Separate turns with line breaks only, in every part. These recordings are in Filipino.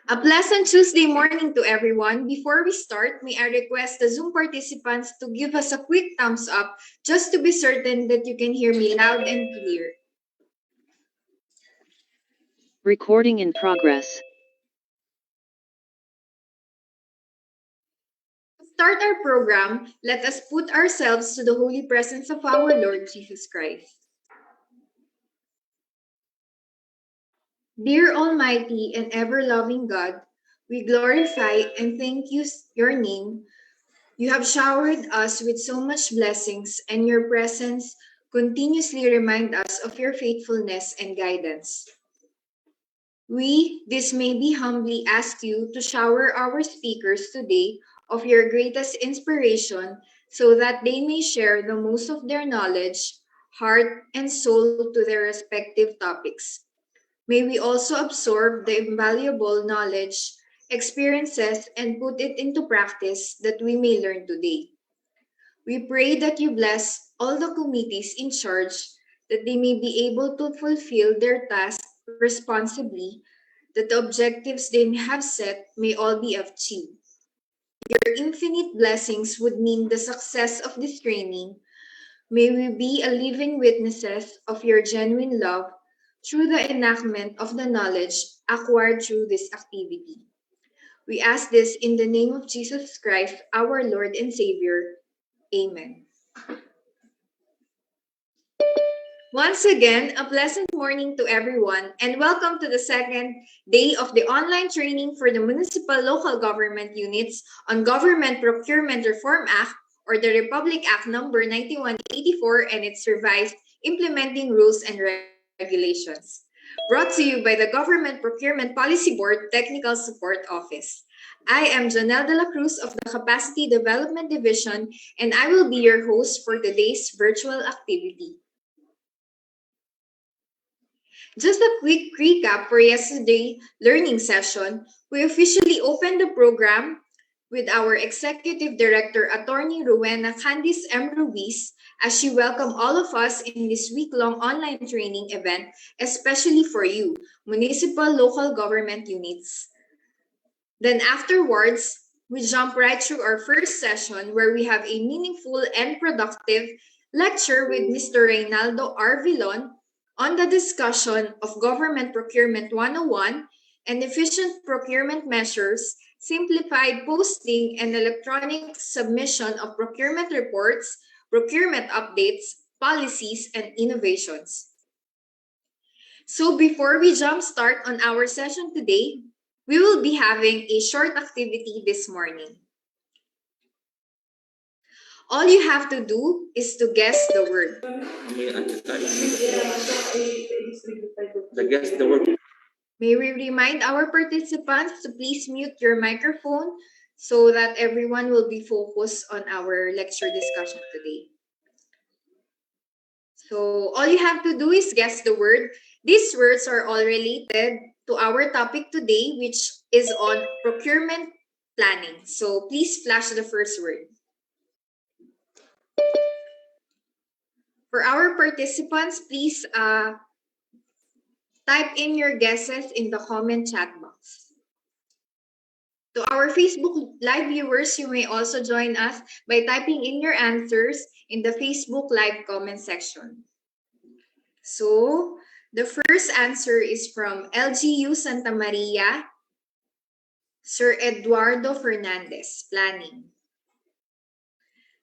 A pleasant Tuesday morning to everyone. Before we start, may I request the Zoom participants to give us a quick thumbs up just to be certain that you can hear me loud and clear.
Recording in progress.
To start our program, let us put ourselves to the holy presence of our Lord Jesus Christ. Dear Almighty and ever-loving God, we glorify and thank you your name. You have showered us with so much blessings, and your presence continuously remind us of your faithfulness and guidance. We, this may be humbly ask you to shower our speakers today of your greatest inspiration so that they may share the most of their knowledge, heart, and soul to their respective topics. May we also absorb the invaluable knowledge, experiences, and put it into practice that we may learn today. We pray that you bless all the committees in charge, that they may be able to fulfill their tasks responsibly, that the objectives they have set may all be achieved. Your infinite blessings would mean the success of this training. May we be a living witnesses of your genuine love through the enactment of the knowledge acquired through this activity. We ask this in the name of Jesus Christ, our Lord and Savior. Amen. Once again, a pleasant morning to everyone, and welcome to the second day of the online training for the Municipal Local Government Units on Government Procurement Reform Act, or the Republic Act number 9184 and its revised implementing rules and regulations. Brought to you by the Government Procurement Policy Board Technical Support Office. I am Janelle de la Cruz of the Capacity Development Division, and I will be your host for today's virtual activity. Just a quick recap for yesterday's learning session. We officially opened the program with our Executive Director, Attorney Rowena Candice M. Ruiz, as she welcomed all of us in this week-long online training event, especially for you, municipal local government units. Then afterwards, we jump right through our first session where we have a meaningful and productive lecture with Mr. Reynaldo R. Villon on the discussion of Government Procurement 101 and efficient procurement measures, simplified posting and electronic submission of procurement reports, procurement updates, policies, and innovations. So before we jumpstart on our session today, we will be having a short activity this morning. All you have to do is to guess the word.
Guess the word.
May we remind our participants to please mute your microphone so that everyone will be focused on our lecture discussion today. So all you have to do is guess the word. These words are all related to our topic today, which is on procurement planning. So please flash the first word. For our participants, please type in your guesses in the comment chat box. To our Facebook Live viewers, you may also join us by typing in your answers in the Facebook Live comment section. So, the first answer is from LGU Santa Maria, Sir Eduardo Fernandez, Planning.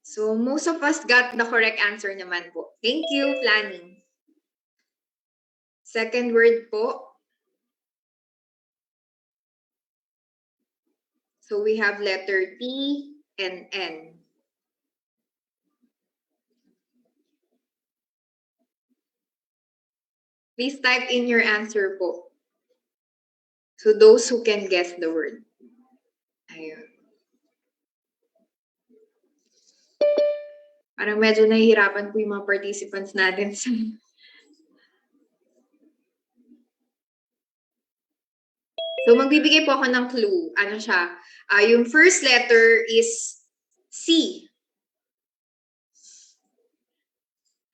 So, most of us got the correct answer naman po. Thank you, Planning. Second word po. So, we have letter T and N. Please type in your answer po. So those who can guess the word. Ayun. Parang medyo nahihirapan po yung mga participants natin. So magbibigay po ako ng clue. Ano siya? Yung first letter is C.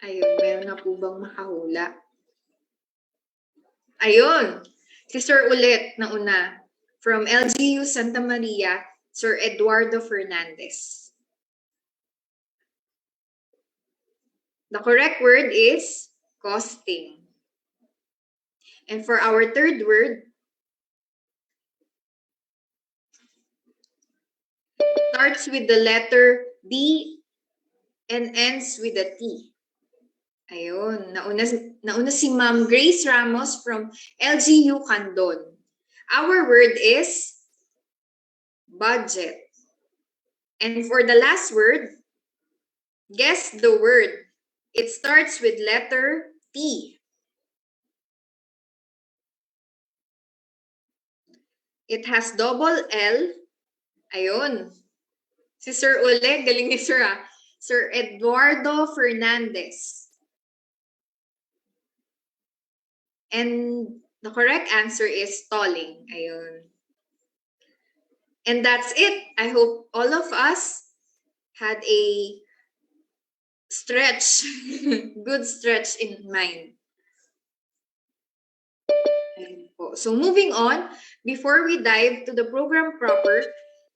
Ayun, meron na po bang makahula? Ayun, si Sir ulit na una. From LGU Santa Maria, Sir Eduardo Fernandez. The correct word is costing. And for our third word, starts with the letter D and ends with a T. Ayun, nauna si Ma'am Grace Ramos from LGU Candon. Our word is budget. And for the last word, guess the word. It starts with letter T. It has double L. Ayun. Si Sir Oleg, galing ni Sir Sir Eduardo Fernandez. And the correct answer is stalling. Ayun. And that's it. I hope all of us had a stretch, good stretch in mind. So moving on, before we dive to the program proper,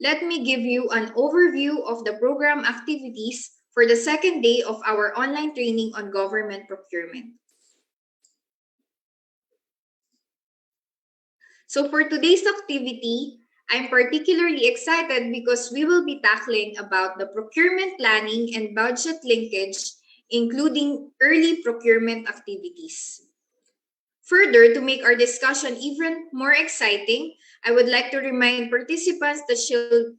let me give you an overview of the program activities for the second day of our online training on government procurement. So for today's activity, I'm particularly excited because we will be tackling about the procurement planning and budget linkage, including early procurement activities. Further, to make our discussion even more exciting, I would like to remind participants that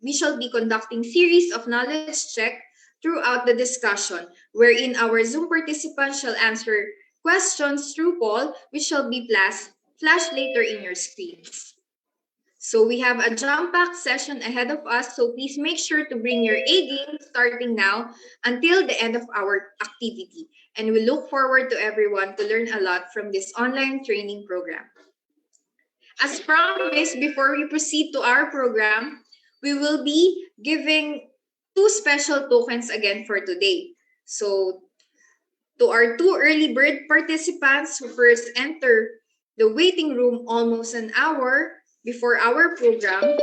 we shall be conducting series of knowledge check throughout the discussion, wherein our Zoom participants shall answer questions through poll, which shall be flashed later in your screens. So we have a jam-packed session ahead of us, so please make sure to bring your A game starting now until the end of our activity. And we look forward to everyone to learn a lot from this online training program. As promised, before we proceed to our program, we will be giving 2 special tokens again for today. So to our 2 early bird participants who first enter the waiting room almost an hour before our program.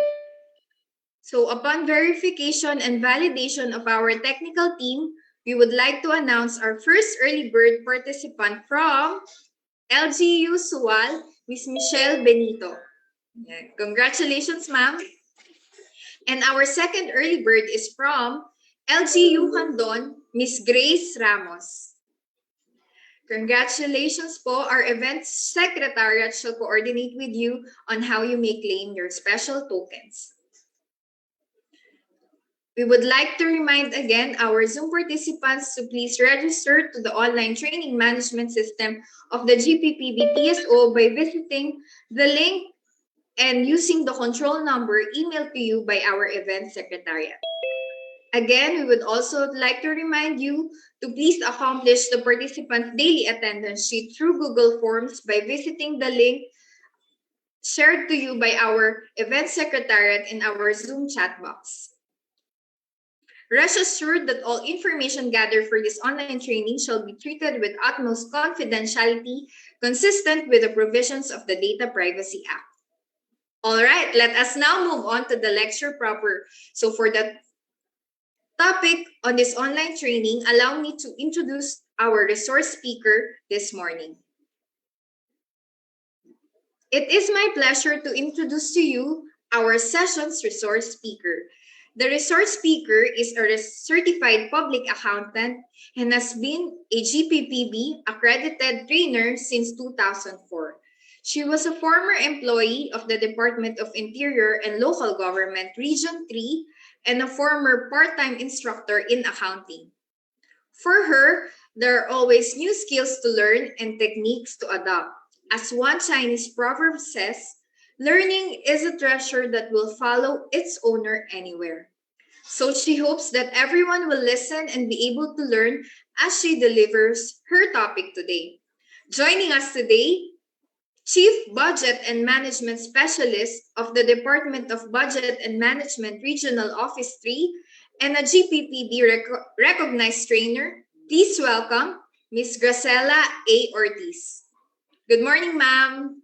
So upon verification and validation of our technical team, we would like to announce our first early bird participant from LGU Sual, Ms. Michelle Benito. Yeah. Congratulations, ma'am. And our second early bird is from LGU Candon, Ms. Grace Ramos. Congratulations po. Our events secretariat shall coordinate with you on how you may claim your special tokens. We would like to remind again our Zoom participants to please register to the online training management system of the GPPB TSO by visiting the link and using the control number emailed to you by our event secretariat. Again, we would also like to remind you to please accomplish the participant's daily attendance sheet through Google Forms by visiting the link shared to you by our event secretariat in our Zoom chat box. Rest assured that all information gathered for this online training shall be treated with utmost confidentiality, consistent with the provisions of the Data Privacy Act. All right, let us now move on to the lecture proper. So for the topic on this online training, allow me to introduce our resource speaker this morning. It is my pleasure to introduce to you our session's resource speaker. The resource speaker is a certified public accountant and has been a GPPB accredited trainer since 2004. She was a former employee of the Department of Interior and Local Government Region 3 and a former part-time instructor in accounting. For her, there are always new skills to learn and techniques to adopt. As one Chinese proverb says, learning is a treasure that will follow its owner anywhere. So she hopes that everyone will listen and be able to learn as she delivers her topic today. Joining us today, Chief Budget and Management Specialist of the Department of Budget and Management Regional Office 3 and a GPPD recognized trainer, please welcome Ms. Graciela A. Ortiz. Good morning, ma'am.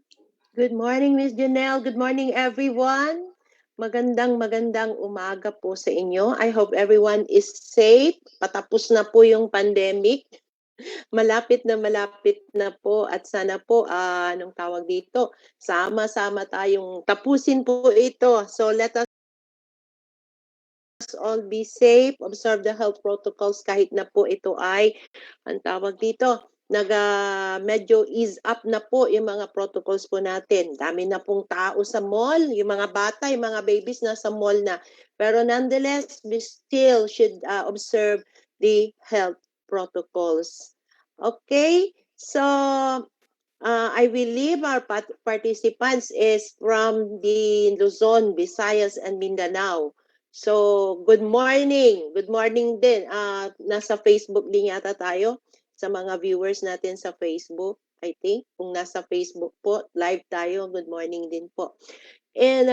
Good morning, Miss Janelle. Good morning, everyone. Magandang umaga po sa inyo. I hope everyone is safe. Patapos na po yung pandemic. Malapit na po at sana po, anong tawag dito, sama-sama tayong tapusin po ito. So let us all be safe, observe the health protocols kahit na po ito ay, ang tawag dito, medyo ease up na po yung mga protocols po natin. Dami na pong tao sa mall, yung mga bata, yung mga babies na sa mall na. Pero nonetheless, we still should observe the health protocols. Okay? So, I believe our participants is from the Luzon, Visayas, and Mindanao. So, good morning. Good morning din. Nasa Facebook din yata tayo sa mga viewers natin sa Facebook. I think, kung nasa Facebook po, live tayo. Good morning din po. And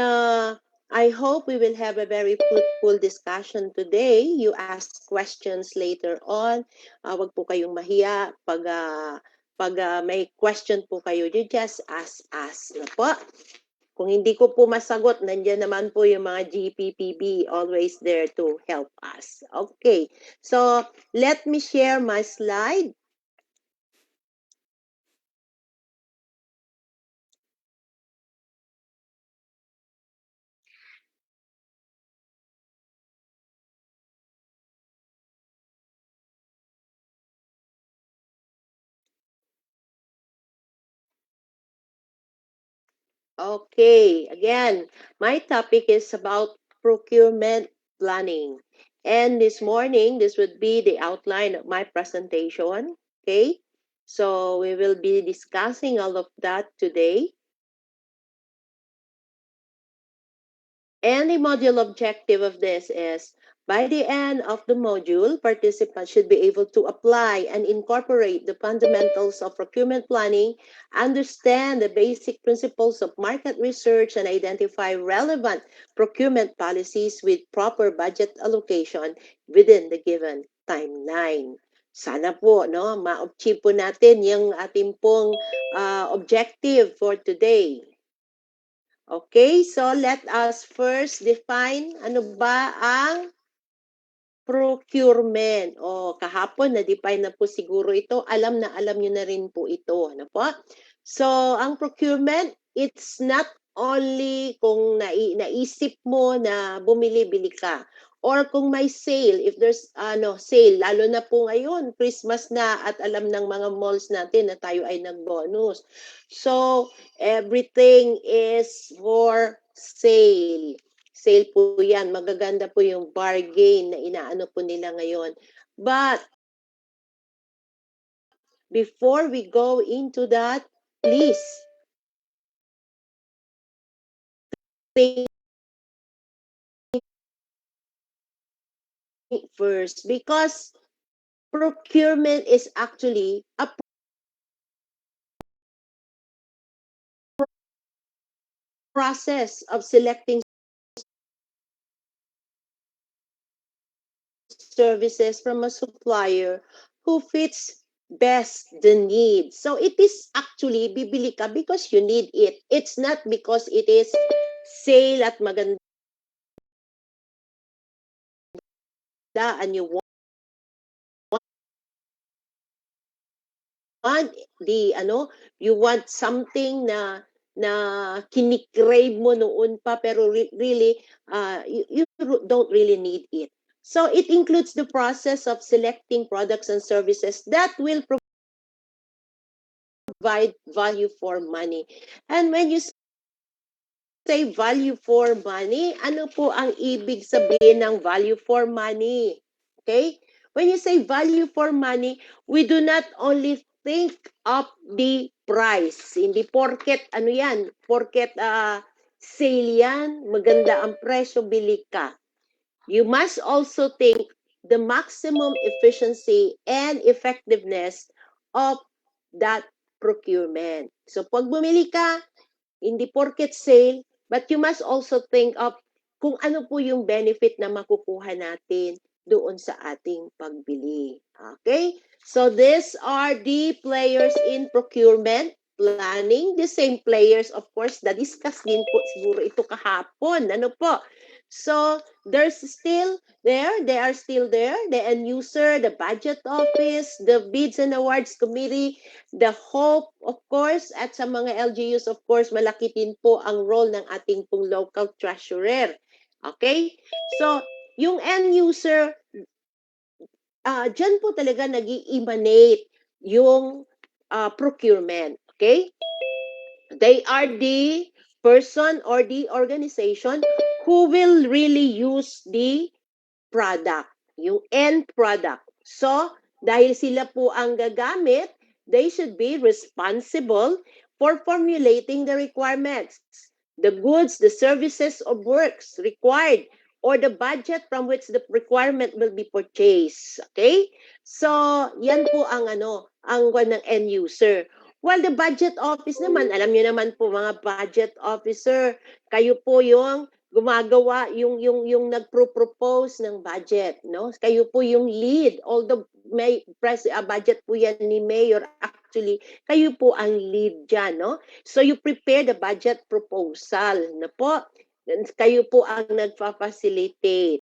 I hope we will have a very fruitful discussion today. You ask questions later on. Wag po kayong mahiya. Pag may question po kayo, you just ask na po. Kung hindi ko po masagot, nandiyan naman po yung mga GPPB always there to help us. Okay, so let me share my slide. Okay, again, my topic is about procurement planning. And this morning, this would be the outline of my presentation. Okay, so we will be discussing all of that today. And the module objective of this is, by the end of the module, participants should be able to apply and incorporate the fundamentals of procurement planning, understand the basic principles of market research, and identify relevant procurement policies with proper budget allocation within the given timeline. Sana po, no, ma-achieve po natin yung ating pong objective for today. Okay, so let us first define ano ba ang procurement. O kahapon na-define na po siguro ito. Alam na alam nyo na rin po ito. Ano po? So, ang procurement, it's not only kung naisip mo na bumili-bili ka. Or kung may sale, if there's sale, lalo na po ngayon, Christmas na at alam ng mga malls natin na tayo ay nag-bonus. So, everything is for sale. Sale po yan. Magaganda po yung bargain na inaano po nila ngayon. But, before we go into that, please, think first. Because procurement is actually a process of selecting services from a supplier who fits best the need. So it is actually bibili ka because you need it. It's not because it is sale at maganda and you want you want something na kinikrave mo noon pa pero really you don't really need it. So it includes the process of selecting products and services that will provide value for money. And when you say value for money, ano po ang ibig sabihin ng value for money? Okay? When you say value for money, we do not only think of the price. Hindi porket, porket sale yan, maganda ang presyo, bili ka. You must also think the maximum efficiency and effectiveness of that procurement. So pag bumili ka, hindi porket sale, but you must also think of kung ano po yung benefit na makukuha natin doon sa ating pagbili. Okay? So these are the players in procurement. planning, the same players, of course, na-discuss din po siguro ito kahapon. Ano po? So, they are still there, the end user, the budget office, the bids and awards committee, the hope, of course, at sa mga LGUs, of course, malaki din po ang role ng ating pong local treasurer. Okay? So, yung end user, dyan po talaga nag-emanate yung procurement. Okay? They are the person or the organization who will really use the product, yung end product. So, dahil sila po ang gagamit, they should be responsible for formulating the requirements, the goods, the services, or works required, or the budget from which the requirement will be purchased. Okay? So, yan po ang ang ng end user. While the budget office naman, alam niyo naman po mga budget officer, kayo po yung gumagawa yung nagpro-propose ng budget, no? Kayo po yung lead, although may budget po yan ni mayor, actually kayo po ang lead diyan, no? So you prepare the budget proposal, na po. Kayo po ang nagfa-facilitate.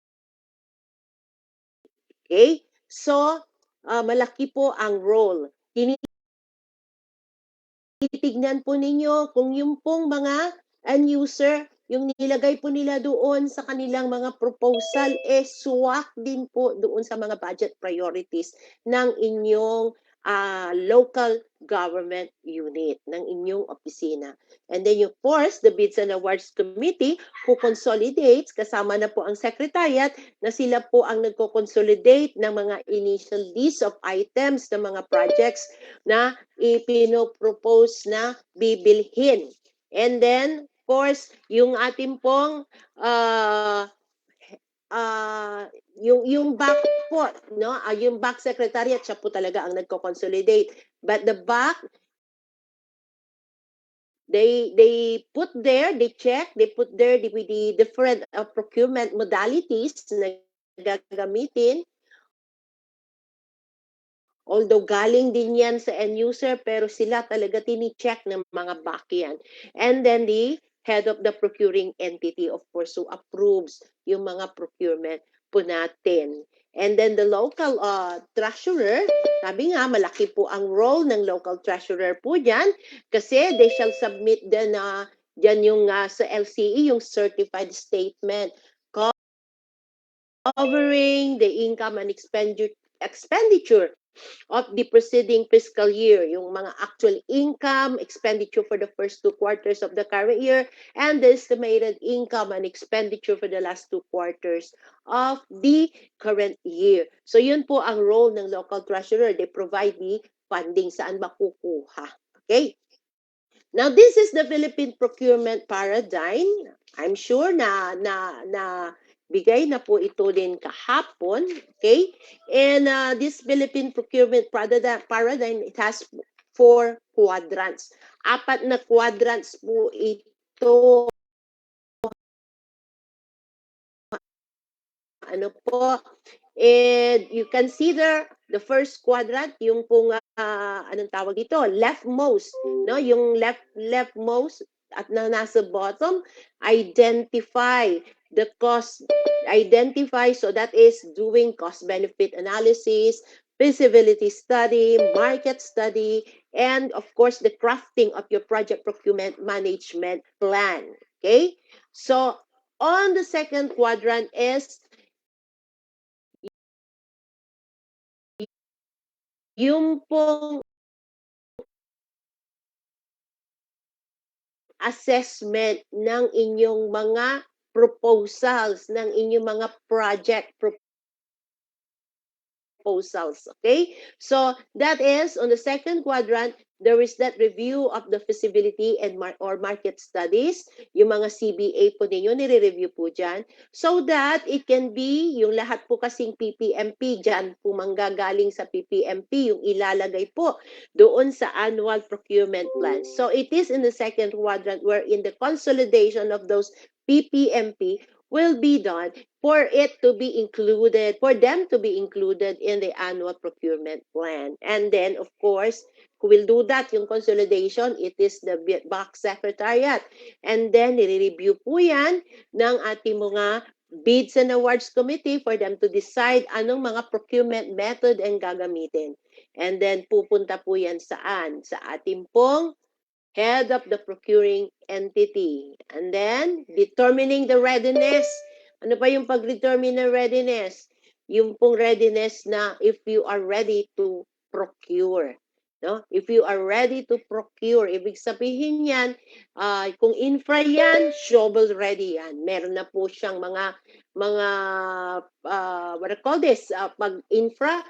Okay? So malaki po ang role. Titignan po ninyo kung yung pong mga end user, yung nilagay po nila doon sa kanilang mga proposal, swak din po doon sa mga budget priorities ng inyong local government unit, ng inyong opisina. And then, of course, the Bids and Awards Committee who consolidates, kasama na po ang Secretariat, na sila po ang nagko-consolidate ng mga initial list of items ng mga projects na ipinopropose na bibilhin. And then, of course, yung ating pong yung back po, no? Yung back secretariat, siya po talaga ang nagko-consolidate. But the back, they put there, they check, they put there the different procurement modalities na gagamitin. Although galing din yan sa end user, pero sila talaga tini-check ng mga back yan. And then the head of the procuring entity, of course, who approves yung mga procurement po natin. And then the local treasurer, sabi nga, malaki po ang role ng local treasurer po dyan kasi they shall submit din dyan yung sa LCE, yung certified statement covering the income and expenditure of the preceding fiscal year, yung mga actual income, expenditure for the first 2 quarters of the current year, and the estimated income and expenditure for the last 2 quarters of the current year. So yun po ang role ng local treasurer. They provide the funding saan makukuha. Okay? Now, this is the Philippine procurement paradigm. I'm sure na bigay na po ito din kahapon, okay? And this Philippine procurement paradigm, it has 4 quadrants. 4 na quadrants po ito. Ano po? And you consider the first quadrant, yung pong anong tawag dito, leftmost, no? Yung leftmost at nasa bottom, identify the cost, so that is doing cost benefit analysis, feasibility study, market study, and of course the crafting of your project procurement management plan. Okay? So on the second quadrant is yung pong assessment ng inyong mga proposals, ng inyong mga project proposals. Okay? So that is on the second quadrant, there is that review of the feasibility and or market studies. Yung mga CBA po ninyo, nire-review po dyan. So that it can be, yung lahat po kasing PPMP, dyan po manggagaling sa PPMP, yung ilalagay po doon sa annual procurement plan. So it is in the second quadrant where in the consolidation of those PPMP will be done for it to be included, for them to be included in the annual procurement plan. And then, of course, who will do that, yung consolidation, it is the box secretariat. And then, nire-review po yan ng ating mga bids and awards committee for them to decide anong mga procurement method ang gagamitin. And then, pupunta po yan saan? Sa ating pong head of the procuring entity. And then, determining the readiness. Ano pa yung pag-determine ng readiness? Yung pong readiness na if you are ready to procure. No? If you are ready to procure, ibig sabihin yan, kung infra yan, shovel ready yan. Meron na po siyang mga what I call this, pag infra,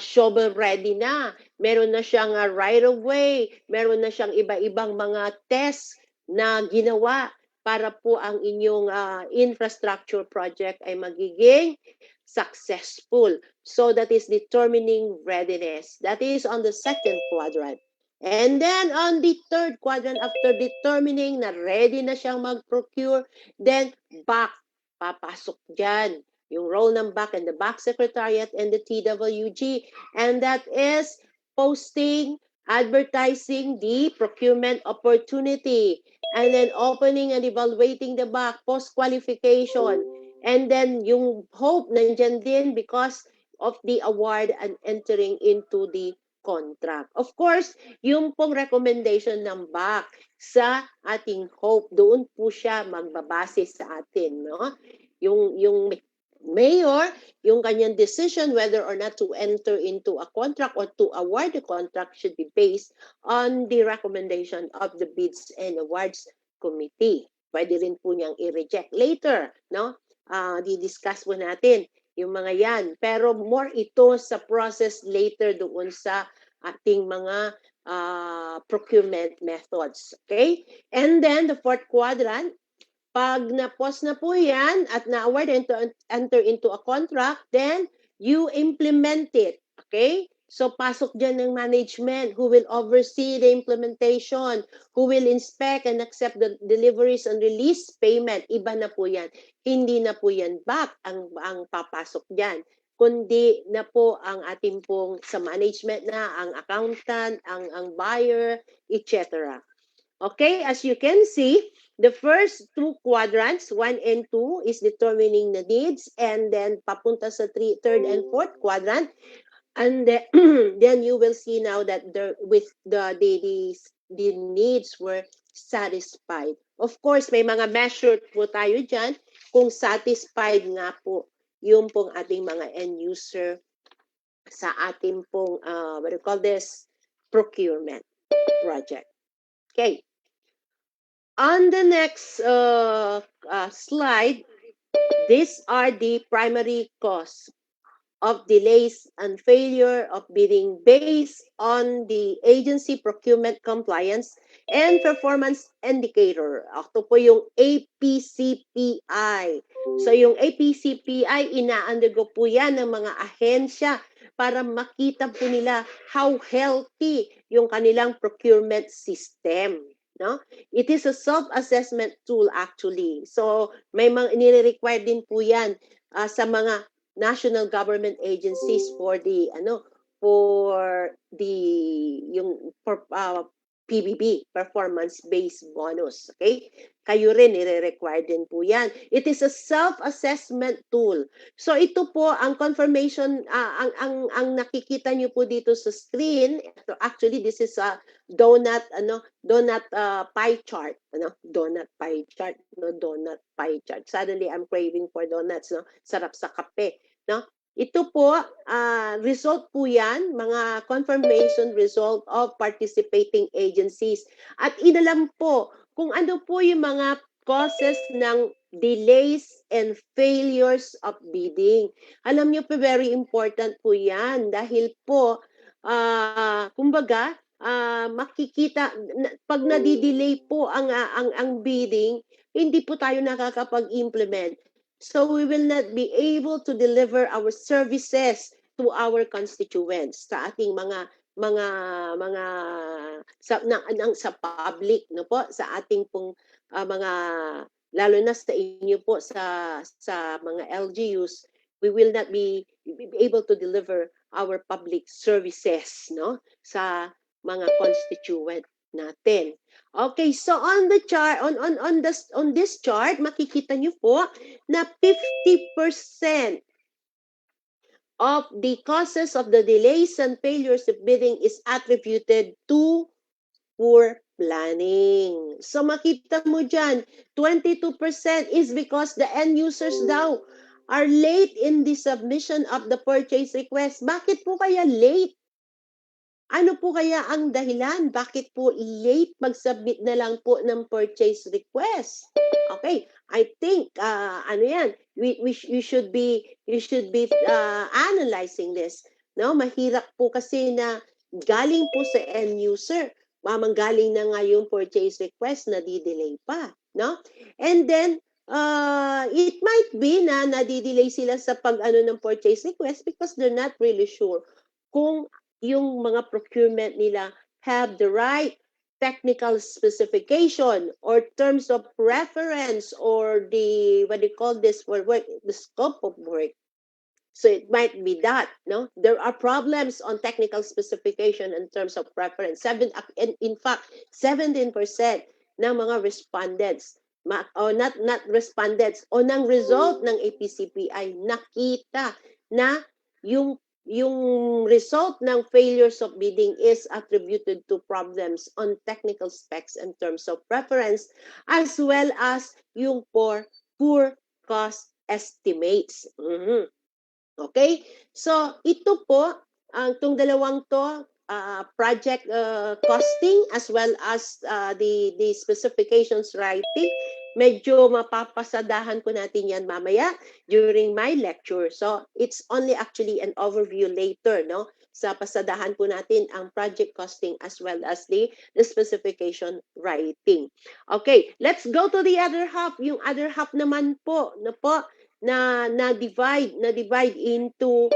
shovel ready na. Meron na siyang right of way, meron na siyang iba-ibang mga tests na ginawa para po ang inyong infrastructure project ay magiging successful. So that is determining readiness. That is on the second quadrant. And then on the third quadrant, after determining na ready na siyang mag-procure, then back, papasok dyan yung role ng back and the back secretariat and the TWG. And that is posting, advertising the procurement opportunity, and then opening and evaluating the back, post-qualification, and then yung hope nandyan din because of the award and entering into the contract. Of course, yung pong recommendation ng back sa ating hope, doon po siya magbabase sa atin, no? Yung mayor, yung kanyang decision whether or not to enter into a contract or to award the contract should be based on the recommendation of the Bids and Awards Committee. Pwede rin po niyang i-reject later, no? Di-discuss po natin yung mga yan. Pero more ito sa process later doon sa ating mga procurement methods. Okay? And then the fourth quadrant, pag na-post na po yan at na-award and to enter into a contract, then you implement it. Okay? So, pasok dyan ng management who will oversee the implementation, who will inspect and accept the deliveries and release payment. Iba na po yan. Hindi na po yan back ang papasok dyan, kundi na po ang ating pong sa management na, ang accountant, ang buyer, etc. Okay, as you can see, the first two quadrants, 1 and 2, is determining the needs, and then papunta sa third and fourth quadrant, and then you will see now that the needs were satisfied. Of course, may mga measure po tayo dyan kung satisfied nga po yung pong ating mga end user sa ating pong, what do you call this, procurement project. Okay. On the next slide, these are the primary causes of delays and failure of bidding based on the agency procurement compliance and performance indicator. Ito po yung APCPI. So yung APCPI, ina-undergo po yan ng mga ahensya para makita po nila how healthy yung kanilang procurement system. No? It is a self-assessment tool actually. So may mga nire-require din po yan sa mga national government agencies for the PBB, performance-based bonus. Okay? Kayo rin, nire-require din po yan. It is a self-assessment tool. So ito po, ang confirmation, ang nakikita nyo po dito sa screen, actually this is a donut pie chart. Donut pie chart. Donut pie chart. Suddenly, I'm craving for donuts. Sarap sa kape. No? Ito po, result po yan, mga confirmation result of participating agencies. At inalam po kung ano po yung mga causes ng delays and failures of bidding. Alam niyo po, very important po yan dahil po, kumbaga, makikita, pag nadidelay po ang bidding, hindi po tayo nakakapag-implement. So we will not be able to deliver our services to our constituents, sa ating mga sa public, no po, sa ating pong mga lalo na sa inyo po sa mga LGUs, we will not be able to deliver our public services, no, sa mga constituent natin. Okay, so on the chart, on this chart, makikita niyo po na 50% of the causes of the delays and failures of bidding is attributed to poor planning. So makita mo dyan, 22% is because the end users daw are late in the submission of the purchase request. Bakit po kaya late? Ano po kaya ang dahilan? Bakit po late mag-submit na lang po ng purchase request? Okay, I think ano yan, you should be analyzing this. No, mahirap po kasi na galing po sa end user, mamanggaling na nga yung purchase request na di-delay pa, no? And then it might be na nadi-delay sila sa pag-ano ng purchase request because they're not really sure kung yung mga procurement nila have the right technical specification or terms of reference or the, what do you call this, for work, the scope of work. So it might be that, no? There are problems on technical specification in terms of preference. In fact, 17% ng mga respondents, not respondents, o ng result ng APCP ay nakita na yung result ng failures of bidding is attributed to problems on technical specs in terms of preference, as well as yung poor cost estimates. Okay? So, ito po, itong dalawang to, project costing as well as the specifications writing, medyo mapapasadahan po natin yan mamaya during my lecture. So, it's only actually an overview later, no? Sa pasadahan po natin ang project costing as well as the specification writing. Okay, let's go to the other half. Yung other half naman po, na divide into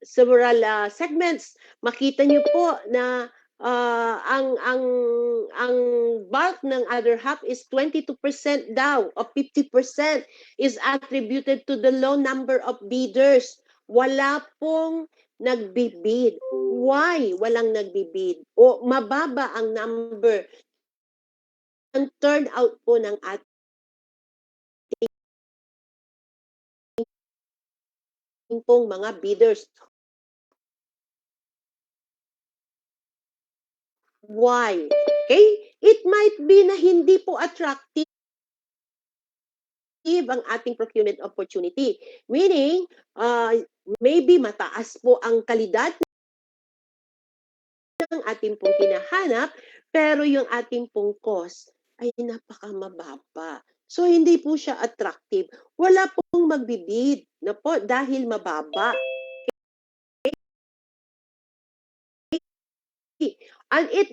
several segments. Makita niyo po na ang bulk ng other half is 22% daw o 50% is attributed to the low number of bidders. Wala pong nagbibid. Why walang nagbibid? O mababa ang number. Ang turnout po ng ating pong mga bidders. Why? Okay? It might be na hindi po attractive ang ating procurement opportunity. Meaning, maybe mataas po ang kalidad ng ating pong hinahanap, pero yung ating pong cost ay napakamababa. So, hindi po siya attractive. Wala pong magbibid na po dahil mababa. And it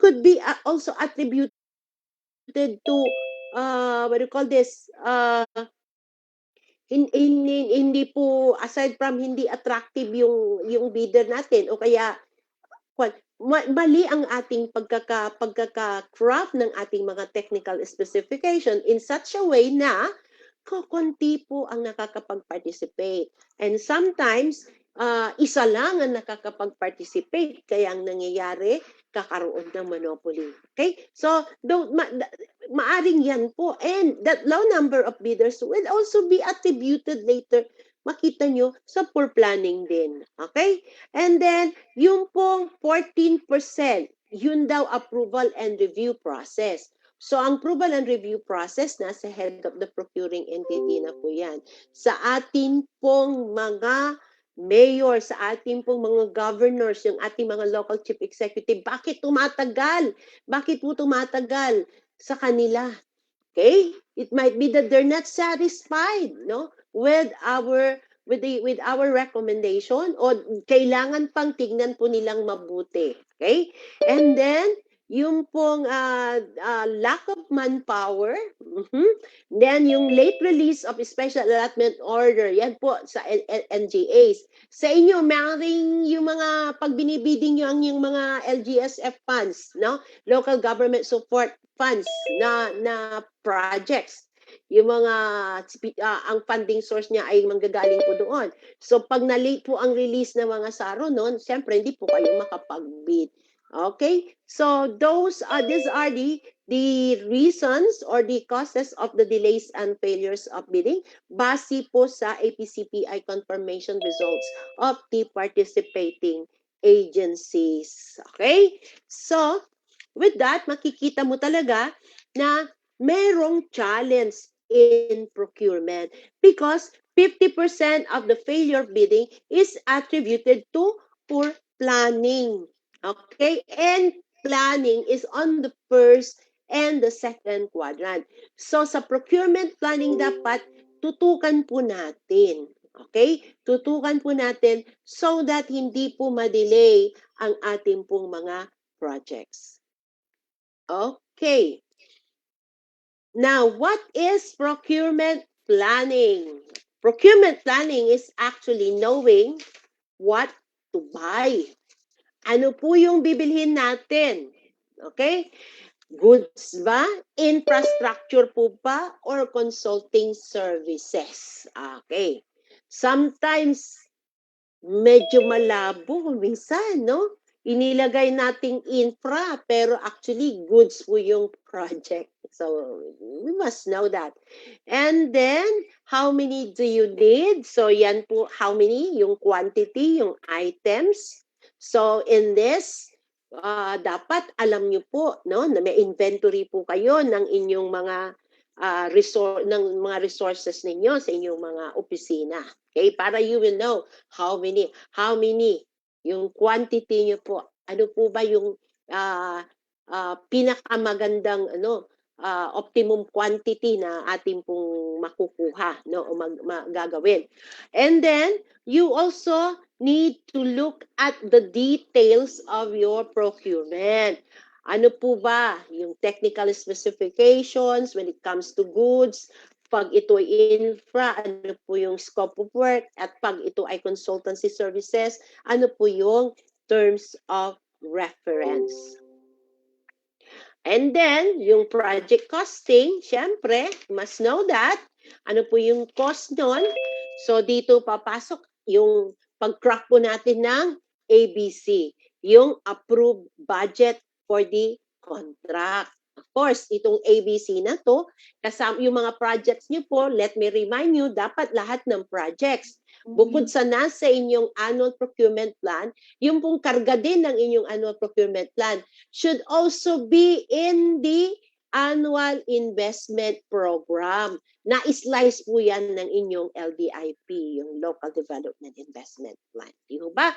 could be also attributed to, what do you call this, hindi po, aside from hindi attractive yung bidder natin, o kaya mali ang ating pagkaka-craft ng ating mga technical specification in such a way na konti po ang nakakapag-participate. And sometimes, isa lang ang nakakapag-participate, kaya ang nangyayari, kakaroon ng monopoly. Okay? So, maaring yan po. And that low number of bidders will also be attributed later, makita nyo, sa poor planning din. Okay? And then, yung pong 14%, yun daw approval and review process. So, ang approval and review process, nasa head of the procuring entity na po yan. Sa ating pong mga mayor, sa ating pong mga governors, yung ating mga local chief executive, bakit tumatagal? Bakit po tumatagal sa kanila? Okay? It might be that they're not satisfied, no, with our recommendation, o kailangan pang tignan po nilang mabuti. Okay? And then, yung pong lack of manpower. Mhm. Then yung late release of special allotment order, yan po sa NGAs. Sa inyo, maring yung mga pag binibiding nyo yung mga LGSF funds, no? Local Government Support Funds na projects. Yung mga ang funding source niya ay manggagaling po doon. So pag na-late po ang release ng mga SARO noon, siyempre hindi po kayo makapag-bid. Okay? So these are the reasons or the causes of the delays and failures of bidding base po sa APCPI confirmation results of the participating agencies. Okay? So, with that, makikita mo talaga na merong challenge in procurement because 50% of the failure bidding is attributed to poor planning. Okay? And planning is on the first and the second quadrant. So sa procurement planning dapat tutukan po natin. Okay? Tutukan po natin so that hindi po ma-delay ang ating pong mga projects. Okay. Now, what is procurement planning? Procurement planning is actually knowing what to buy. Ano po yung bibilhin natin? Okay? Goods ba? Infrastructure po ba? Or consulting services? Okay. Sometimes, medyo malabo minsan, no? Inilagay nating infra, pero actually goods po yung project. So, we must know that. And then, how many do you need? So, yan po, how many? Yung quantity, yung items. So, in this, dapat alam nyo po, no, na may inventory po kayo ng inyong mga ng mga resources ninyo sa inyong mga opisina. Okay? Para you will know how many, yung quantity nyo po. Ano po ba yung pinakamagandang optimum quantity na ating pong makukuha, no, o magagawin. And then, you also need to look at the details of your procurement. Ano po ba yung technical specifications when it comes to goods? Pag ito ay infra, ano po yung scope of work? At pag ito ay consultancy services, ano po yung terms of reference? And then, yung project costing, syempre, must know that. Ano po yung cost nun? So, dito papasok yung pag-crack po natin ng ABC, yung approved budget for the contract. Of course, itong ABC na to, kasama yung mga projects nyo po, let me remind you, dapat lahat ng projects. Bukod sa nasa inyong annual procurement plan, yung pong karga din ng inyong annual procurement plan should also be in the annual investment program. Na-slice po yan ng inyong LDIP, yung Local Development Investment Plan. Di ba?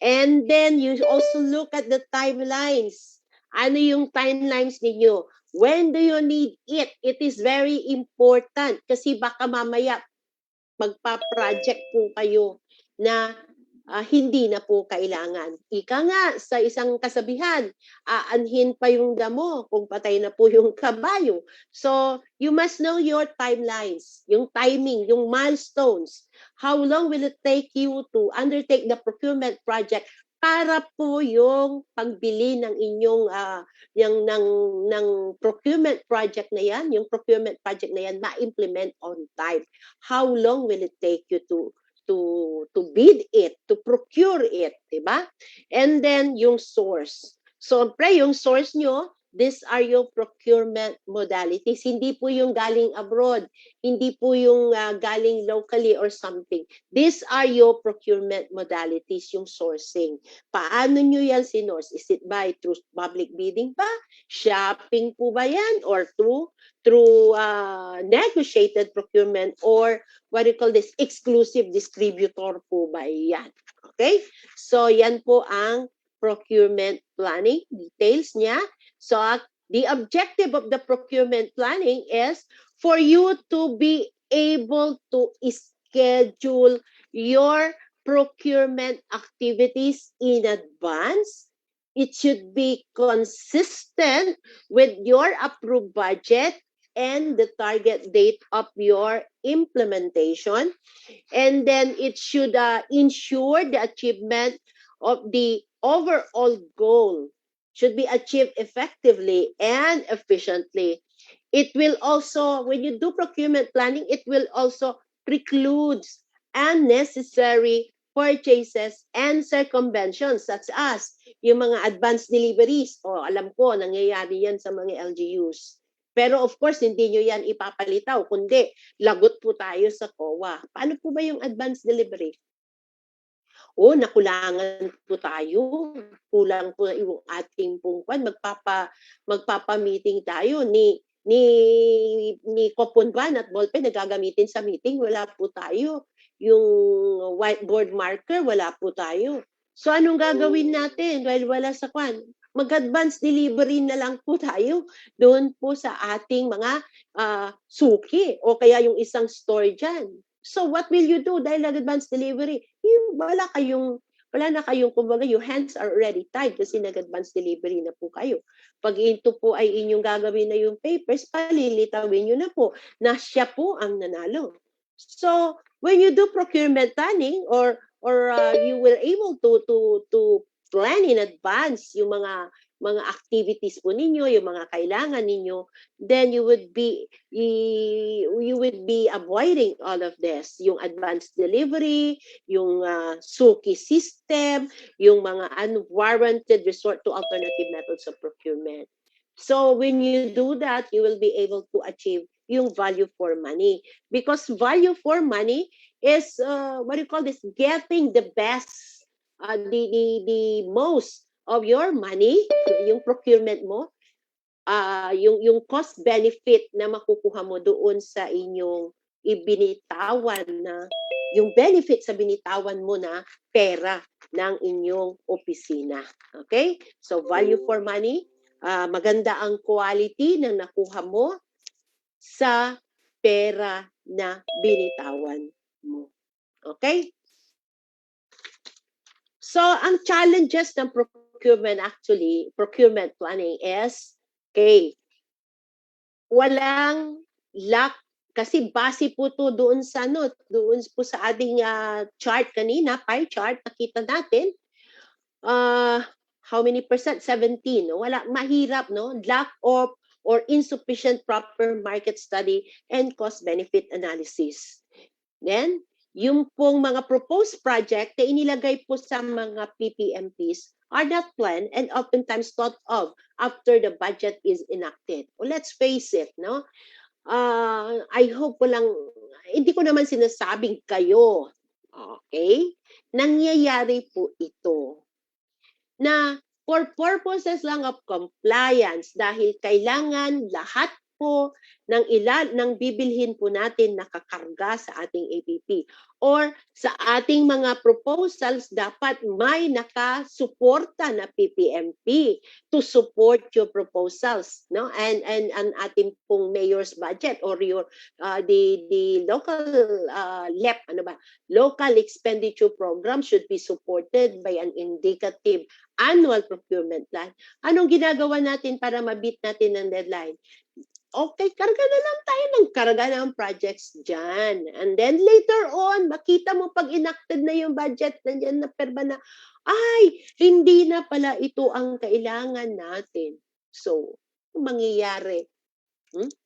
And then you also look at the timelines. Ano yung timelines ninyo? When do you need it? It is very important kasi baka mamaya magpa-project po kayo na hindi na po kailangan. Ika nga, sa isang kasabihan, aanhin pa yung damo kung patay na po yung kabayo. So, you must know your timelines, yung timing, yung milestones. How long will it take you to undertake the procurement project para po yung pagbili ng inyong ng procurement project na yan, yung procurement project na yan ma-implement on time. How long will it take you to bid it, to procure it, diba? And then yung source. So, yung source nyo, these are your procurement modalities. Hindi po yung galing abroad. Hindi po yung galing locally or something. These are your procurement modalities, yung sourcing. Paano nyo yan sinorse? Is it by through public bidding ba? Shopping po ba yan? Or through negotiated procurement or what do you call this? Exclusive distributor po ba yan? Okay? So, yan po ang procurement planning, details niya. So, the objective of the procurement planning is for you to be able to schedule your procurement activities in advance it should be consistent with your approved budget and the target date of your implementation. And then it should ensure the achievement of the overall goal should be achieved effectively and efficiently. It will also, when you do procurement planning, it will also preclude unnecessary purchases and circumventions such as yung mga advanced deliveries. O alam ko, nangyayari yan sa mga LGUs. Pero of course, hindi nyo yan ipapalitaw, kundi lagot po tayo sa COA. Paano po ba yung advanced delivery? Nakulangan po tayo. Kulang po yung ating pungkwan. Magpapa-meeting tayo ni Kopunban at ballpen na gagamitin sa meeting. Wala po tayo. Yung whiteboard marker, wala po tayo. So anong gagawin natin? Dahil wala sa kwan. Mag-advance delivery na lang po tayo doon po sa ating mga suki o kaya yung isang store dyan. So what will you do dahil nag-advance delivery? Wala na kayong, kumbaga, your hands are already tied kasi nag-advance delivery na po kayo. Pag ito po ay inyong gagawin na yung papers, palilitawin nyo na po na siya po ang nanalo. So when you do procurement planning or you will able to plan in advance yung mga activities po ninyo, yung mga kailangan ninyo, then you would be avoiding all of this. Yung advanced delivery, yung suki system, yung mga unwarranted resort to alternative methods of procurement. So when you do that, you will be able to achieve yung value for money. Because value for money is, getting the best, the most of your money, yung procurement mo, yung cost benefit na makukuha mo doon sa inyong ibinitawan na, yung benefit sa binitawan mo na pera ng inyong opisina. Okay? So value for money, maganda ang quality ng nakuha mo sa pera na binitawan mo. Okay? So, ang challenges ng procurement planning is, walang luck kasi base po to doon po sa ating chart kanina, pie chart, nakita natin, how many percent? 17. No? Mahirap, no? Lack of or insufficient proper market study and cost-benefit analysis. Then, yung pong mga proposed project na inilagay po sa mga PPMPs are not planned and oftentimes thought of after the budget is enacted. Well, let's face it, no? I hope hindi ko naman sinasabing kayo, okay? Nangyayari po ito na for purposes lang of compliance dahil kailangan lahat po ng bibilhin po natin nakakarga sa ating APP or sa ating mga proposals dapat may nakasuporta na PPMP to support your proposals, no? And ating pong mayor's budget or your the local LEP, local expenditure program should be supported by an indicative annual procurement plan. Anong ginagawa natin para mabit natin ang deadline? Okay, karga na lang tayo ng karga ng projects dyan. And then later on, makita mo pag enacted na yung budget, nandiyan na perba na, ay, hindi na pala ito ang kailangan natin. So, mangyayari,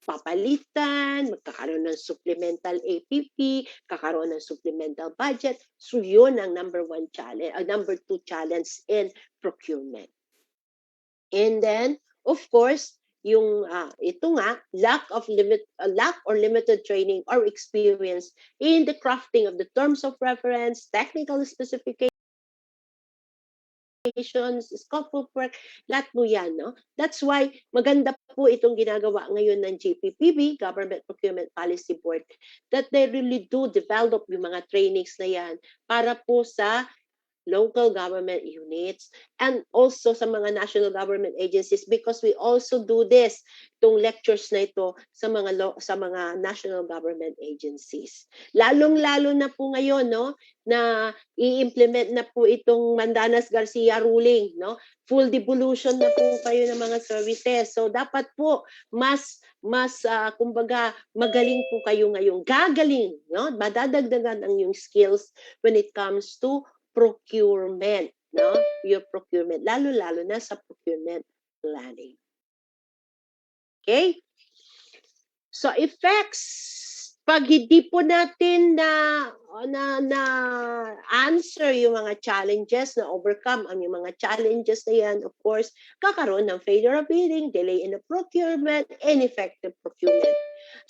papalitan, magkakaroon ng supplemental APP, kakaroon ng supplemental budget. So, yun ang number 2 challenge in procurement. And then, of course, yung ito nga, lack or limited training or experience in the crafting of the terms of reference, technical specifications, scope of work, lahat po yan, no? That's why maganda po itong ginagawa ngayon ng GPPB, Government Procurement Policy Board, that they really do develop yung mga trainings na yan para po sa local government units, and also sa mga national government agencies, because we also do this, itong lectures na ito sa mga national government agencies. Lalong-lalo na po ngayon, no, na i-implement na po itong Mandanas Garcia ruling, no? Full devolution na po kayo ng mga services. So dapat po mas kumbaga magaling po kayo ngayon. Gagaling, no? Madadagdagan ang yung skills when it comes to procurement, no? Your procurement, lalo-lalo na sa procurement planning. Okay? So effects, pag hindi po natin na answer yung mga challenges, na overcome ang yung mga challenges na yan, of course, kakaroon ng failure of bidding, delay in the procurement, ineffective procurement.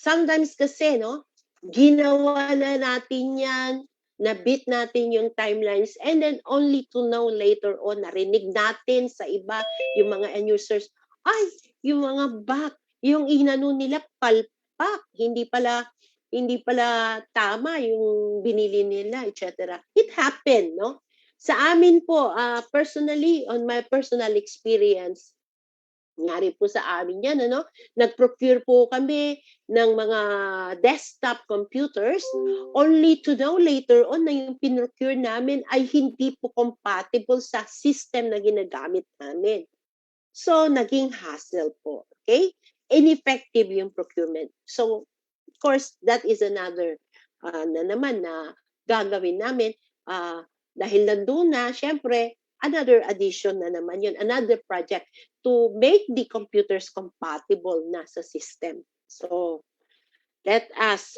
Sometimes kasi, no, ginawa na natin yan, na-beat natin yung timelines, and then only to know later on, narinig natin sa iba, yung mga end users, ay, yung mga back, yung inano nila palpak, hindi pala tama yung binili nila, etc. It happened, no? Sa amin po, personally, on my personal experience, nangyari po sa amin yan, ano? Nag-procure po kami ng mga desktop computers, only to know later on na yung pinrocure namin ay hindi po compatible sa system na ginagamit namin. So, naging hassle po. Okay? Ineffective yung procurement. So, of course, that is another na naman na gagawin namin. Dahil nandun na, syempre, another addition na naman yun, another project to make the computers compatible na sa system. So, let us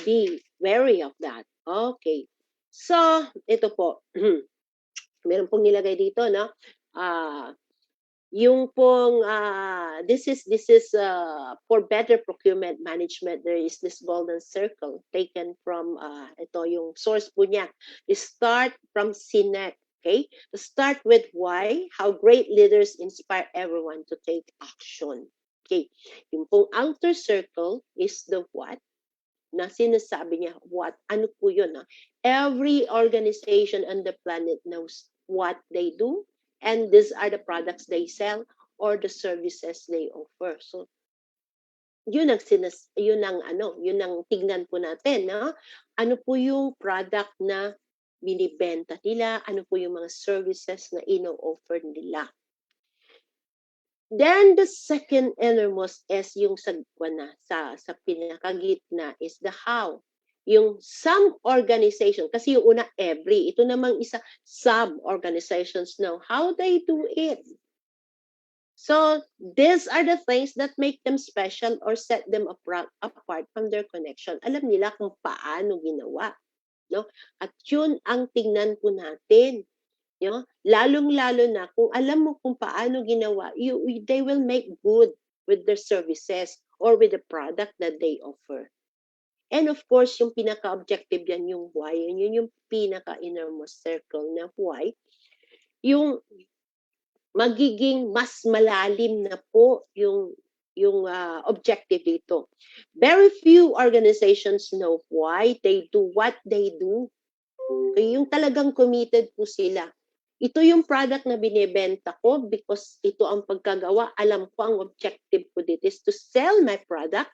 be wary of that. Okay. So, ito po. Meron pong nilagay dito, no? Yung pong this is for better procurement management, there is this golden circle taken from ito yung source po niya. Start from CNET. Okay? Start with why, how great leaders inspire everyone to take action. Okay? Yung pong outer circle is the what, na sinasabi niya what, ano po yun. Every organization on the planet knows what they do, and these are the products they sell or the services they offer. So, yun ang tignan po natin, no? Ano po yung product na binibenta nila, ano po yung mga services na ino-offer nila. Then the second innermost is yung sa pinakagitna is the how. Yung some organization, kasi yung una every, ito namang isa, some organizations know how they do it. So these are the things that make them special or set them apart from their connection. Alam nila kung paano ginawa, no? At yun ang tingnan po natin. No? Lalong-lalo na kung alam mo kung paano ginawa, they will make good with their services or with the product that they offer. And of course, yung pinaka-objective yan, yung why, yun yung pinaka-innermost circle na why, yung magiging mas malalim na po yung objective dito. Very few organizations know why they do what they do. Yung talagang committed po sila. Ito yung product na binibenta ko because ito ang pagkagawa. Alam ko ang objective ko dito is to sell my product,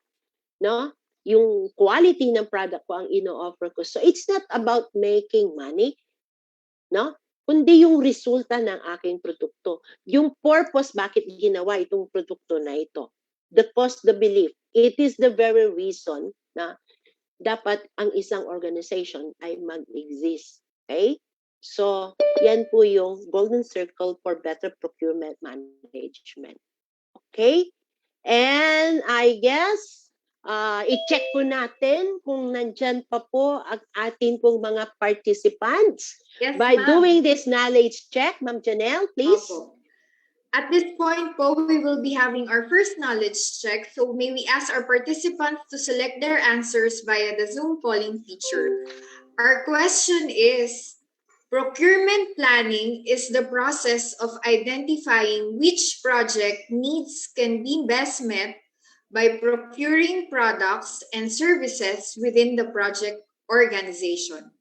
no? Yung quality ng product ko ang ino-offer ko. So it's not about making money, no? Kundi yung resulta ng aking produkto. Yung purpose bakit ginawa itong produkto na ito. The cause, the belief. It is the very reason na dapat ang isang organization ay mag-exist. Okay? So, yan po yung golden circle for better procurement management. Okay? And I guess, i-check po natin kung nandyan pa po ang atin pong mga participants.
Yes,
by
ma'am.
doing this knowledge check. Ma'am Janelle, please.
Opo. At this point po, we will be having our first knowledge check. So may we ask our participants to select their answers via the Zoom polling feature. Our question is, procurement planning is the process of identifying which project needs can be best met by procuring products and services within the project organization?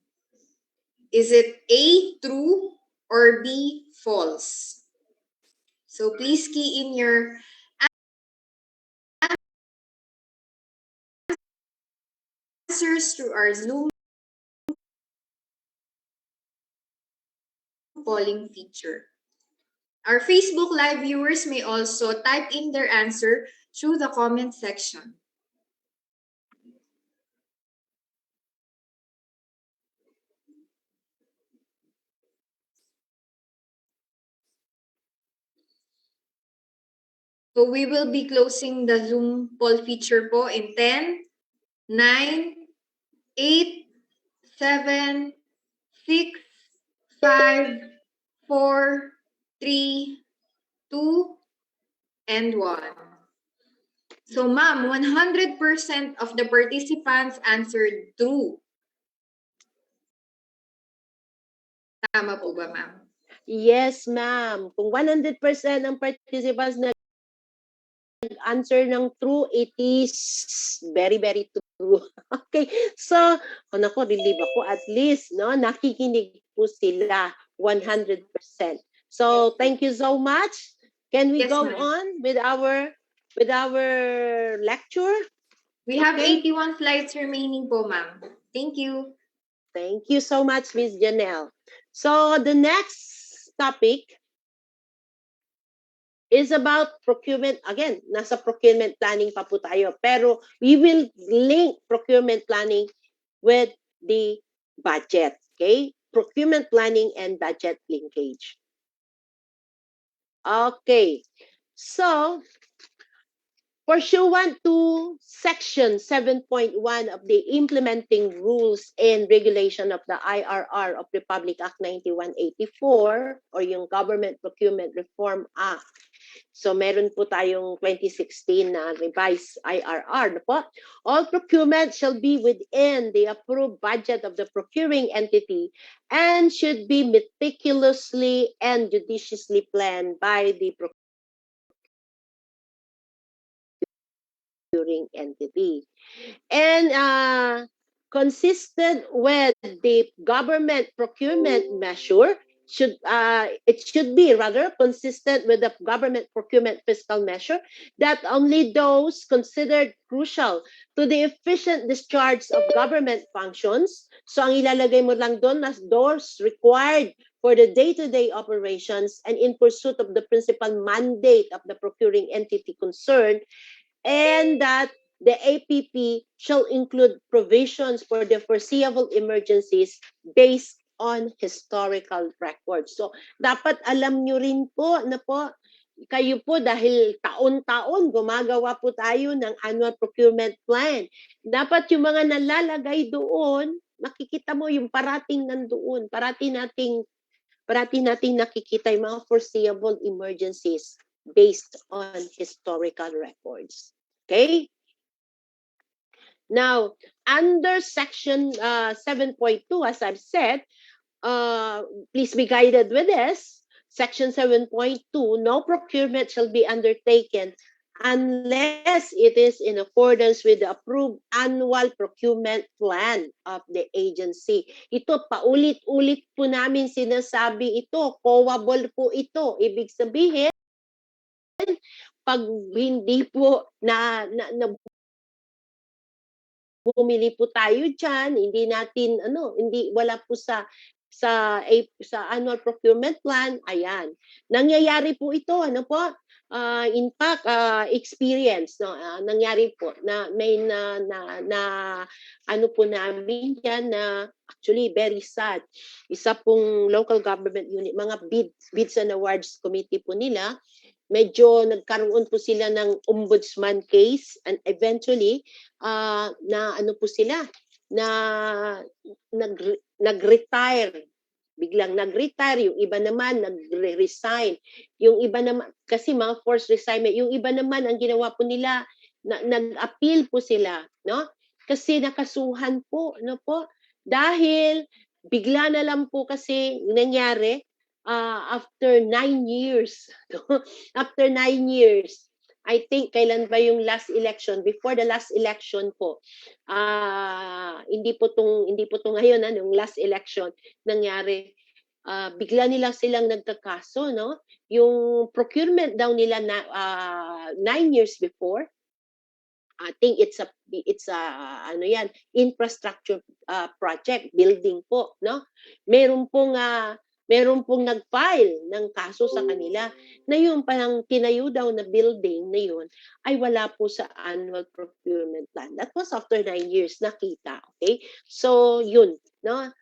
Is it A, true, or B, false? So please key in your answers through our Zoom polling feature. Our Facebook Live viewers may also type in their answer through the comment section. So we will be closing the Zoom poll feature po in 10, 9, 8, 7, 6, 5, 4, 3, 2, and 1. So ma'am, 100% of the participants answered true. Tama po ba ma'am?
Yes, ma'am. Kung 100% ng participants nag-answer ng true, it is very, very true. Okay. So, naku, relieve ako. At least, no, nakikinig po sila 100%. So, thank you so much. Can we
Yes,
go
ma'am.
on with our lecture?
We have
Okay.
81 flights remaining po ma'am. Thank you.
Thank you so much, Miss Janelle. So, the next topic is about procurement. Again, nasa procurement planning pa po tayo. Pero we will link procurement planning with the budget. Okay? Procurement planning and budget linkage. Okay. So, pursuant to Section 7.1 of the Implementing Rules and Regulation of the IRR of Republic Act 9184 or yung Government Procurement Reform Act. So meron po tayong 2016 na revised IRR na po. All procurement shall be within the approved budget of the procuring entity and should be meticulously and judiciously planned by the procuring entity. And consistent with the government procurement measure, it should be rather consistent with the government procurement fiscal measure that only those considered crucial to the efficient discharge of government functions. So ang ilalagay mo lang doon as those required for the day-to-day operations and in pursuit of the principal mandate of the procuring entity concerned, and that the APP shall include provisions for the foreseeable emergencies based on historical records. So, dapat alam nyo rin po na po, kayo po dahil taon-taon gumagawa po tayo ng annual procurement plan. Dapat yung mga nalalagay doon, makikita mo yung parating nandoon. Parating nating nakikita yung mga foreseeable emergencies based on historical records. Okay? Now, under section 7.2, as I've said, please be guided with this. Section 7.2, no procurement shall be undertaken unless it is in accordance with the approved annual procurement plan of the agency. Ito, paulit-ulit po namin sinasabi ito, COAble po ito. Ibig sabihin, pag hindi po na bumili po tayo diyan, wala po sa annual procurement plan, ayan. Nangyayari po ito, in fact, experience, nangyari po na may ano po namin yan na actually very sad. Isa pong local government unit, mga bids and awards committee po nila, medyo nagkaroon po sila ng ombudsman case and eventually nag-retire. Biglang nag-retire, yung iba naman nag-resign. Yung iba naman, kasi mga forced retirement, yung iba naman ang ginawa po nila, nag-appeal po sila, no? Kasi nakasuhan po, dahil bigla na lang po kasi nangyari after 9 years. After 9 years, I think kailan ba yung last election? Before the last election po. Hindi po tong ngayon, yung last election nangyari. Bigla nila silang nagkakaso, no? Yung procurement daw nila na 9 years before. I think it's a ano yan, infrastructure project, building po, no? Meron pong meron pong nag-file ng kaso sa kanila na yung parang tinayo daw na building na yun ay wala po sa annual procurement plan. That was after 9 years nakita, okay? So yun, no?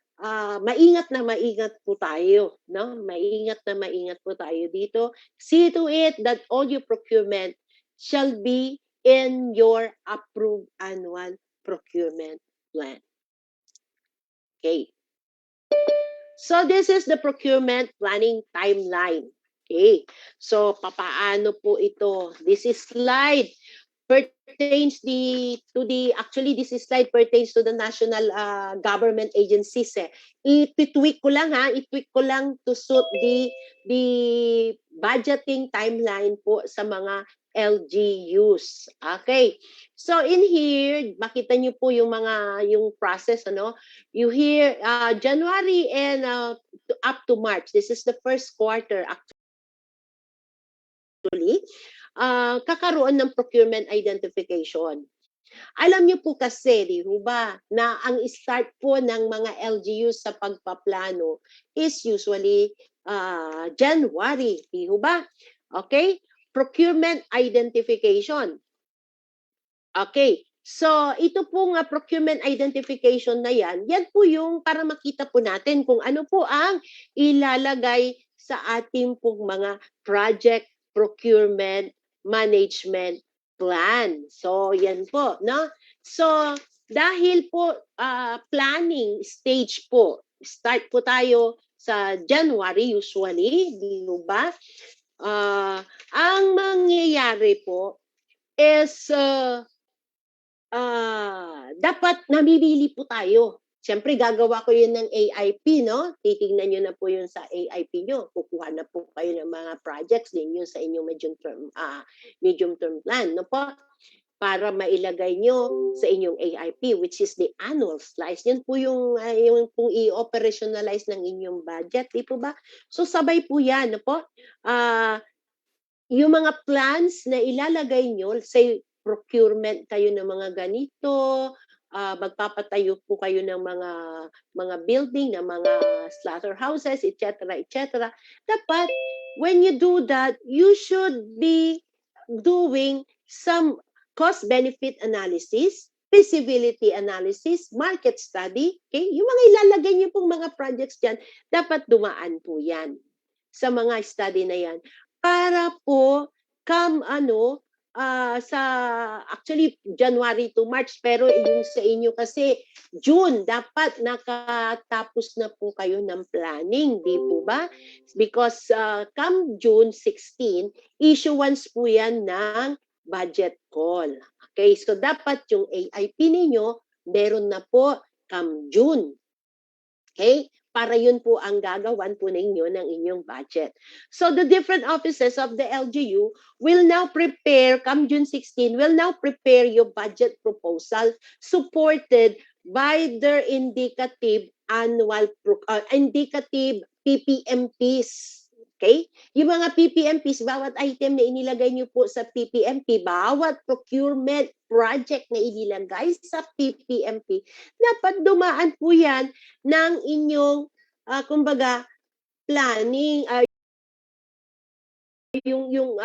Maingat na maingat po tayo, no? Maingat na maingat po tayo dito. See to it that all your procurement shall be in your approved annual procurement plan. Okay. So this is the procurement planning timeline. Okay. So papaano po ito? This is slide pertains actually this is slide pertains to the national government agencies. I-tweak ko lang to suit the budgeting timeline po sa mga LGUs. Okay. So in here, makita niyo po yung process, ano? You hear January and up to March. This is the first quarter actually. Kakaroon ng procurement identification. Alam niyo po kasi, di ba, na ang start po ng mga LGU sa pagpaplano is usually January, di ba? Okay? Procurement identification. Okay. So, ito po nga procurement identification na yan po yung para makita po natin kung ano po ang ilalagay sa ating pong mga project procurement management plan. So, yan po, no? So, dahil po planning stage po, start po tayo sa January usually, di ba? Ang mangyayari po is dapat namimili po tayo. Siyempre, gagawa ko yun ng AIP, no? Titingnan nyo na po yun sa AIP nyo. Kukuha na po kayo ng mga projects din yun sa inyong medium term plan, no po? Para mailagay nyo sa inyong AIP, which is the annual slice. Yan po yung pong i-operationalize ng inyong budget, di po ba? So, sabay po yan, no po? Yung mga plans na ilalagay nyo, say, procurement kayo ng mga ganito, magpapatayo po kayo ng mga building, ng mga slaughterhouses, etc., etc. Dapat, when you do that, you should be doing some cost-benefit analysis, feasibility analysis, market study. Okay? Yung mga ilalagay niyo pong mga projects dyan, dapat dumaan po yan sa mga study na yan. Para po, sa actually January to March, pero yung sa inyo kasi June, dapat nakatapos na po kayo ng planning, di po ba? Because come June 16, issuance po yan ng budget call. Okay, so dapat yung AIP ninyo, meron na po come June. Okay? Para yun po ang gagawan po ninyo ng inyong budget. So the different offices of the LGU will now prepare, come June 16, will now prepare your budget proposal supported by their indicative indicative PPMPs. Okay? Yung mga PPMPs, bawat item na inilagay nyo po sa PPMP, bawat procurement project na inilagay sa PPMP, dapat dumaan po yan ng inyong, kumbaga, planning, yung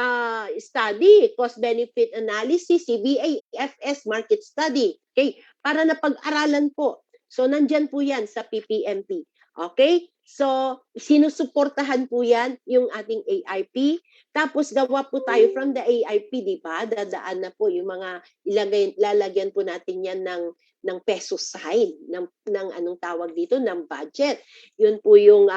study, cost-benefit analysis, CBA, FS, market study. Okay? Para na pag-aralan po. So, nandyan po yan sa PPMP. Okay? So, sinusuportahan po yan yung ating AIP. Tapos, gawa po tayo from the AIP, di ba? Dadaan na po yung mga lalagyan po natin yan ng peso sign, ng anong tawag dito, ng budget. Yun po yung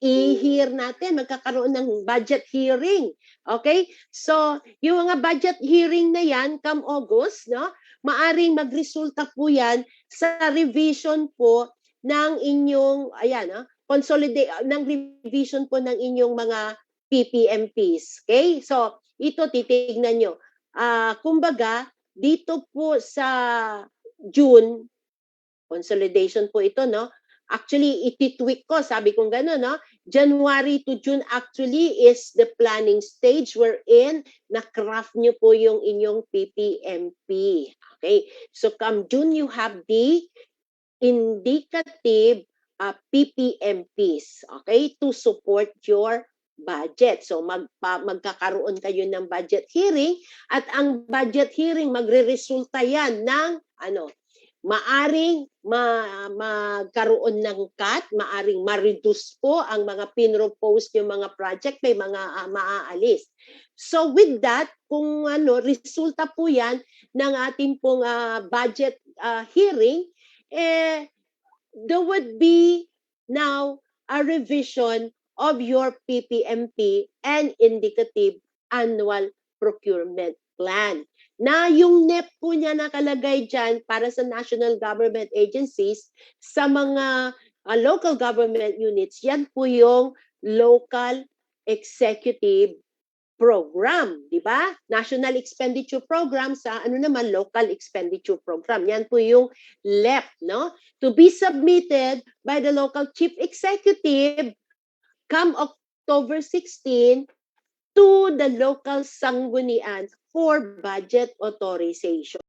i-hear natin, magkakaroon ng budget hearing. Okay? So, yung mga budget hearing na yan, come August, no? Maaring magresulta po yan sa revision po ng inyong, ng revision po ng inyong mga PPMPs. Okay? So, ito titignan nyo. Kumbaga, dito po sa June, consolidation po ito, no? Actually, ititweak ko, sabi kong gano'n, no? January to June actually is the planning stage wherein na-craft nyo po yung inyong PPMP. Okay? So, come June, you have the indicative PPMPs, okay, to support your budget. So magkakaroon kayo ng budget hearing at ang budget hearing magreresulta yan ng maaring magkaroon ng cut, maaring ma-reduce po ang mga pinropose yung mga project, may mga maaalis. So with that, kung resulta po yan ng ating pong budget hearing, there would be now a revision of your PPMP and indicative annual procurement plan. Na yung NEP po niya nakalagay dyan para sa national government agencies, sa mga local government units, yan po yung local executive program, di ba? National Expenditure Program sa naman Local Expenditure Program. Yan po yung LEP, no? To be submitted by the local chief executive come October 16 to the local sanggunian for budget authorization.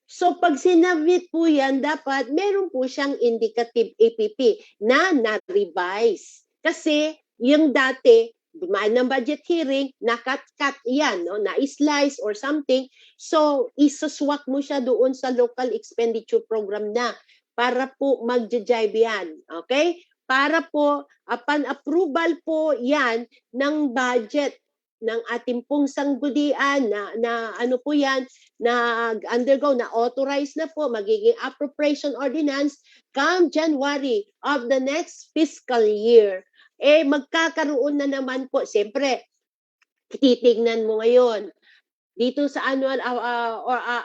So pag sinabit po yan, dapat meron po siyang indicative APP na na-revise. Kasi yung dati, dumaan ng budget hearing, nakat-cut yan, no? Na-slice or something. So isaswak mo siya doon sa local expenditure program na para po mag-jibe yan. Okay? Para po, upon approval po yan ng budget ng ating pong sanggunian na ano po yan, na undergo, na authorize na po, magiging appropriation ordinance come January of the next fiscal year. Magkakaroon na naman po, siyempre, titignan mo ngayon, dito sa annual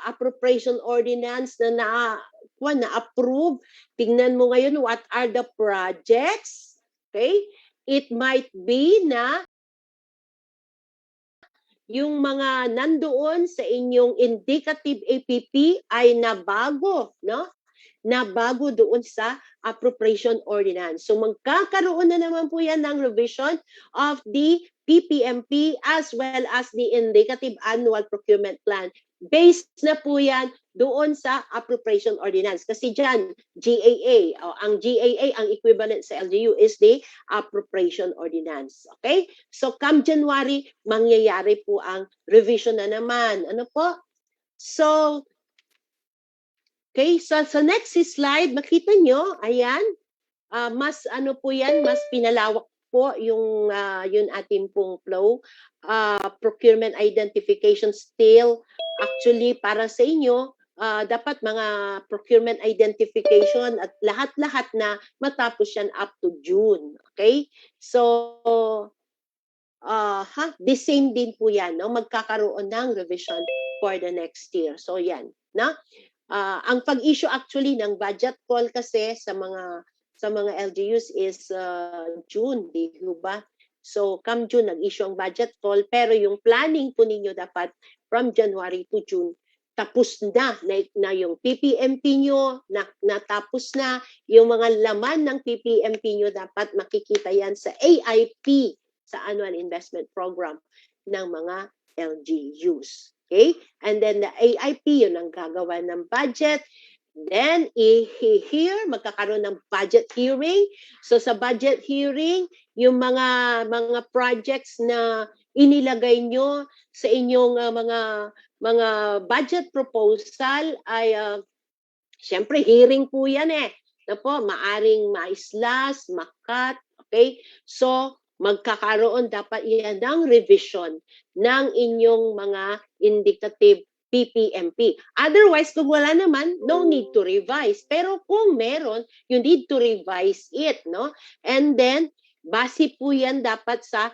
appropriation ordinance na na-approve, tingnan mo ngayon what are the projects, okay? It might be na yung mga nandoon sa inyong indicative APP ay nabago, no? Nabago doon sa appropriation ordinance. So magkakaroon na naman po yan ng revision of the PPMP as well as the indicative annual procurement plan. Based na po yan doon sa appropriation ordinance. Kasi dyan, GAA, ang GAA, ang equivalent sa LGU is the appropriation ordinance. Okay? So come January, mangyayari po ang revision na naman. Ano po? So, okay, so sa next slide, makita nyo, ayan, mas ano po yan, mas pinalawak po yung ating pong flow. Procurement identification still, actually para sa inyo, dapat mga procurement identification at lahat-lahat na matapos yan up to June. Okay? So, the same din po yan, no? Magkakaroon ng revision for the next year. So, yan, no? Ang pag-issue actually ng budget call kasi sa mga LGUs is June, di ba? So, come June, nag-issue ang budget call, pero yung planning po ninyo dapat from January to June, tapos na yung PPMP nyo, natapos na, yung mga laman ng PPMP nyo, dapat makikita yan sa AIP, sa Annual Investment Program ng mga LGUs. Okay? And then the AIP, yun ang gagawa ng budget. Then, here, magkakaroon ng budget hearing. So, sa budget hearing, yung mga projects na inilagay nyo sa inyong mga budget proposal ay, syempre, hearing po yan na po, maaring ma-islas, makat, okay? So, magkakaroon dapat yan ng revision ng inyong mga indicative PPMP. Otherwise, kung wala naman, no need to revise. Pero kung meron, you need to revise it, no? And then, base po yan dapat sa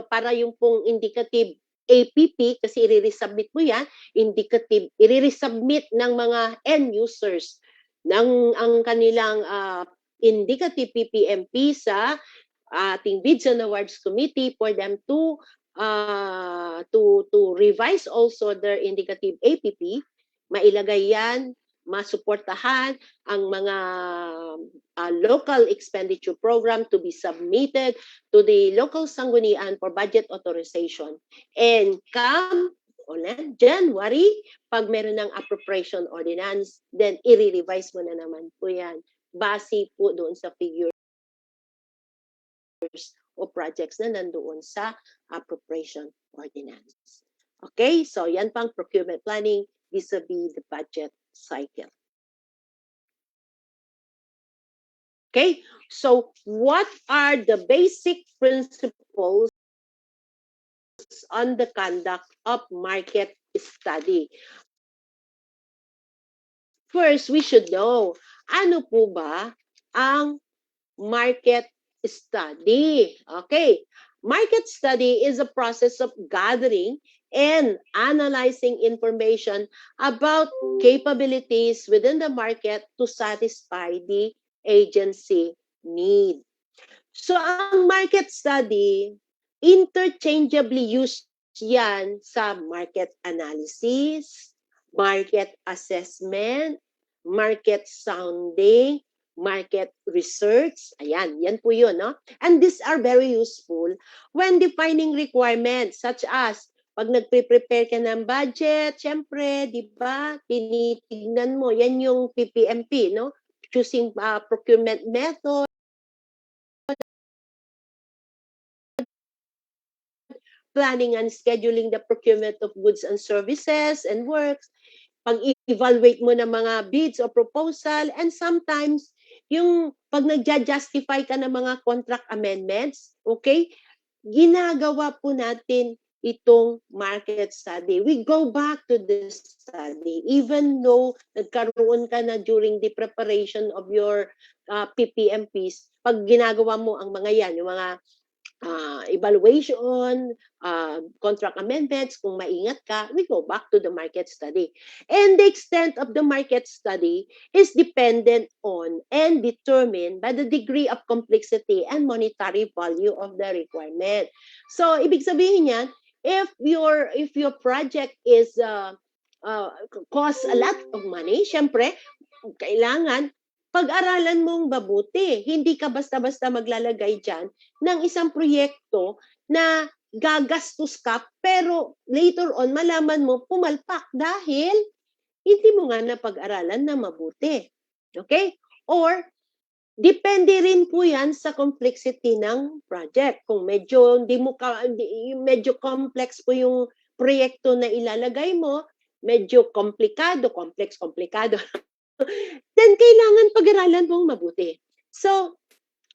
para yung pong indicative APP, kasi i-resubmit po yan, indicative, i-resubmit ng mga end users ng ang kanilang indicative PPMP sa ating Bids and Awards Committee for them to revise also their indicative APP, mailagay yan, masuportahan ang mga local expenditure program to be submitted to the local sanggunian for budget authorization. And come January, pag meron ng appropriation ordinance, then i-revise mo na naman po yan. Base po doon sa figures o projects na nandoon sa appropriation ordinance. Okay, so yan pang procurement planning vis-a-vis the budget cycle. Okay, so what are the basic principles on the conduct of market study? First, we should know, ano po ba ang market study? Okay, market study is a process of gathering and analyzing information about capabilities within the market to satisfy the agency need. So, ang market study, interchangeably used yan sa market analysis, market assessment, market sounding, market research. Ayan, yan po yun, no? And these are very useful when defining requirements such as pag nagpe-prepare ka ng budget, syempre, di ba, tinitignan mo, yan yung PPMP, no? Choosing procurement method, planning and scheduling the procurement of goods and services and works, pag-evaluate mo ng mga bids o proposal, and sometimes, yung pag nagja-justify ka ng mga contract amendments, okay, ginagawa po natin itong market study. We go back to this study, even though nagkaroon ka na during the preparation of your PPMPs, pag ginagawa mo ang mga yan, yung mga evaluation, contract amendments, kung maingat ka, we go back to the market study. And the extent of the market study is dependent on and determined by the degree of complexity and monetary value of the requirement. So, ibig sabihin yan, if your project is costs a lot of money, syempre, kailangan pag-aralan mong mabuti. Hindi ka basta-basta maglalagay dyan ng isang proyekto na gagastos ka, pero later on, malaman mo, pumalpak dahil hindi mo nga napag-aralan na mabuti. Okay? Or, depende rin po yan sa complexity ng project. Kung medyo medyo complex po yung proyekto na ilalagay mo, medyo komplikado, komplikado, then kailangan pag-aralan mong mabuti. So,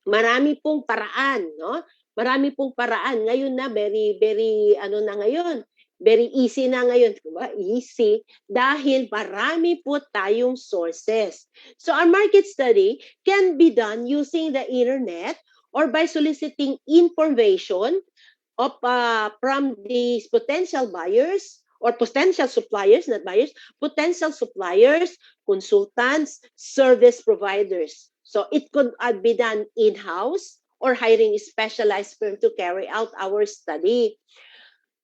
marami pong paraan, no? Marami pong paraan. Ngayon na, very easy na ngayon. Diba? Easy. Dahil marami po tayong sources. So, our market study can be done using the internet or by soliciting information of from these potential buyers or potential suppliers, not buyers, potential suppliers, consultants, service providers. So it could be done in-house or hiring a specialized firm to carry out our study.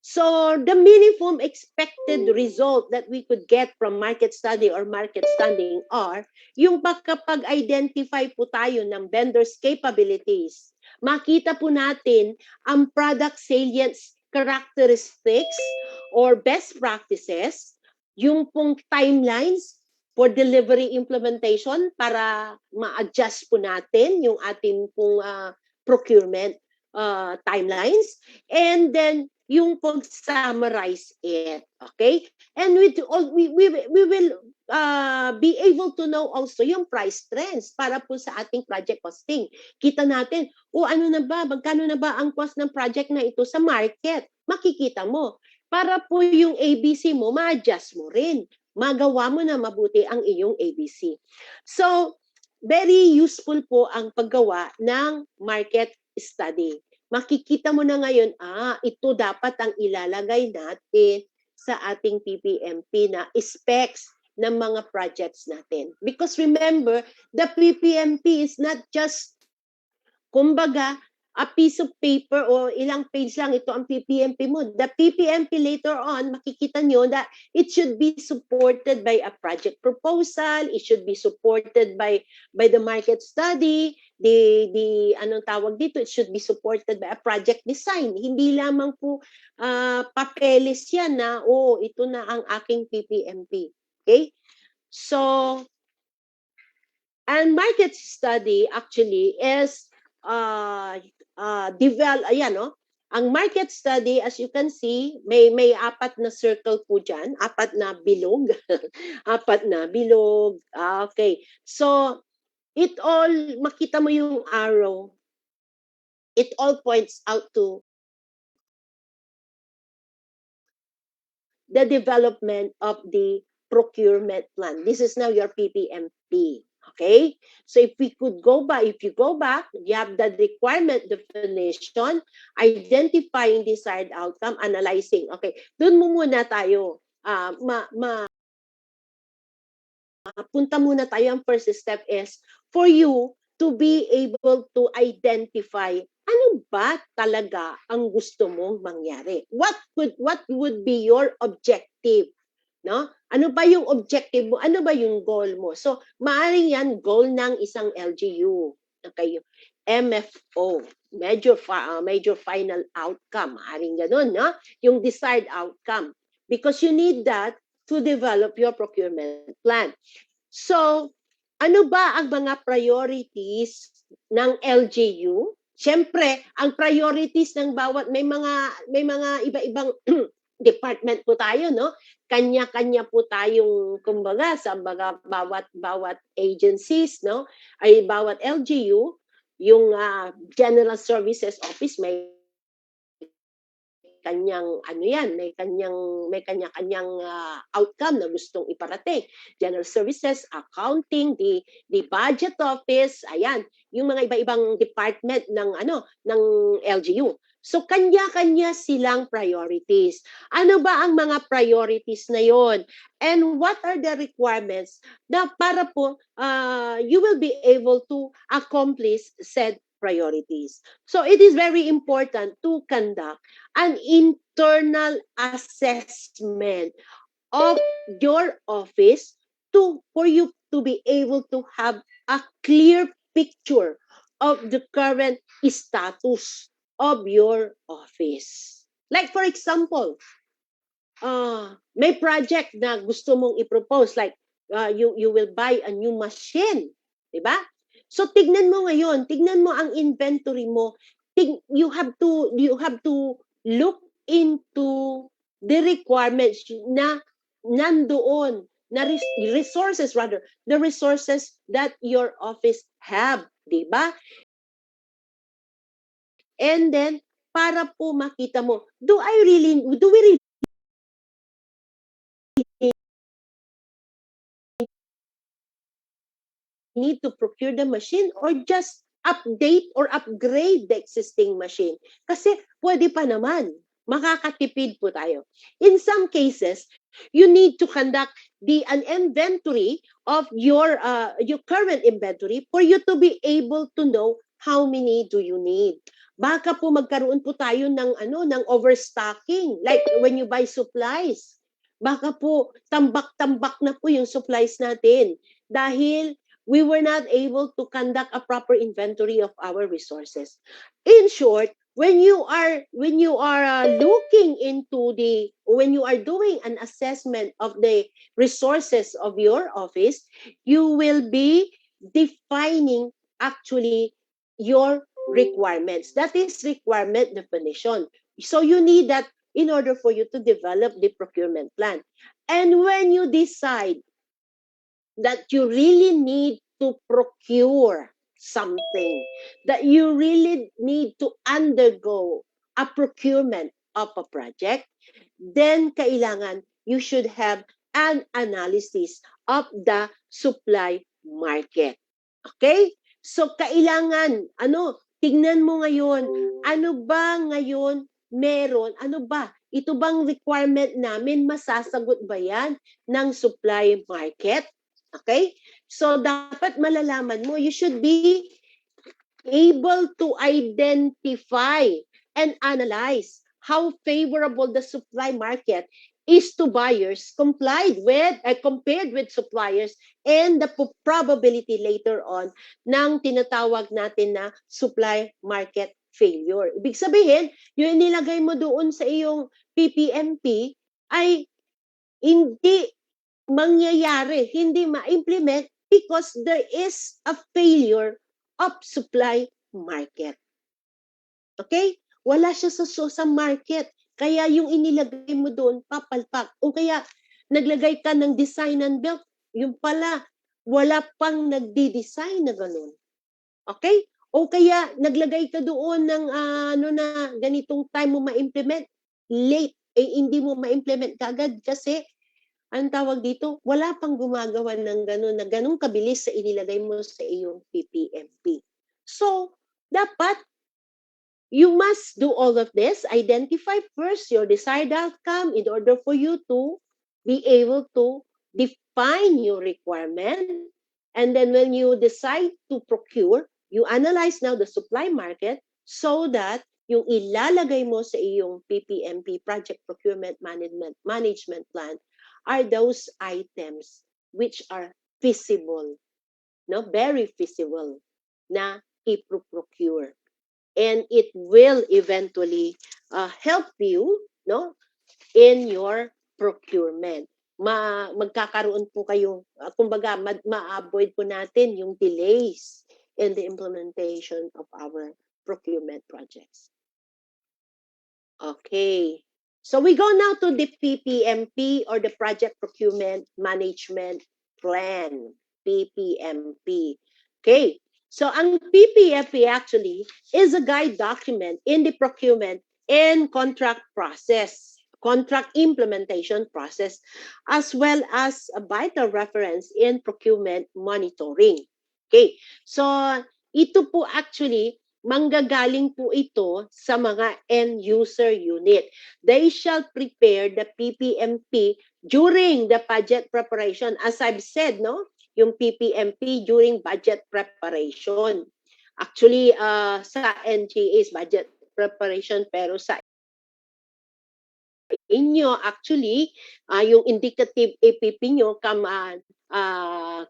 So the minimum expected result that we could get from market study or market standing are yung pagkapag-identify po tayo ng vendors' capabilities. Makita po natin ang product salience characteristics or best practices, yung pong timelines for delivery implementation para ma-adjust po natin yung ating pong procurement timelines, and then yung pag-summarize it, okay? And we will be able to know also yung price trends para po sa ating project costing. Kita natin, ano na ba, magkano na ba ang cost ng project na ito sa market? Makikita mo. Para po yung ABC mo, ma-adjust mo rin. Magawa mo na mabuti ang iyong ABC. So, very useful po ang paggawa ng market study. Makikita mo na ngayon, ito dapat ang ilalagay natin sa ating PPMP na specs ng mga projects natin. Because remember, the PPMP is not just, kumbaga, a piece of paper o ilang page lang, ito ang PPMP mo. The PPMP later on, makikita nyo that it should be supported by a project proposal, it should be supported by the market study, the anong tawag dito, it should be supported by a project design. Hindi lamang po papeles yan na, ito na ang aking PPMP. Okay? So, and market study actually is ang market study, as you can see, may apat na circle po dyan, apat na bilog. Apat na bilog. Okay. So, makita mo yung arrow, it all points out to the development of the procurement plan. This is now your PPMP. Okay? So if you go back, you have the requirement definition, identifying desired outcome, analyzing. Okay, doon mo muna tayo. Punta muna tayo. Ang first step is for you to be able to identify ano ba talaga ang gusto mong mangyari. What would be your objective? No? Ano ba yung objective mo? Ano ba yung goal mo? So, maaaring yan goal ng isang LGU. Okay, MFO, major final outcome. Maaaring ganun, no? Yung desired outcome. Because you need that to develop your procurement plan. So, ano ba ang mga priorities ng LGU? Siyempre, ang priorities ng bawat may mga iba-ibang department po tayo, no? Kanya-kanya po tayong kumbaga sa bawat agencies, no? Ay bawat LGU, yung General Services Office may kanyang may kanya-kanyang outcome na gustong iparating. General Services, Accounting, the Budget Office, ayan, yung mga iba-ibang department ng LGU. So kanya-kanya silang priorities. Ano ba ang mga priorities na yon? And what are the requirements na para po you will be able to accomplish said priorities. So it is very important to conduct an internal assessment of your office for you to be able to have a clear picture of the current status of your office. Like for example, may project na gusto mong i-propose, like you will buy a new machine, di ba? So tignan mo ang inventory mo. You have to look into the requirements na nandoon, the resources that your office have, di ba? And then para po makita mo, do we really need to procure the machine or just update or upgrade the existing machine? Kasi pwede pa naman. Makakatipid po tayo. In some cases, you need to conduct an inventory of your current inventory for you to be able to know how many do you need. Baka po magkaroon po tayo ng overstocking, like when you buy supplies. Baka po tambak-tambak na po yung supplies natin dahil we were not able to conduct a proper inventory of our resources. In short, when you are when you are doing an assessment of the resources of your office, you will be defining actually your requirements. That is requirement definition. So you need that in order for you to develop the procurement plan. And when you decide that you really need to procure something, that you really need to undergo a procurement of a project, then kailangan you should have an analysis of the supply market. Okay? So kailangan, tignan mo ngayon, ano ba ngayon meron, ito bang requirement namin, masasagot ba yan ng supply market? Okay? So dapat malalaman mo, you should be able to identify and analyze how favorable the supply market is to buyers compared with suppliers, and the probability later on ng tinatawag natin na supply market failure. Ibig sabihin, yung inilagay mo doon sa iyong PPMP ay hindi mangyayari, hindi ma-implement because there is a failure of supply market. Okay? Wala siya sa market. Kaya yung inilagay mo doon, papalpak. O kaya, naglagay ka ng design and build, yung pala, wala pang nagdi-design na ganun. Okay? O kaya, naglagay ka doon ng ganitong time mo ma-implement, late, hindi mo ma-implement kagad kasi ang tawag dito, wala pang gumagawa ng gano'n na gano'ng kabilis sa inilagay mo sa iyong PPMP. So, dapat you must do all of this. Identify first your desired outcome in order for you to be able to define your requirement. And then when you decide to procure, you analyze now the supply market so that yung ilalagay mo sa iyong PPMP, Project Procurement Management Plan, are those items which are feasible, no, very feasible na i-procure. And it will eventually help you, no, in your procurement. Magkakaroon po kayo, kumbaga, ma-avoid po natin yung delays in the implementation of our procurement projects. Okay. So we go now to the PPMP, or the Project Procurement Management Plan, PPMP. Okay. So ang PPMP actually is a guide document in the procurement and contract implementation process, as well as a vital reference in procurement monitoring. Okay. So ito po actually, manggagaling po ito sa mga end user unit. They shall prepare the PPMP during the budget preparation. As I've said, no, yung PPMP during budget preparation. Actually, sa NGA is budget preparation, pero sa inyo, actually, yung indicative APP nyo,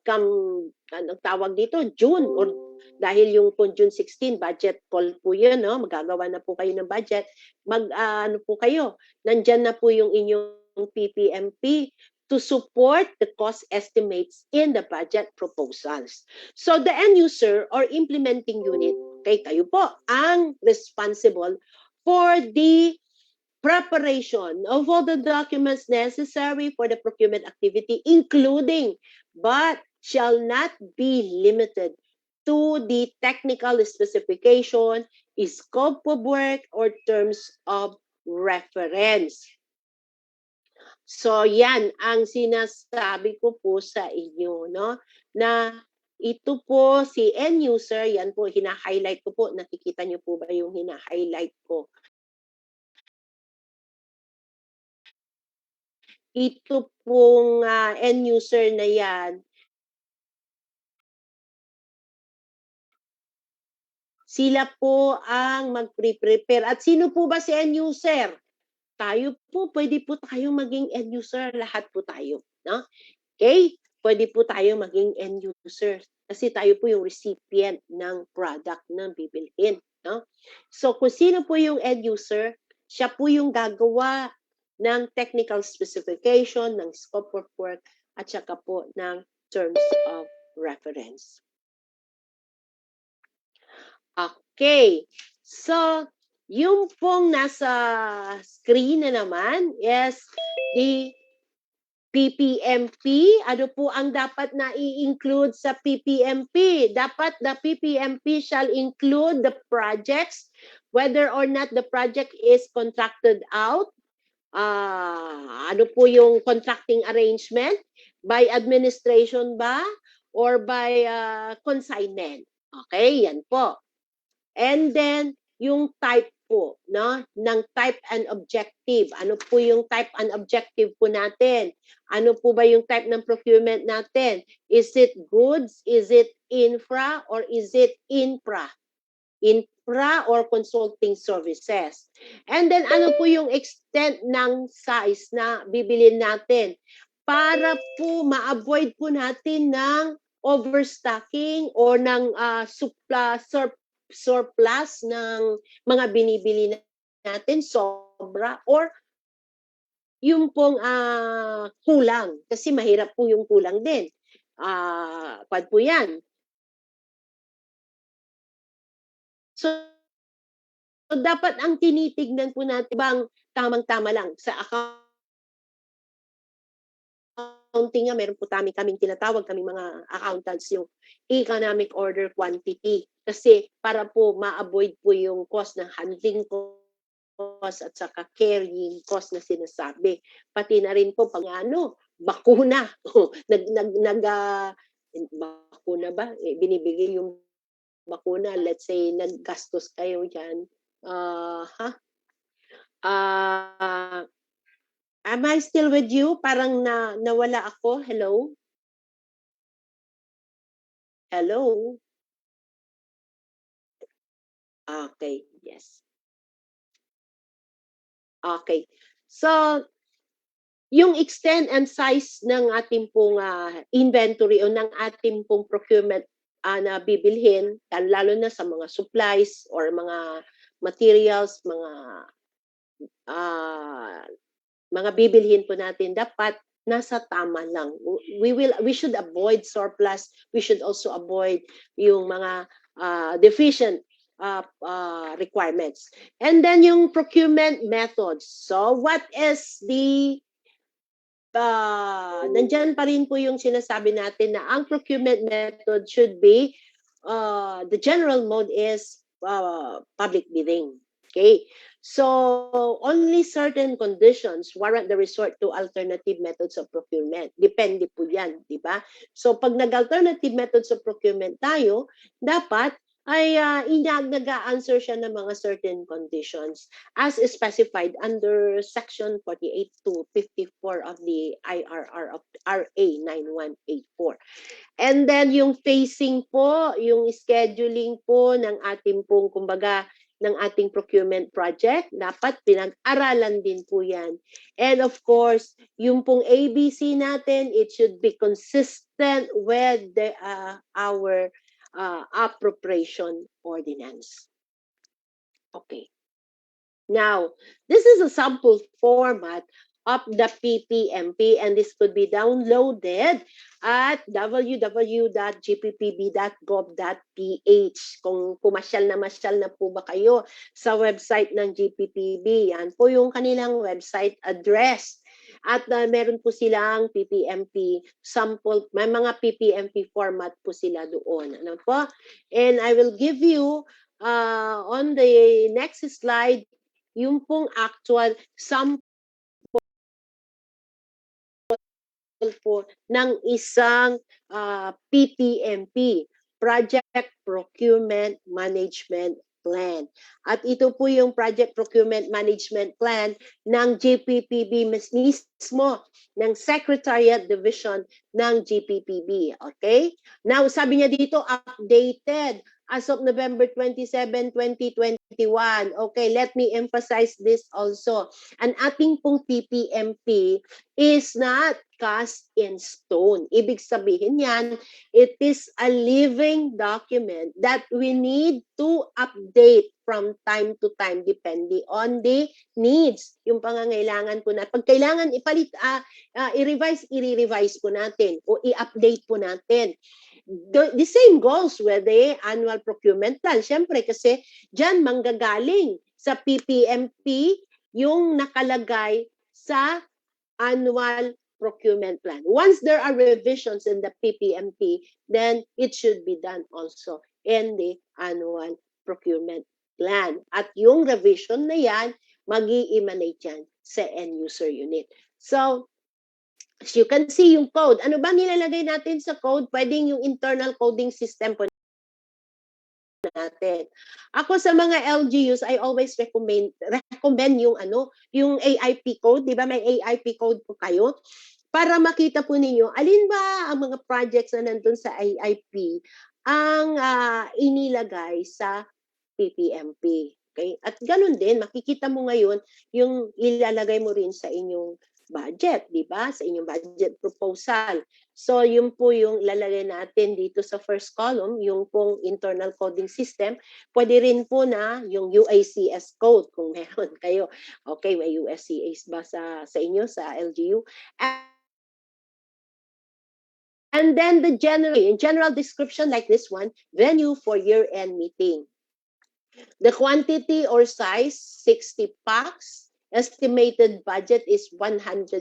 anong tawag dito, June, or dahil yung po June 16, budget call po yun, no? Magagawa na po kayo ng budget. Ano po kayo, nandyan na po yung inyong PPMP to support the cost estimates in the budget proposals. So the end user or implementing unit, okay, kayo po ang responsible for the preparation of all the documents necessary for the procurement activity, including, but shall not be limited to the technical specification, scope of work, or terms of reference. So yan ang sinasabi ko po sa inyo, no? Na ito po si end user, yan po, hina-highlight ko po. Nakikita niyo po ba yung hina-highlight ko? Ito pong end user na yan, sila po ang mag-prepare. At sino po ba si end user? Tayo po, pwede po tayong maging end user, lahat po tayo. No? Okay? Pwede po tayo maging end user kasi tayo po yung recipient ng product na bibilhin. No? So kung sino po yung end user, siya po yung gagawa ng technical specification, ng scope of work, at saka po ng terms of reference. Okay. So, yung pong nasa screen na naman is the PPMP. Ano po ang dapat na i-include sa PPMP? Dapat the PPMP shall include the projects, whether or not the project is contracted out. Ano po yung contracting arrangement? By administration ba? Or by consignment? Okay, yan po. And then, yung type po, no? Ng type and objective. Ano po yung type and objective po natin? Ano po ba yung type ng procurement natin? Is it goods? Is it infra? Or is it infra? infra or consulting services. And then ano po yung extent ng size na bibilin natin para po ma-avoid po natin ng overstocking or ng surplus ng mga binibili natin sobra or yung pong kulang kasi mahirap po yung kulang din. Pad po yan. So dapat ang tinitignan po natin bang tamang-tama lang sa accounting nga meron po kaming tinatawag kaming mga accountants yung economic order quantity kasi para po ma-avoid po yung cost ng handling cost at saka carrying cost na sinasabi. Pati na rin po pag bakuna. Bakuna ba? Binibigay yung bakuna. Let's say, naggastos kayo dyan. Am I still with you? Parang nawala ako. Hello? Hello? Okay, yes. Okay. So, yung extent and size ng ating pong inventory o ng ating pong procurement na bibilhin, lalo na sa mga supplies or mga materials, mga bibilhin po natin, dapat nasa tama lang. We should avoid surplus. We should also avoid yung mga deficient requirements. And then yung procurement methods. So what is the nandyan pa rin po yung sinasabi natin na ang procurement method should be the general mode is public bidding. Okay? So, only certain conditions warrant the resort to alternative methods of procurement. Depende po yan, di ba? So, pag nag-alternative methods of procurement tayo, dapat ay nag-answer siya ng mga certain conditions as specified under Section 48 to 54 of the IRR of RA 9184. And then yung phasing po, yung scheduling po ng ating pong, kumbaga, ng ating procurement project, dapat pinag-aralan din po yan. And of course, yung pong ABC natin, it should be consistent with our appropriation ordinance. Okay. Now, this is a sample format of the PPMP and this could be downloaded at www.gppb.gov.ph. Kung pumasyal na po ba kayo sa website ng GPPB, yan po yung kanilang website address. At meron po silang PPMP sample, may mga PPMP format po sila doon. Ano po? And I will give you on the next slide yung pong actual sample po ng isang PPMP, Project Procurement Management Plan. At ito po yung Project Procurement Management Plan ng GPPB mismo, ng Secretariat Division ng GPPB. Okay? Now, sabi niya dito, updated as of November 27, 2021. Okay, let me emphasize this also. Ang ating pong PPMP is not cast in stone. Ibig sabihin yan, it is a living document that we need to update from time to time depending on the needs. Yung pangangailangan po na. Pag kailangan ipalit, i-revise po natin o i-update po natin. The same goes with the annual procurement plan. Siyempre, kasi dyan manggagaling sa PPMP yung nakalagay sa annual procurement plan. Once there are revisions in the PPMP, then it should be done also in the annual procurement plan. At yung revision na yan, mag-i-emanate yan sa end user unit. So, as you can see yung code. Ano ba nilalagay natin sa code? Pwedeng yung internal coding system po natin. Ako sa mga LGUs, I always recommend yung AIP code, 'di ba? May AIP code po kayo para makita po ninyo alin ba ang mga projects na nandun sa AIP ang inilagay sa PPMP. Okay? At ganun din, makikita mo ngayon yung ilalagay mo rin sa inyong budget, di ba? Sa inyong budget proposal. So, yun po yung ilalagay natin dito sa first column, yung pong internal coding system. Pwede rin po na yung UICS code kung meron kayo. Okay, may USCS ba sa inyo, sa LGU? And then the general description like this one, venue for year-end meeting. The quantity or size, 60 packs. Estimated budget is 150.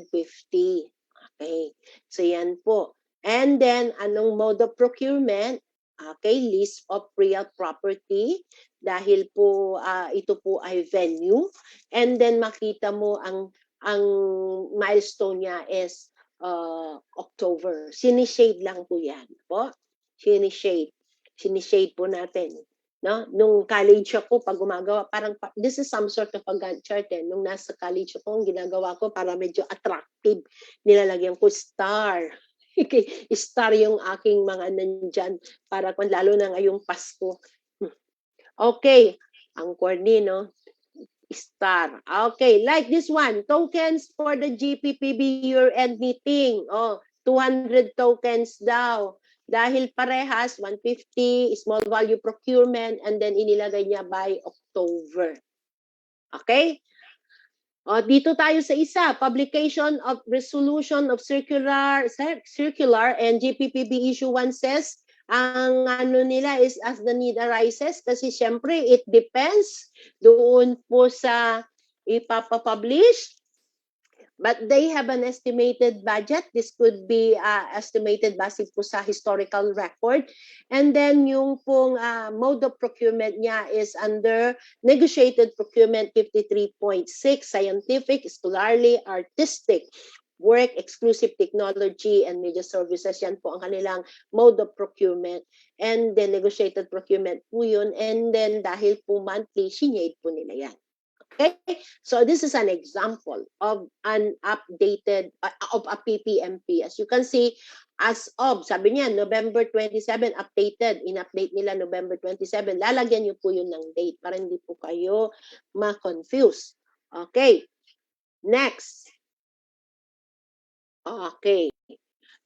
Okay, so yan po. And then, anong mode of procurement? Okay, list of real property. Dahil po, ito po ay venue. And then, makita mo ang milestone niya is October. Sinishade lang po yan po. Sinishade. Sinishade po natin. No? Nung college ako, pag gumagawa, parang, this is some sort of a Gantt chart eh. Nung nasa college ako, ang ginagawa ko para medyo attractive, nilalagyan ko star. Star yung aking mga nandyan, para kung lalo na ngayong Pasko. Okay, ang corny, no? Star. Okay, like this one, tokens for the GPPB year-end meeting. Oh, 200 tokens daw. Dahil parehas, 150, small value procurement, and then inilagay niya by October. Okay? O, dito tayo sa isa, publication of resolution of circular and GPPB issue 1 says, ang ano nila is as the need arises, kasi syempre it depends doon po sa ipapapublish. But they have an estimated budget. This could be estimated base po sa historical record. And then yung pong mode of procurement niya is under negotiated procurement 53.6, scientific, scholarly, artistic, work, exclusive technology, and media services. Yan po ang kanilang mode of procurement. And then negotiated procurement po yun. And then dahil po monthly, sinyade po nila yan. Okay, so this is an example of an updated, of a PPMP. As you can see, as of, sabi niya, November 27, updated. In-update nila November 27. Lalagyan niyo po yun ng date para hindi po kayo ma-confuse. Okay, next. Okay.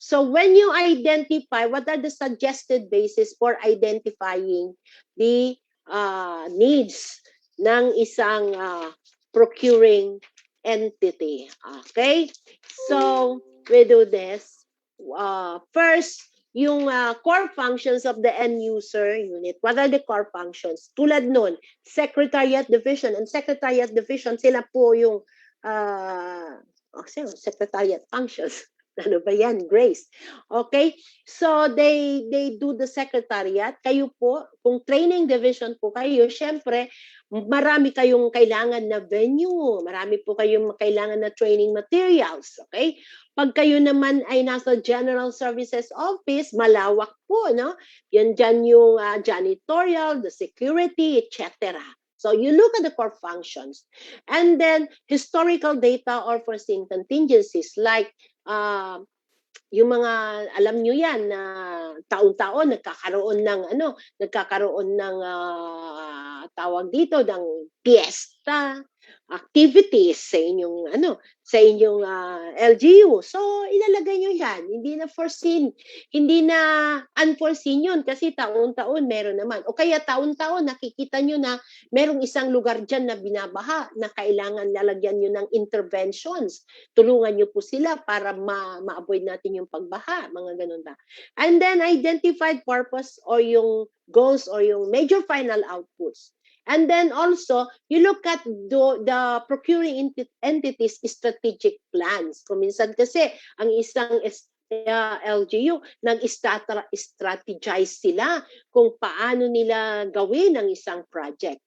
So when you identify, what are the suggested basis for identifying the needs ng isang procuring entity? Okay? So, we do this. First, yung core functions of the end user unit. What are the core functions? Tulad nun, Secretariat Division. And Secretariat Division, sila po yung Secretariat functions. Ano ba yan? Grace. Okay? So, they do the secretariat. Kayo po, kung training division po kayo, syempre, marami kayong kailangan na venue. Marami po kayong kailangan na training materials. Okay? Pag kayo naman ay nasa General Services Office, malawak po, no? Yan dyan yung janitorial, the security, etc. So you look at the core functions. And then, historical data or foreseen contingencies like yung mga, alam nyo yan, na taon-taon nagkakaroon ng tawag dito, ng fiesta, activities sa inyong LGU. So ilalagay nyo yan, hindi na foreseen, hindi na unforeseen yun kasi taon-taon meron naman. O kaya taon-taon nakikita nyo na merong isang lugar dyan na binabaha na kailangan lalagyan nyo ng interventions. Tulungan nyo po sila para ma-avoid natin yung pagbaha, mga ganun ba. And then identified purpose or yung goals or yung major final outputs. And then also, you look at the procuring entities' strategic plans. Kung minsan kasi, ang isang LGU, nag-strategize sila kung paano nila gawin ang isang project.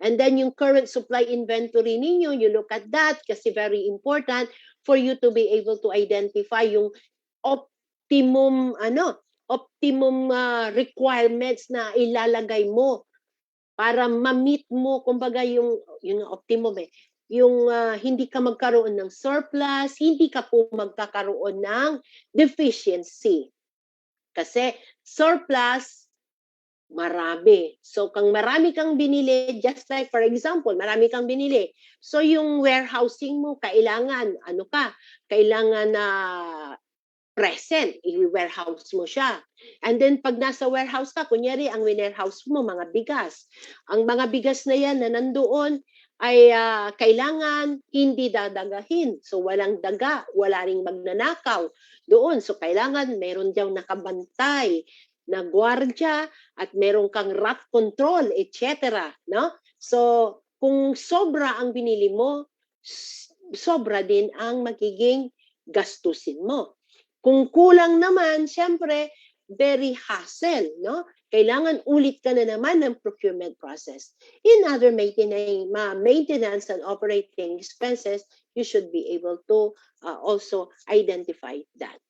And then yung current supply inventory ninyo, you look at that kasi very important for you to be able to identify yung optimum requirements na ilalagay mo para ma-meet mo, kumbaga yung optimum yung hindi ka magkaroon ng surplus, hindi ka po magkakaroon ng deficiency. Kasi surplus Marami. So, kung marami kang binili, just like, for example, marami kang binili. So, yung warehousing mo, kailangan, kailangan na present, i-warehouse mo siya. And then, pag nasa warehouse ka, kunyari, ang warehouse mo, mga bigas. Ang mga bigas na yan na nandoon, ay kailangan hindi dadagahin. So, walang daga, wala ring magnanakaw doon. So, kailangan meron diyang nakabantay na gwardya at meron kang rat control, etc. No? So, kung sobra ang binili mo, sobra din ang magiging gastusin mo. Kung kulang naman, syempre, very hassle, no? Kailangan ulit ka na naman ng procurement process. In other maintenance and operating expenses, you should be able to also identify that.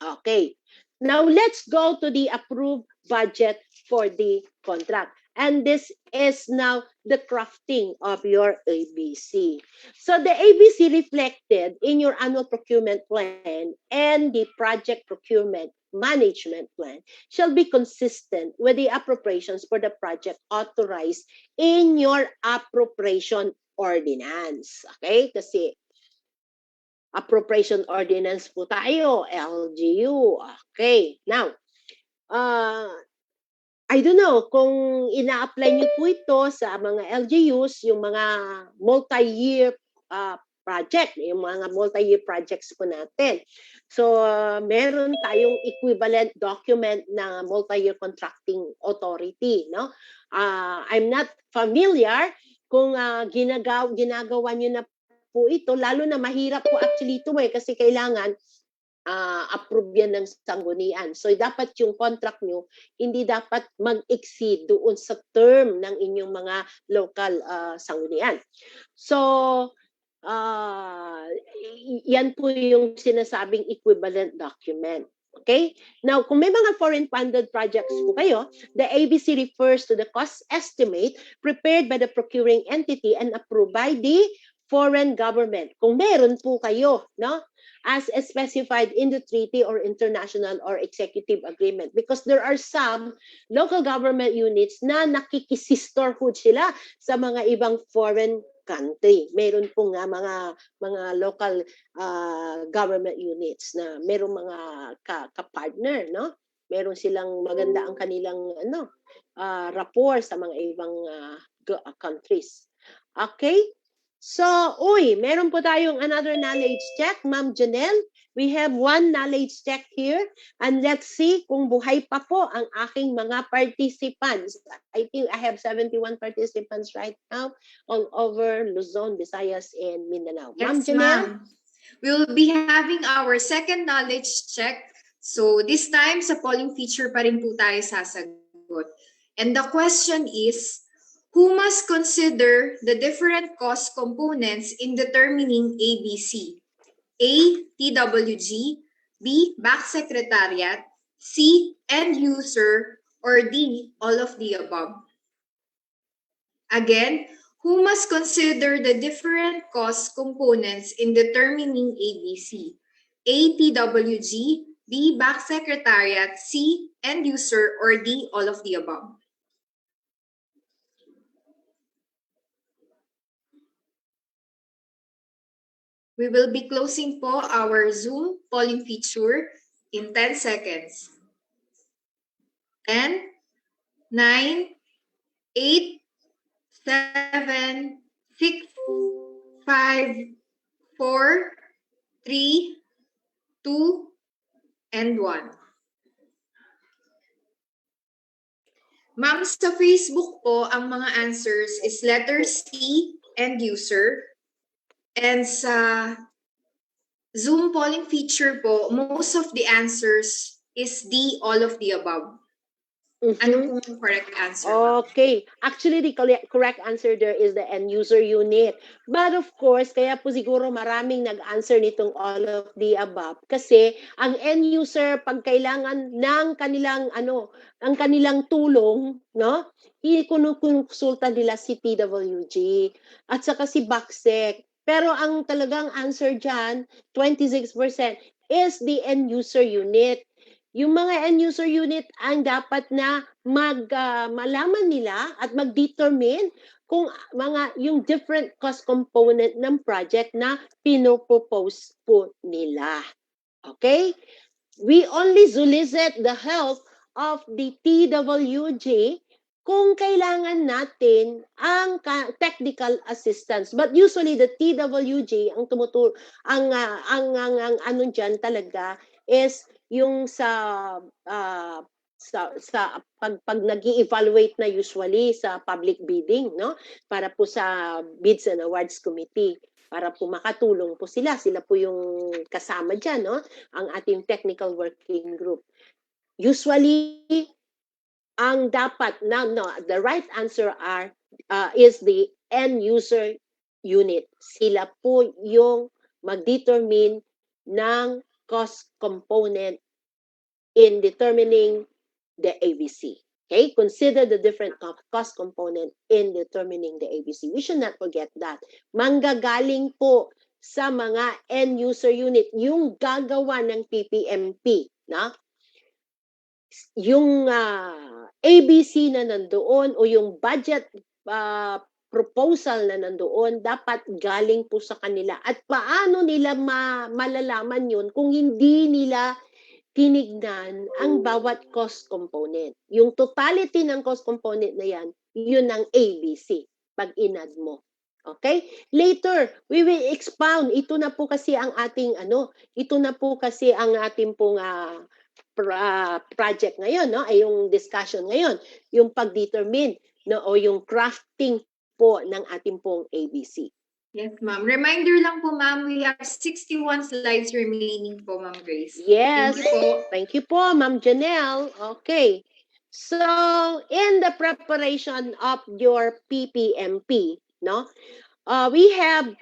Okay. Now, let's go to the approved budget for the contract. And this is now the crafting of your ABC. So the ABC reflected in your annual procurement plan and the project procurement management plan shall be consistent with the appropriations for the project authorized in your appropriation ordinance. Okay? Kasi appropriation ordinance po tayo, LGU. Okay. Now, I don't know kung ina-apply niyo po ito sa mga LGUs, yung mga multi-year project, yung mga multi-year projects po natin. So, meron tayong equivalent document na multi-year contracting authority, no? I'm not familiar kung ginagawa niyo na po ito, lalo na mahirap po actually ito kasi kailangan approve yan ng sanggunian. So, dapat yung contract nyo, hindi dapat mag-exceed doon sa term ng inyong mga local sanggunian. So, yan po yung sinasabing equivalent document. Okay? Now, kung may mga foreign funded projects po kayo, the ABC refers to the cost estimate prepared by the procuring entity and approved by the foreign government. Kung meron po kayo, no? As specified in the treaty or international or executive agreement. Because there are some local government units na nakikisisterhood sila sa mga ibang foreign country. Meron po nga mga local government units na meron mga ka-partner, no? Meron silang maganda ang kanilang rapport sa mga ibang countries. Okay? So, meron po tayong another knowledge check, Ma'am Janelle. We have one knowledge check here. And let's see kung buhay pa po ang aking mga participants. I think I have 71 participants right now all over Luzon, Visayas, and Mindanao.
Yes,
Ma'am Janelle?
We will be having our second knowledge check. So this time, sa polling feature pa rin po tayo sasagot. And the question is, who must consider the different cost components in determining ABC? A, TWG, B, Back Secretariat, C, End User, or D, all of the above? Again, who must consider the different cost components in determining ABC? A, TWG, B, Back Secretariat, C, End User, or D, all of the above? We will be closing po our Zoom polling feature in 10 seconds. 10, 9, 8, 7, 6, 5, 4, 3, 2, and 1. Ma'am, sa Facebook po, ang mga answers is letter C, end user. And sa Zoom polling feature po, most of the answers is D, all of the above. Ano pong correct answer?
Okay. Actually, the correct answer there is the end user unit. But of course, kaya po siguro maraming nag-answer nitong all of the above. Kasi ang end user, pag kailangan ng kanilang, ang kanilang tulong, no? Ikinukonsulta nila si TWG at saka si BACSEC. Pero ang talagang answer dyan, 26% is the end user unit. yung mga end user unit ang dapat na malaman nila at mag-determine kung yung different cost component ng project na pinopropose po nila. Okay? We only solicit the help of the TWJ kung kailangan natin ang technical assistance. But usually the TWJ ang ang ano diyan talaga is yung uh, pag nag-evaluate na usually sa public bidding, no? Para po sa Bids and Awards Committee, para po makatulong po sila. Sila po yung kasama diyan, no? Ang ating technical working group. Usually, ang dapat the right answer is the end user unit. Sila po yung mag-determine ng cost component in determining the ABC. Okay, consider the different cost component in determining the ABC. We should not forget that. Manggagaling po sa mga end user unit yung gagawa ng PPMP, na yung ABC na nandoon o yung budget proposal na nandoon dapat galing po sa kanila. At paano nila malalaman yun kung hindi nila tinignan ang bawat cost component. Yung totality ng cost component na yan, yun ang ABC pag inad mo. Okay? Later, we will expound. Ito na po kasi ang ating ito na po kasi ang ating pong project ngayon, no? Ay yung discussion ngayon, yung pag-determine, no, o yung crafting po ng ating pong ABC.
Yes, ma'am. Reminder lang po, ma'am, we have 61 slides remaining po, Ma'am Grace.
Yes.
Thank you po.
Thank you po, Ma'am Janelle. Okay. So, in the preparation of your PPMP, no, we have,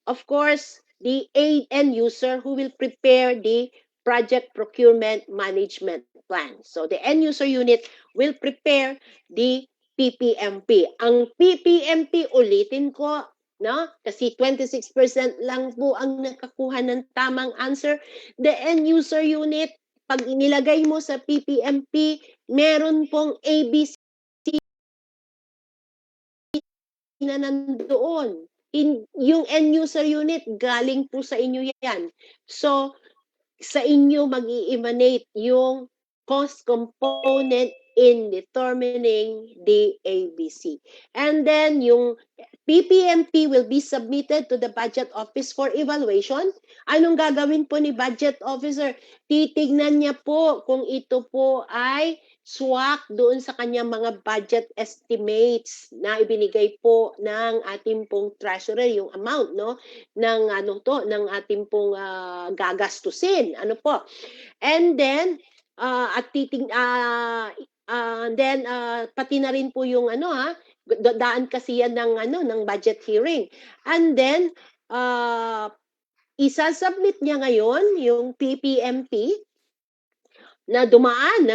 of course, the end user who will prepare the project procurement management plan. So, the end user unit will prepare the PPMP. Ang PPMP, ulitin ko, no? Kasi 26% lang po ang nakakuha ng tamang answer. The end user unit, pag inilagay mo sa PPMP, meron pong ABC na nandoon. Yung end user unit, galing po sa inyo yan. So, sa inyo mag-i-emanate yung cost component in determining the ABC. And then, yung PPMP will be submitted to the budget office for evaluation. Anong gagawin po ni budget officer? Titignan niya po kung ito po ay swak doon sa kanyang mga budget estimates na ibinigay po ng ating pong treasurer, yung amount, no, ng ng ating pong gagastusin, po. And then pati na rin po yung daan kasi yan ng budget hearing. And then isasubmit niya ngayon yung PPMP na dumaan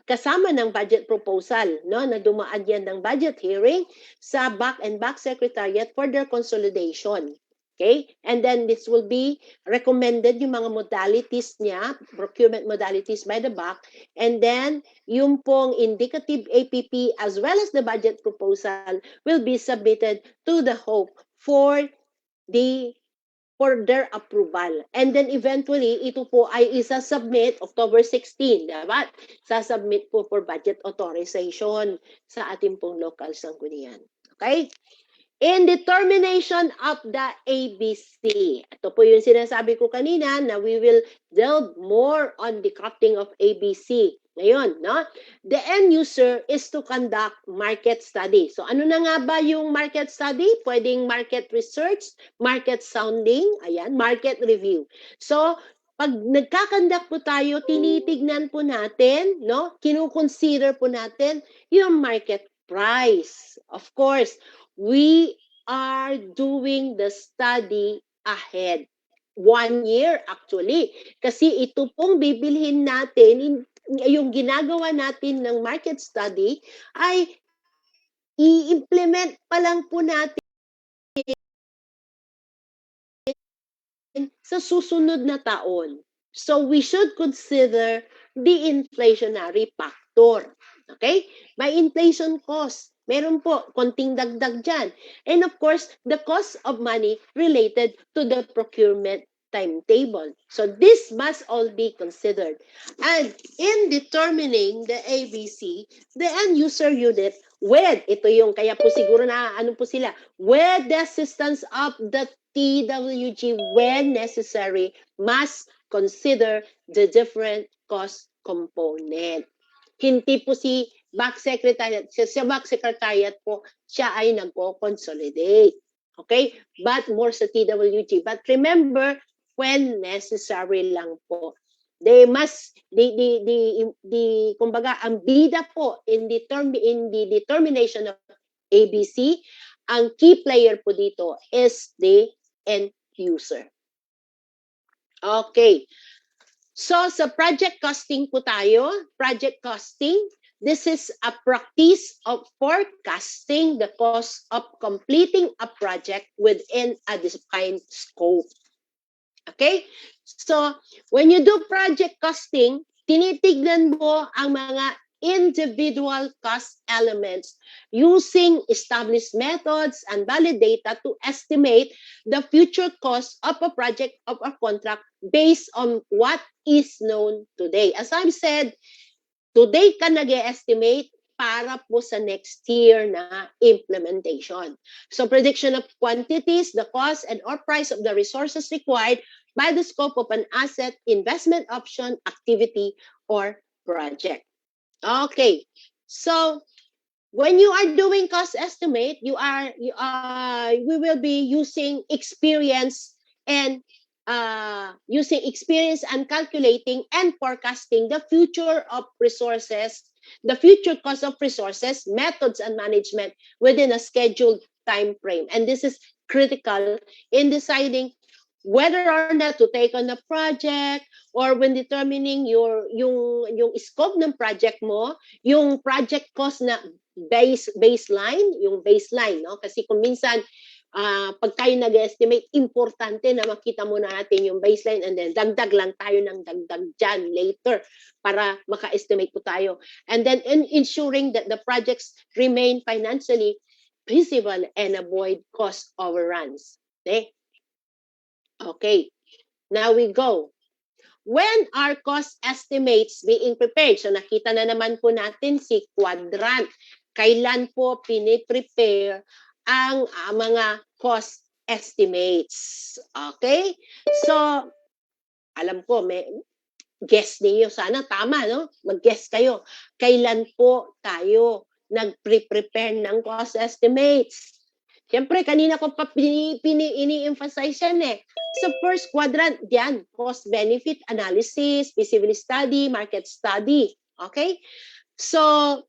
kasama ng budget proposal, no, na dumaan yan ng budget hearing sa back and back secretariat for their consolidation. Okay? And then this will be recommended yung mga modalities niya, procurement modalities by the back, and then yung pong indicative APP as well as the budget proposal will be submitted to the HOPE for their approval. And then eventually, ito po ay isa-submit October 16, diba? Sasubmit po for budget authorization sa ating pong local sanggunian. Okay? In determination of the ABC. Ito po yung sinasabi ko kanina na we will delve more on the crafting of ABC. Ngayon, no? The end user is to conduct market study. So ano na nga ba yung market study? Pwedeng market research, market sounding, ayan, market review. So pag nagkakandak po tayo, tinitignan po natin, no? Kinukonsider po natin yung market price. Of course, we are doing the study ahead. 1 year actually. Kasi ito pong bibilhin natin, yung ginagawa natin ng market study ay i-implement pa lang po natin sa susunod na taon. So we should consider the inflationary factor. Okay? May inflation cost. Meron po, konting dagdag dyan. And of course, the cost of money related to the procurement timetable. So this must all be considered. And in determining the ABC, the end user unit with, ito yung, kaya po siguro na, ano po sila, with the assistance of the TWG when necessary, must consider the different cost component. Hindi po si back secretariat, sa back secretariat po, siya ay nagko-consolidate. Okay? But more sa TWG. But remember, when necessary lang po. They must, kumbaga, ang bida po in the determination of ABC, ang key player po dito is the end user. Okay. So, sa project costing po tayo, project costing, this is a practice of forecasting the cost of completing a project within a defined scope. Okay? So, when you do project costing, tinitignan mo ang mga individual cost elements using established methods and valid data to estimate the future cost of a project of a contract based on what is known today. As I've said, today ka nag-estimate para po sa next year na implementation. So prediction of quantities, the cost and or price of the resources required by the scope of an asset, investment option, activity, or project. Okay. So when you are doing cost estimate, we will be using experience and calculating and forecasting the future of resources, the future cost of resources, methods and management within a scheduled time frame. And this is critical in deciding whether or not to take on a project, or when determining yung scope ng project mo, yung project cost na baseline, no? Kasi kung minsan pag tayo nag-estimate, importante na makita muna natin yung baseline and then dagdag lang tayo ng dagdag dyan later para maka-estimate po tayo. And then ensuring that the projects remain financially feasible and avoid cost overruns. Okay? Okay. Now we go. When are cost estimates being prepared? So nakita na naman po natin si quadrant. Kailan po piniprepare ang mga cost estimates? Okay? So, alam ko, may guess niyo sana, tama, no? Mag-guess kayo. Kailan po tayo nag-prepare ng cost estimates? Siyempre, kanina ko pa ini-emphasize yan eh. Sa first quadrant, yan, cost-benefit analysis, feasibility study, market study. Okay? So,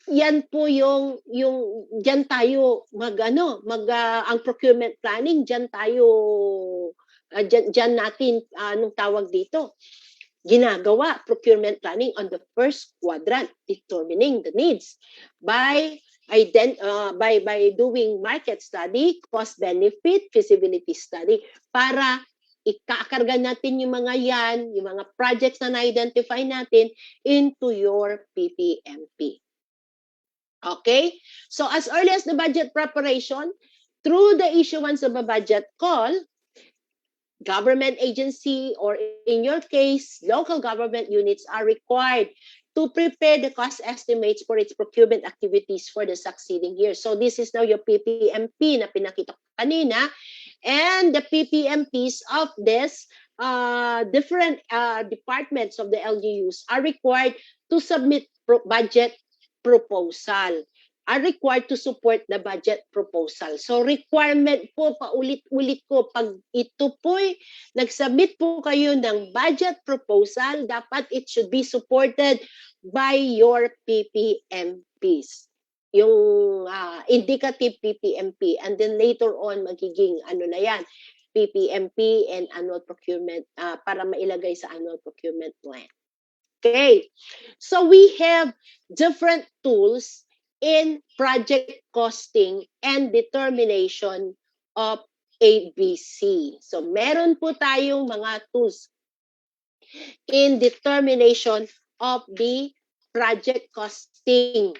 yan po yung diyan tayo ang procurement planning, diyan tayo, diyan natin, anong tawag dito? Ginagawa procurement planning on the first quadrant, determining the needs by doing market study, cost benefit, feasibility study para ikakarga natin yung mga yan, yung mga projects na na-identify natin into your PPMP. Okay? So as early as the budget preparation, through the issuance of a budget call, government agency, or in your case, local government units are required to prepare the cost estimates for its procurement activities for the succeeding year. So this is now your PPMP na pinakita ko kanina, and the PPMPs of this different departments of the LGUs are required to submit budget proposal, are required to support the budget proposal. So requirement po, paulit-ulit ko, pag ito po'y nagsubmit po kayo ng budget proposal, dapat it should be supported by your PPMPs. Yung indicative PPMP, and then later on magiging na yan, PPMP and annual procurement para mailagay sa annual procurement plan. Okay, so we have different tools in project costing and determination of ABC. So meron po tayong mga tools in determination of the project costing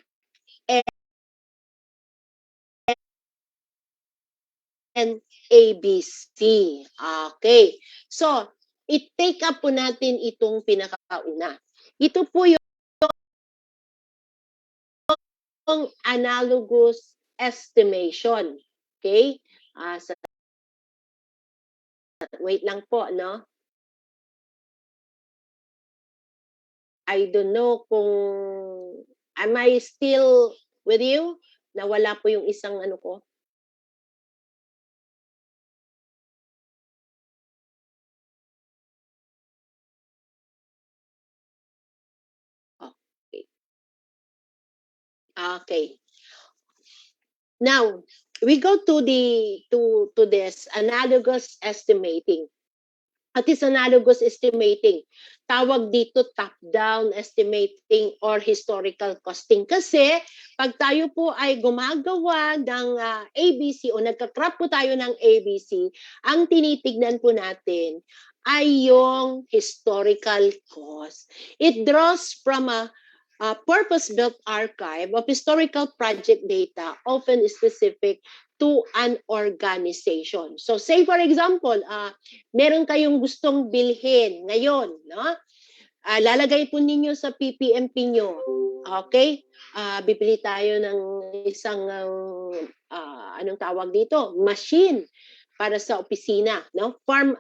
and ABC. Okay. So, i-take up po natin itong pinakauna. Ito po yung analogous estimation. Okay? Wait lang po, no? I don't know kung am I still with you? Nawala po yung isang ano ko. Okay. Okay. Now, we go to this analogous estimating. At is analogous estimating. Tawag dito top-down estimating or historical costing. Kasi pag tayo po ay gumagawa ng ABC o nagka-crop po tayo ng ABC, ang tinitignan po natin ay yung historical cost. It draws from a purpose-built archive of historical project data, often specific to an organization. So say for example, meron kayong gustong bilhin ngayon, no? Lalagay po ninyo sa PPMP nyo. Okay? Bibili tayo ng isang anong tawag dito? Machine para sa opisina, no? Farm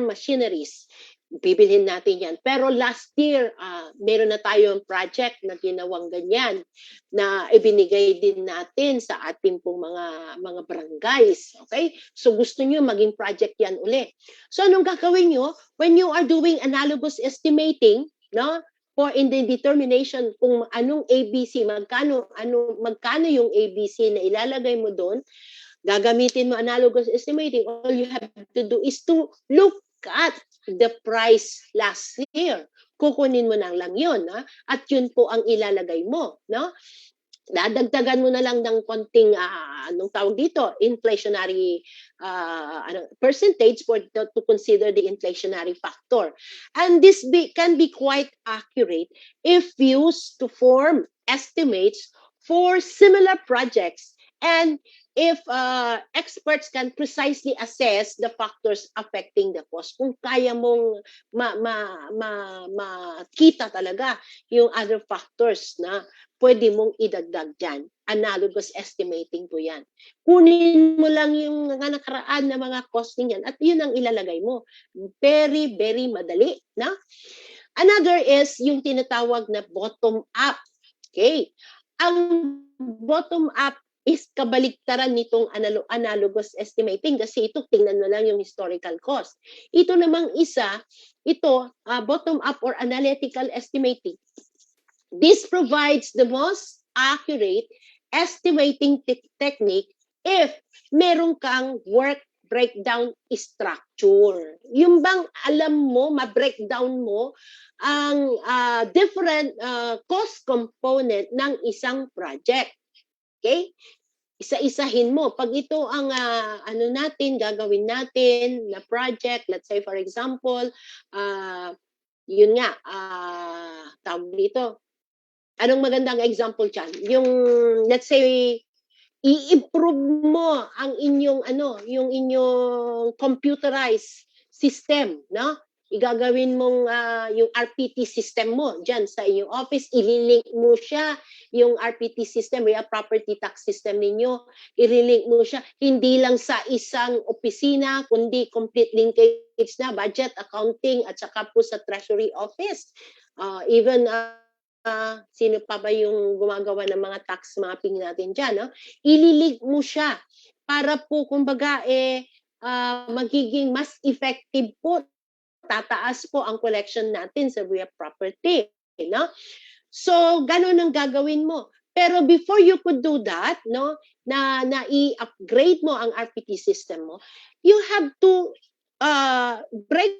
machineries. Bibilhin natin yan. Pero last year, meron na tayong project na ginawang ganyan na ibinigay din natin sa ating pong mga barangays. Okay? So gusto nyo maging project yan uli. So anong gagawin nyo? When you are doing analogous estimating, no? For in the determination kung anong ABC, magkano yung ABC na ilalagay mo doon, gagamitin mo analogous estimating. All you have to do is to look at the price last year. Kukunin mo na lang yun, at yun po ang ilalagay mo, no? Dadagdagan mo na lang ng konting anong tawag dito, inflationary percentage to consider the inflationary factor. And this can be quite accurate if used to form estimates for similar projects and if experts can precisely assess the factors affecting the cost. Kung kaya mong makita talaga yung other factors na pwede mong idagdag dyan. Analogous estimating po yan. Kunin mo lang yung nakaraan na mga costing yan at yun ang ilalagay mo. Very, very madali. Na? Another is yung tinatawag na bottom-up. Okay? Ang bottom-up is kabaliktaran nitong analogous estimating kasi ito, tingnan mo lang yung historical cost. Ito namang isa, ito, bottom-up or analytical estimating. This provides the most accurate estimating technique if meron kang work breakdown structure. Yung bang alam mo, ma-breakdown mo ang different cost component ng isang project. Okay? Isa-isahin mo. Pag ito ang gagawin natin na project, let's say for example, yun nga, tawag dito, anong magandang example dyan? Yung, let's say, i-improve mo ang inyong, yung inyong computerized system, no? Igagawin mong yung RPT system mo dyan sa inyong office, ililink mo siya, yung RPT system, real property tax system ninyo, ililink mo siya, hindi lang sa isang opisina, kundi complete linkage na, budget, accounting, at saka po sa treasury office. Even sino pa ba yung gumagawa ng mga tax mapping natin dyan, no? Ililink mo siya para po, kumbaga, magiging mas effective po, tataas po ang collection natin sa real property, no? So, ganun ang gagawin mo. Pero before you could do that, no, na i-upgrade mo ang RPT system mo, you have to break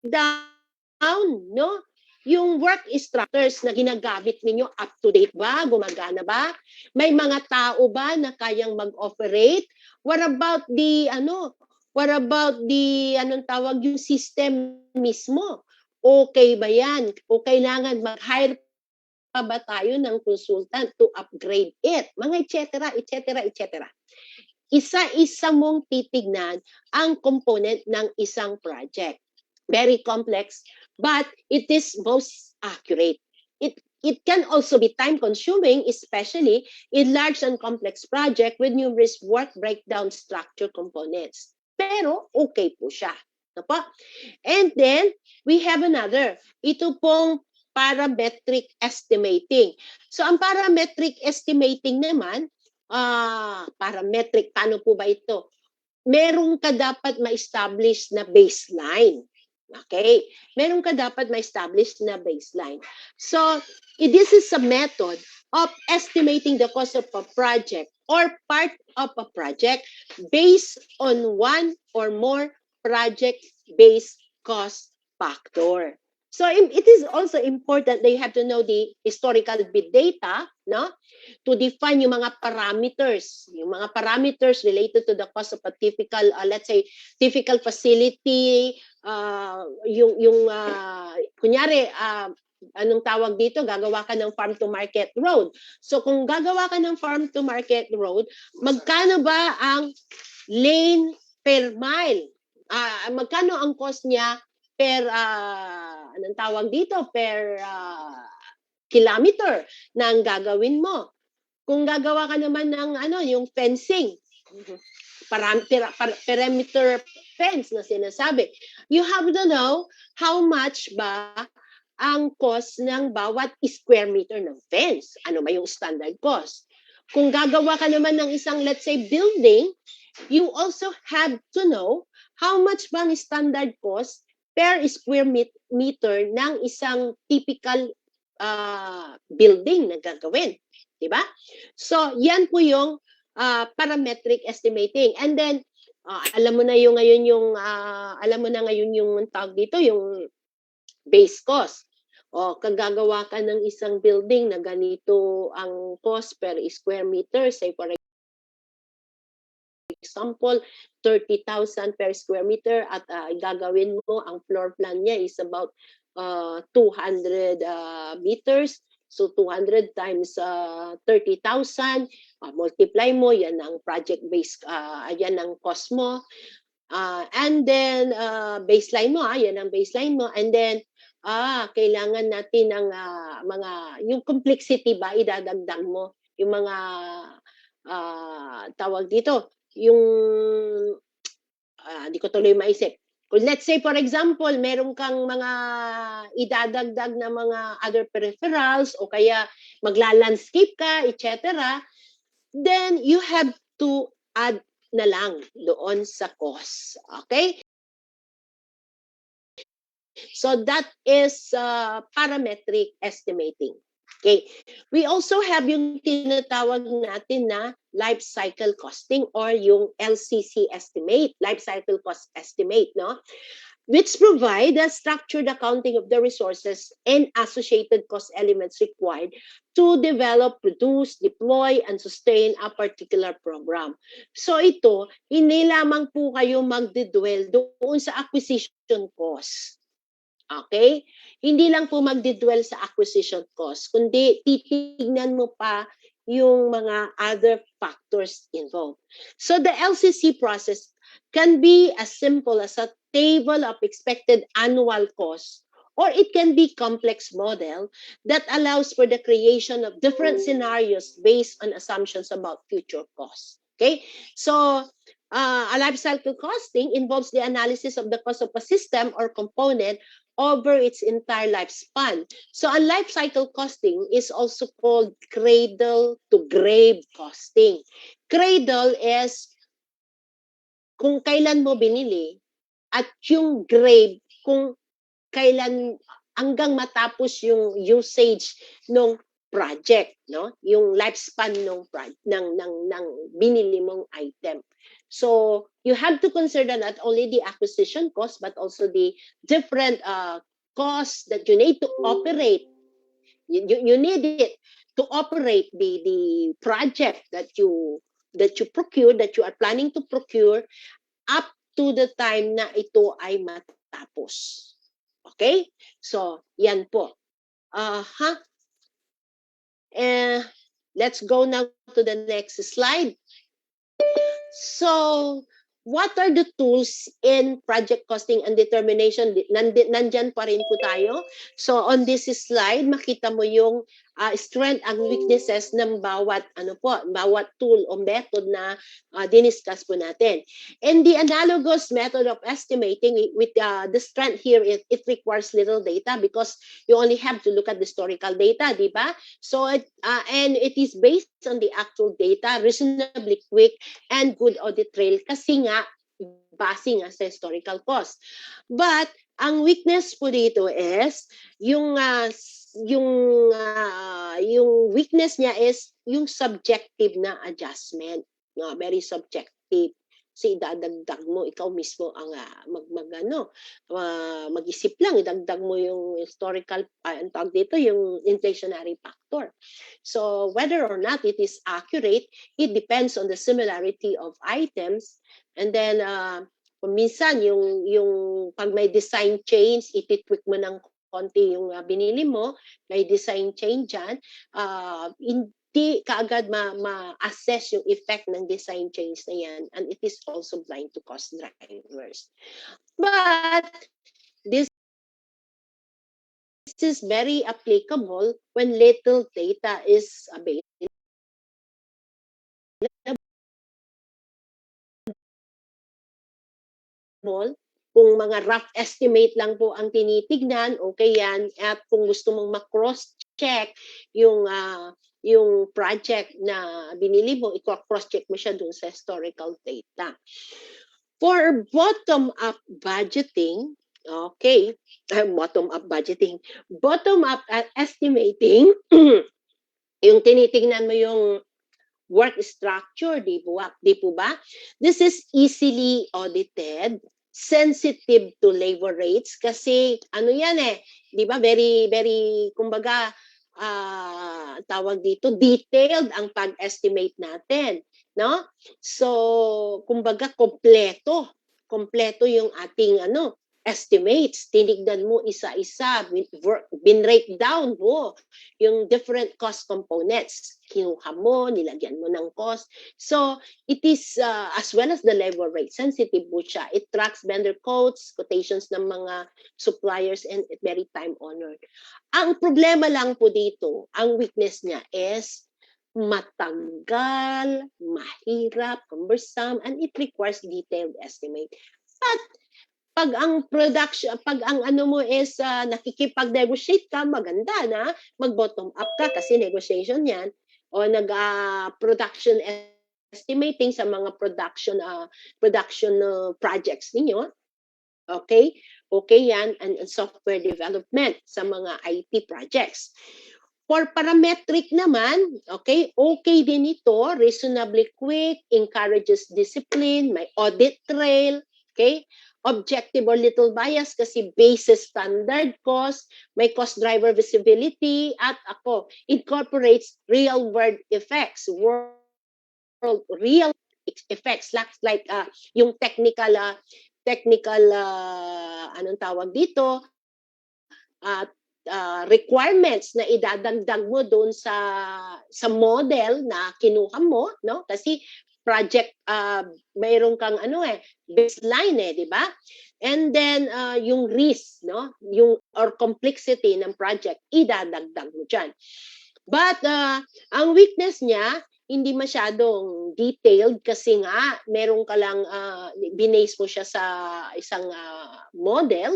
down, no? Yung work structures na ginagamit ninyo, up to date ba? Gumagana ba? May mga tao ba na kayang mag-operate? What about the anong tawag yung system mismo? Okay ba yan? O kailangan mag-hire pa ba tayo ng consultant to upgrade it? Mga et cetera, et cetera, et cetera. Isa-isa mong titignan ang component ng isang project. Very complex, but it is most accurate. It can also be time-consuming, especially in large and complex project with numerous work breakdown structure components. Pero okay po siya. Ano po? And then, we have another. Ito pong parametric estimating. So, ang parametric estimating naman, parametric, paano po ba ito? Meron ka dapat ma-establish na baseline. Okay? Meron ka dapat ma-establish na baseline. So, this is a method of estimating the cost of a project or part of a project based on one or more project-based cost factor. So it is also important that you have to know the historical bid data, no? To define yung mga parameters related to the cost of a typical, let's say, typical facility, kunyari, anong tawag dito, gagawa ka ng farm to market road. So kung gagawa ka ng farm to market road, magkano ba ang lane per mile? Magkano ang cost niya per anong tawag dito, per kilometer na ang gagawin mo. Kung gagawa ka naman ng yung fencing, perimeter fence na sinasabi, you have to know how much ba ang cost ng bawat square meter ng fence. Ano ba yung standard cost? Kung gagawa ka naman ng isang, let's say, building, you also have to know how much bang standard cost per square meter ng isang typical building na gagawin. Diba? So, yan po yung parametric estimating. And then, alam mo na ngayon yung tawag dito, yung base cost. O, kagagawa ka ng isang building na ganito ang cost per square meter, say for example, 30,000 per square meter at gagawin mo, ang floor plan niya is about 200 meters. So 200 times 30,000, multiply mo, yan ang project-based, yan ang cost mo. And then, baseline mo, yan ang baseline mo. And then, kailangan natin ng yung complexity ba, idadagdag mo. Yung mga, tawag dito, yung, di ko tuloy maisip. Kung let's say, for example, meron kang mga idadagdag na mga other peripherals o kaya magla-landscape ka, etc., then you have to add na lang doon sa cost. Okay? So that is parametric estimating. Okay. We also have yung tinatawag natin na life cycle costing or yung LCC estimate, life cycle cost estimate, no? Which provide a structured accounting of the resources and associated cost elements required to develop, produce, deploy, and sustain a particular program. So ito, hindi lamang po kayo magdidwell doon sa acquisition cost. Okay? Hindi lang po magdidwell sa acquisition cost, kundi titignan mo pa yung mga other factors involved. So the LCC process can be as simple as a table of expected annual costs, or it can be complex model that allows for the creation of different scenarios based on assumptions about future costs. Okay? So a life cycle costing involves the analysis of the cost of a system or component over its entire lifespan. So a life cycle costing is also called cradle to grave costing. Cradle is kung kailan mo binili at yung grave kung kailan hanggang matapos yung usage ng project, no? Yung lifespan ng binili mong item. So you have to consider not only the acquisition cost but also the different costs that you need to operate. You need it to operate the project that you that you procure, that you are planning to procure, up to the time na ito ay matapos. Okay? So, yan po. Let's go now to the next slide. So, what are the tools in project costing and determination? Nandyan pa rin po tayo. So, on this slide, makita mo yung strength and weaknesses ng bawat tool o method na diniscuss po natin. In the analogous method of estimating, with the strength here, it requires little data because you only have to look at the historical data, di ba? So, and it is based on the actual data, reasonably quick, and good audit trail kasi nga base nga sa historical cost. But ang weakness po dito is yung weakness niya is yung subjective na adjustment. No, very subjective. Kasi idadagdag mo, ikaw mismo ang mag-isip lang, idagdag mo yung historical, ang tawag dito, yung inflationary factor. So whether or not it is accurate, it depends on the similarity of items. And then, minsan, yung pag may design change, ititweak mo ng konti yung binili mo, may design change dyan, hindi kaagad ma-assess yung effect ng design change na yan, and it is also blind to cost drivers. But this is very applicable when little data is available. Kung mga rough estimate lang po ang tinitignan, okay yan. At kung gusto mong ma-cross-check yung project na binili mo, i-cross-check mo siya dun sa historical data. For bottom-up budgeting, okay, bottom-up budgeting, bottom-up estimating, yung tinitignan mo yung work structure, di po ba? This is easily audited, sensitive to labor rates, kasi ano yan di ba? Very, very, kumbaga, tawag dito, detailed ang pag-estimate natin, no? So, kumbaga, kompleto yung ating estimates. Tinignan mo isa-isa, bin-breakdown mo yung different cost components. Kinuha mo, nilagyan mo ng cost. So, it is, as well as the labor rate, sensitive po siya. It tracks vendor codes, quotations ng mga suppliers, and very time-honored. Ang problema lang po dito, ang weakness niya is matagal, mahirap, cumbersome, and it requires detailed estimate. But pag ang mo is nakikipag-negotiate ka, maganda na mag-bottom up ka kasi negotiation yan, o nag-production estimating sa mga production projects ninyo. Okay? Okay yan, and software development sa mga IT projects. For parametric naman, okay din ito, reasonably quick, encourages discipline, may audit trail, okay? Objective or little bias kasi basis standard cost, may cost driver visibility, at incorporates real world effects, real effects like yung technical anong tawag dito, requirements na idadagdag mo doon sa model na kinuha mo, no? Kasi project mayroon kang baseline di ba? And then yung risk, no? Yung or complexity ng project idadagdag mo diyan. But ang weakness niya hindi masyadong detailed kasi nga meron ka lang binase mo siya sa isang model,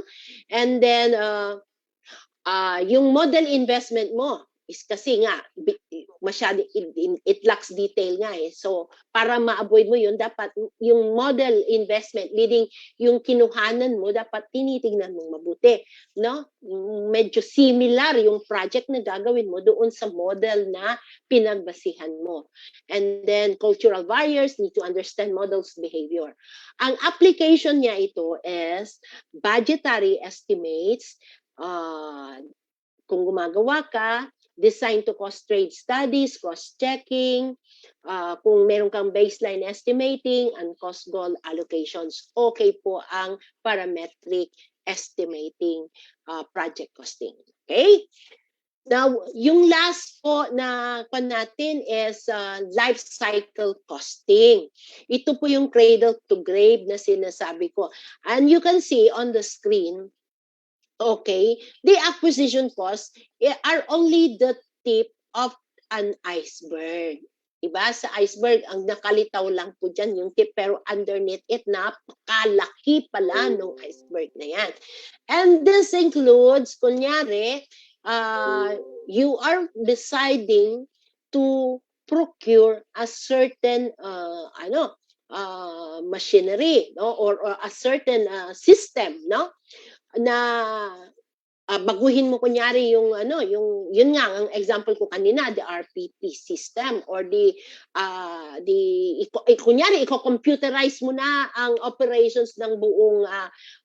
and then yung model investment mo is kasi nga masyado it lacks detail nga so para ma-avoid mo yun dapat yung model investment leading yung kinuhanan mo dapat tinitingnan mo mabuti, no? Medyo similar yung project na gagawin mo doon sa model na pinagbasihan mo. And then cultural barriers, need to understand models behavior. Ang application niya ito is budgetary estimates, kung gumagawa ka, design to cost trade studies, cross-checking, kung meron kang baseline estimating and cost goal allocations, okay po ang parametric estimating project costing. Okay? Now, yung last po na natin is life cycle costing. Ito po yung cradle to grave na sinasabi ko. And you can see on the screen, okay, the acquisition costs are only the tip of an iceberg. Diba? Sa iceberg, ang nakalitaw lang po dyan yung tip, pero underneath it, napakalaki pala ng iceberg na yan. And this includes, kunyari, you are deciding to procure a certain machinery, no, or a certain system, no, na baguhin mo kunyari yung yun nga ang example ko kanina, the RPP system or kunyari i-computerize mo na ang operations ng buong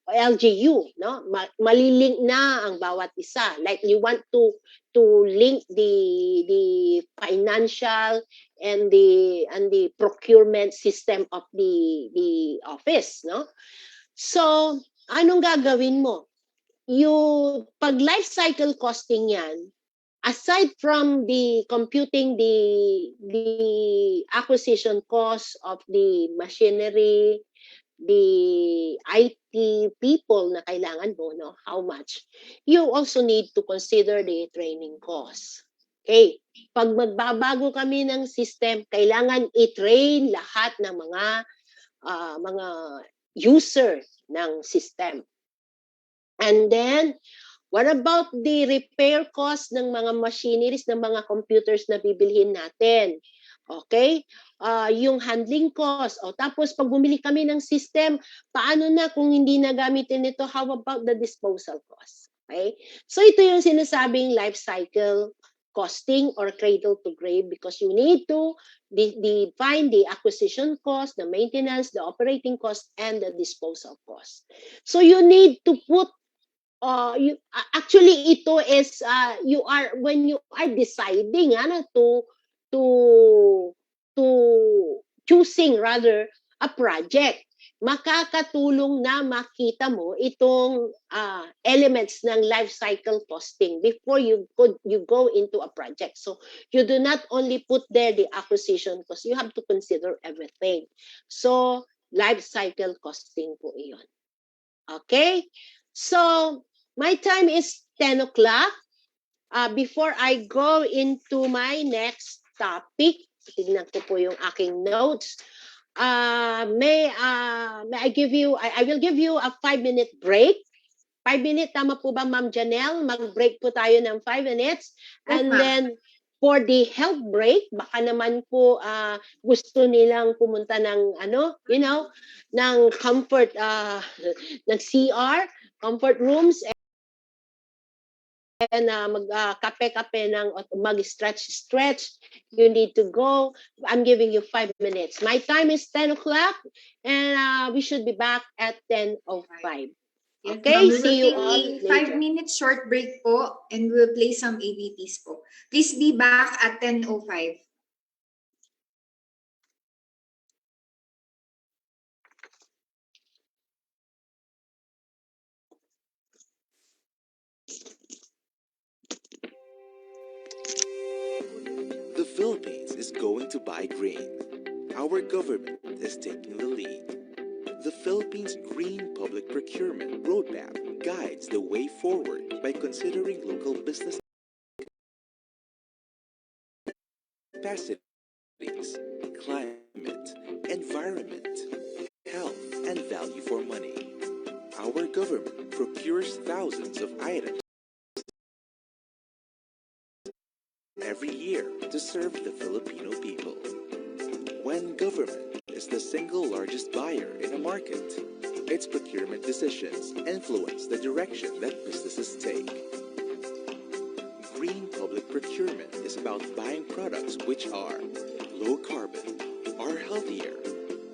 LGU, no, malilink na ang bawat isa, like you want to link the financial and the procurement system of the office, no. So anong gagawin mo? Yung pag life cycle costing yan, aside from the computing the acquisition cost of the machinery, the IT people na kailangan mo, no, how much, you also need to consider the training cost. Okay, pag magbabago kami ng system, kailangan i-train lahat ng mga user ng system. And then, what about the repair cost ng mga machineries, ng mga computers na bibilhin natin? Okay? Yung handling cost. Tapos, pag bumili kami ng system, paano na kung hindi na gamitin ito? How about the disposal cost? Okay? So, ito yung sinasabing life cycle costing or cradle to grave, because you need to define the acquisition cost, the maintenance, the operating cost, and the disposal cost. So, you need to put actually ito is when you are deciding to choosing rather a project, makakatulong na makita mo itong elements ng life cycle costing before you go into a project. So you do not only put there the acquisition cost, you have to consider everything. So life cycle costing po iyon. Okay? So my time is 10 o'clock. Before I go into my next topic, tignan ko po yung aking notes. May I give you, I will give you a 5-minute break. 5 minutes, tama po ba, Ma'am Janelle? Mag-break po tayo ng 5 minutes. And then, for the health break, baka naman po gusto nilang pumunta ng, ng comfort, ng CR, comfort rooms, and magkape-kape ng mag-stretch, you need to go. I'm giving you 5 minutes. My time is 10 o'clock, and we should be back at 10:05.
Yes,
okay,
we
see you
will
all
take a
later.
5-minute short break po, and we'll play some ABTs po. Please be back at 10:05.
The Philippines is going to buy green. Our government is taking the lead. The Philippines Green Public Procurement Roadmap guides the way forward by considering local business capacities, climate, environment, health, and value for money. Our government procures thousands of items every year to serve the Filipino people. When government is the single largest buyer in a market, its procurement decisions influence the direction that businesses take. Green public procurement is about buying products which are low carbon, are healthier,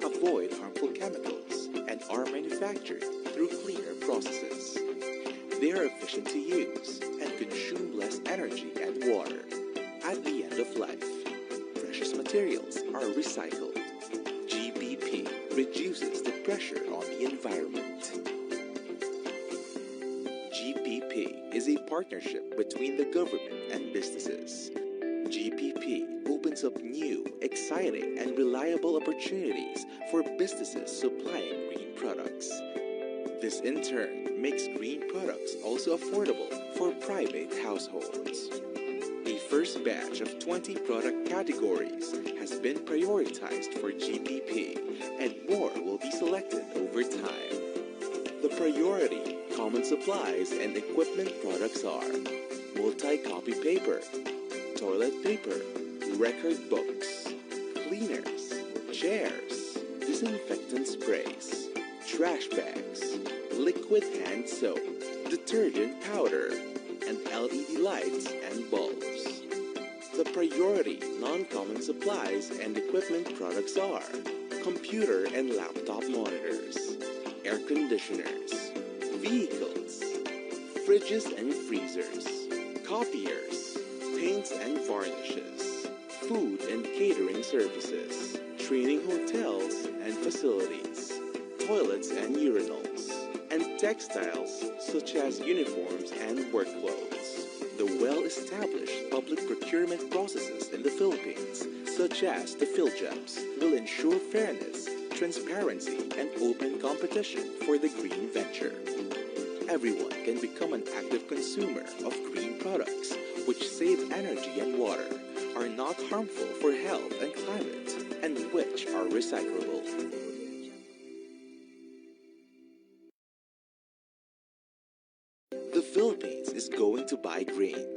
avoid harmful chemicals, and are manufactured through cleaner processes. They are efficient to use and consume less energy and water. At the end of life, precious materials materials are recycled. GPP reduces the pressure on the environment. GPP is a partnership between the government and businesses. GPP opens up new, exciting, and reliable opportunities for businesses supplying green products. This in turn makes green products also affordable for private households. A first batch of 20 product categories has been prioritized for GPP, and more will be selected over time. The priority common supplies and equipment products are multi-copy paper, toilet paper, record books, cleaners, chairs, disinfectant sprays, trash bags, liquid hand soap, detergent powder, and LED lights and bulbs. The priority non-common supplies and equipment products are computer and laptop monitors, air conditioners, vehicles, fridges and freezers, copiers, paints and varnishes, food and catering services, training hotels and facilities, toilets and urinals, and textiles such as uniforms and work clothes. The well-established public procurement processes in the Philippines, such as the PhilJobs, will ensure fairness, transparency, and open competition for the green venture. Everyone can become an active consumer of green products, which save energy and water, are not harmful for health and climate, and which are recyclable. The Philippines is going to buy green.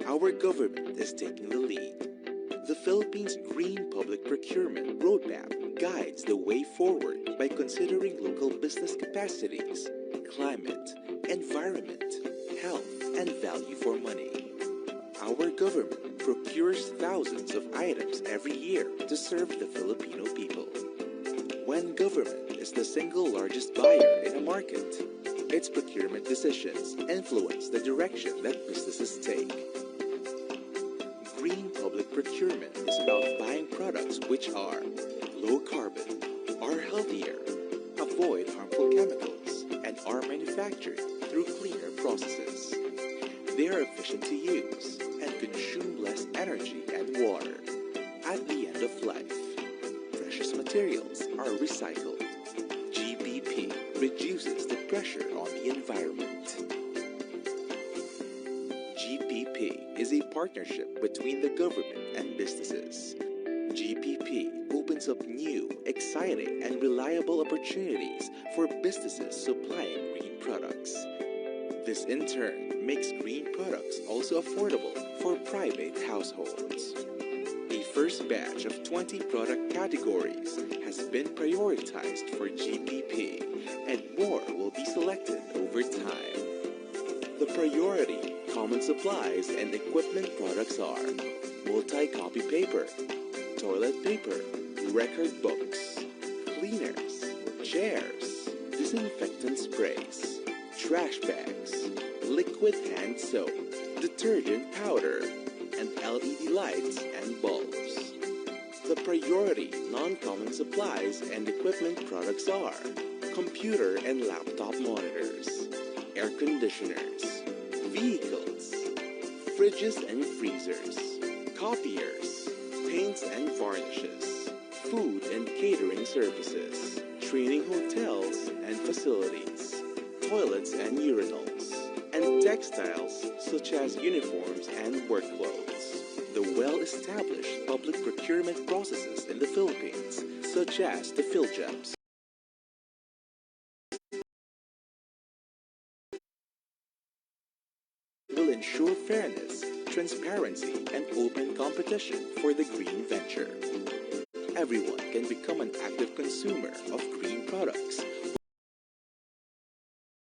Our government is taking the lead. The Philippines' Green Public Procurement Roadmap guides the way forward by considering local business capacities, climate, environment, health, and value for money. Our government procures thousands of items every year to serve the Filipino people. When government is the single largest buyer in a market, its procurement decisions influence the direction that businesses take. Green public procurement is about buying products which are low carbon, are healthier, avoid harmful chemicals, and are manufactured through cleaner processes. They are efficient to use and consume less energy and water. At the end of life, precious materials are recycled. GPP reduces the pressure on the environment. GPP is a partnership between the government and businesses. GPP opens up new, exciting, and reliable opportunities for businesses supplying green products. This in turn makes green products also affordable for private households. A first batch of 20 product categories has been prioritized for GPP, and more will be selected over time. The priority common supplies and equipment products are multi-copy paper, toilet paper, record books, cleaners, chairs, disinfectant sprays, trash bags, liquid hand soap, detergent powder, and LED lights and bulbs. The priority non-common supplies and equipment products are computer and laptop monitors, air conditioners, vehicles, fridges and freezers, copiers, paints and varnishes, food and catering services, training hotels and facilities, toilets and urinals, and textiles such as uniforms and work clothes. The well-established public procurement processes in the Philippines, such as the PhilJobs, will ensure fairness, transparency, and open competition for the green venture. Everyone can become an active consumer of green products,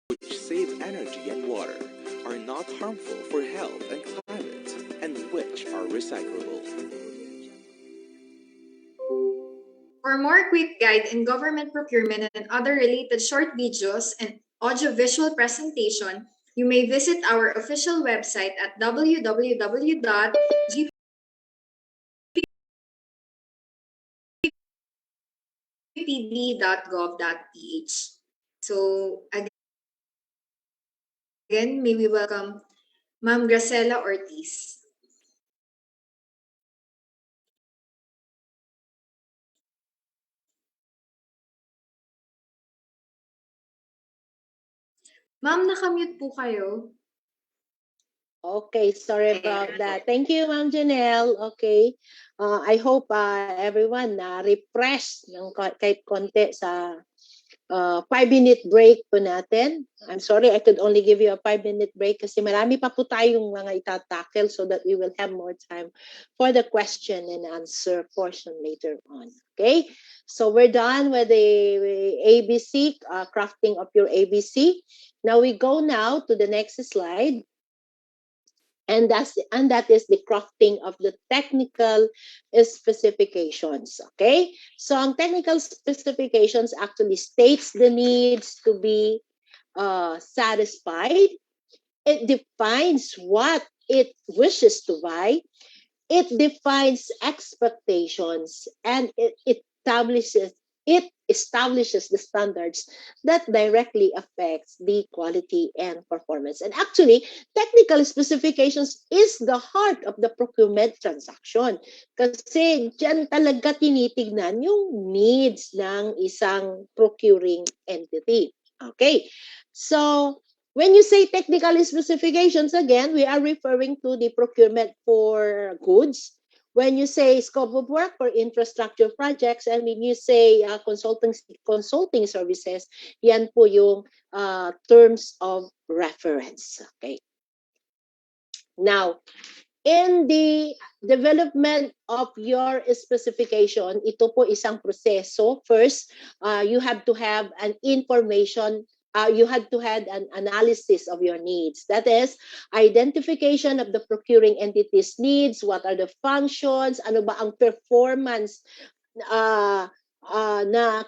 which save energy and water, are not harmful for health and climate, and which are recyclable.
For more quick guide in government procurement and other related short videos and audiovisual presentation, you may visit our official website at www.gp So again, may we welcome Ma'am Gracela Ortiz. Ma'am, nakamute po kayo.
Okay, sorry about that. Thank you, Ma'am Janelle. Okay. I hope everyone na refresh ng kahit konti sa 5-minute break po natin. I'm sorry, I could only give you a 5-minute break kasi marami pa po tayong mga itatackle so that we will have more time for the question and answer portion later on. Okay? So we're done with the ABC, crafting of your ABC. Now we go now to the next slide. And that is the crafting of the technical specifications. Okay, so ang technical specifications actually states the needs to be satisfied. It defines what it wishes to buy. It defines expectations, and it establishes the standards that directly affects the quality and performance. And actually, technical specifications is the heart of the procurement transaction. Kasi dyan talaga tinitignan yung needs ng isang procuring entity. Okay. So, when you say technical specifications, again, we are referring to the procurement for goods. When you say scope of work for infrastructure projects, and when you say consulting services, yan po yung terms of reference. Okay. Now, in the development of your specification, ito po isang proseso. First, you have to have an information, you had to have an analysis of your needs. That is, identification of the procuring entity's needs, what are the functions, ano ba ang performance na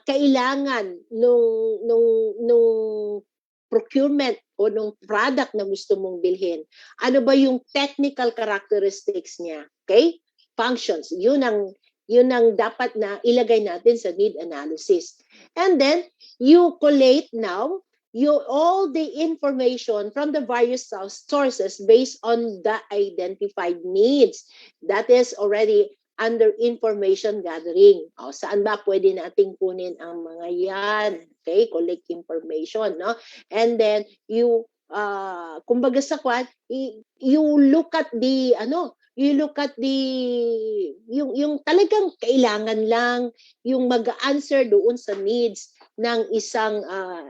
kailangan nung procurement o nung product na gusto mong bilhin. Ano ba yung technical characteristics niya? Okay? Functions. Yun ang dapat na ilagay natin sa need analysis. And then, you collate now all the information from the various sources based on the identified needs. That is already under information gathering. O, saan ba pwede nating kunin ang mga yan? Okay, collect information, no? And then you kumbaga sa kwan, you look at the yung talagang kailangan lang yung mag-answer doon sa needs ng isang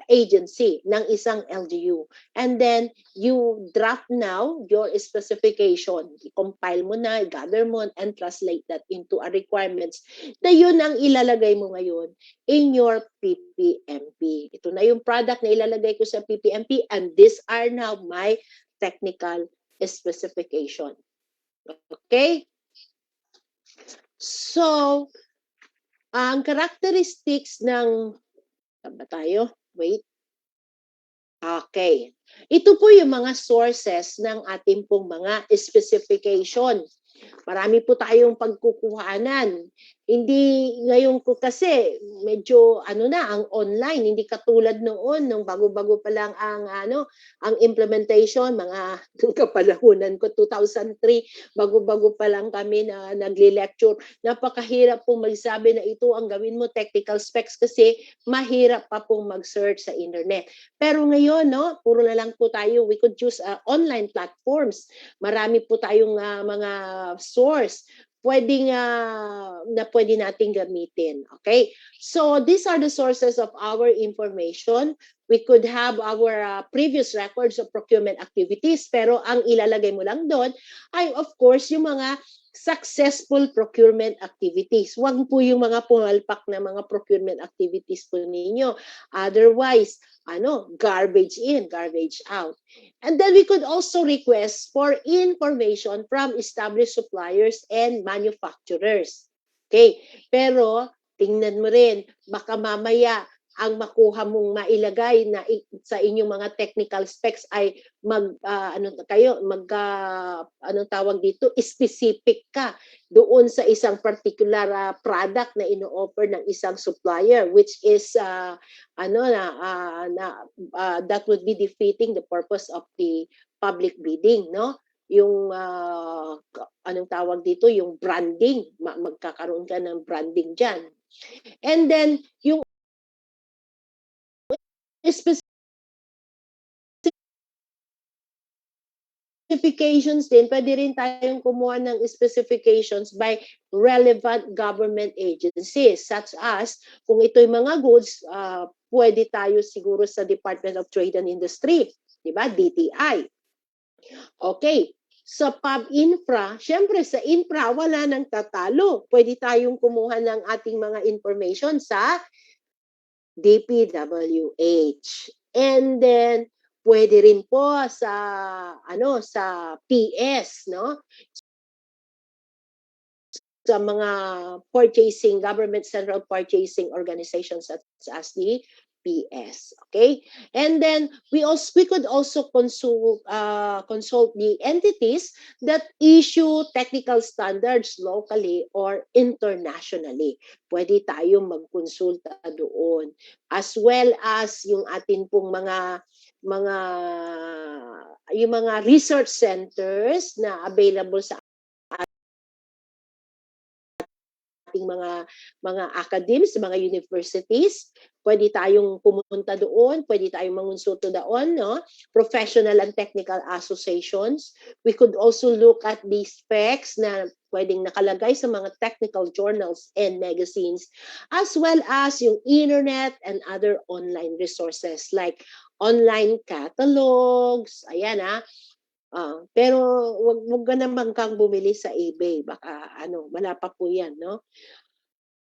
agency, ng isang LGU. And then you draft now your specification. I-compile mo na, i-gather mo, and translate that into a requirements na yun ang ilalagay mo ngayon in your PPMP. Ito na yung product na ilalagay ko sa PPMP, and these are now my technical specification. Okay? So, ang characteristics ng ba tayo? Wait. Okay. Ito po yung mga sources ng ating pong mga specification. Marami po tayong pagkukuhanan. Hindi ngayon ko kasi medyo ang online, hindi katulad noon nung bago-bago pa lang ang implementation, mga kapalahunan ko 2003, bago-bago pa lang kami na nagle-lecture. Napakahirap pong magsabi na ito ang gawin mo technical specs kasi mahirap pa pong mag-search sa internet. Pero ngayon, no, puro na lang po tayo, we could use online platforms. Marami po tayong mga source na pwede nating gamitin. Okay? So, these are the sources of our information. We could have our previous records of procurement activities, pero ang ilalagay mo lang doon ay, of course, yung mga successful procurement activities. Huwag po yung mga pumalpak na mga procurement activities po ninyo. Otherwise, garbage in, garbage out. And then we could also request for information from established suppliers and manufacturers. Okay, pero tingnan mo rin, baka mamaya ang makuha mong mailagay na sa inyong mga technical specs ay anong tawag dito, specific ka doon sa isang particular product na ino-offer ng isang supplier, which is that would be defeating the purpose of the public bidding, no? Yung anong tawag dito, yung branding, magkakaroon ka ng branding diyan. And then yung specifications din, pwede rin tayong kumuha ng specifications by relevant government agencies, such as kung ito'y mga goods, pwede tayo siguro sa Department of Trade and Industry, di ba? DTI. Okay. Sa pub-infra, syempre sa infra, wala nang tatalo. Pwede tayong kumuha ng ating mga information sa DPWH. And then, pwede rin po sa PS, no? Sa mga government central purchasing organizations such as the PS. Okay? And then we could also consult the entities that issue technical standards locally or internationally. Pwede tayong magkonsulta doon. As well as yung atin pong yung mga research centers na available sa ating mga academies, mga universities, pwede tayong pumunta doon, pwede tayong mangonsulta doon, no? Professional and technical associations. We could also look at the specs na pwedeng nakalagay sa mga technical journals and magazines, as well as yung internet and other online resources like online catalogs, ayan pero wag ka naman kang bumili sa eBay, baka wala pa po 'yan, no?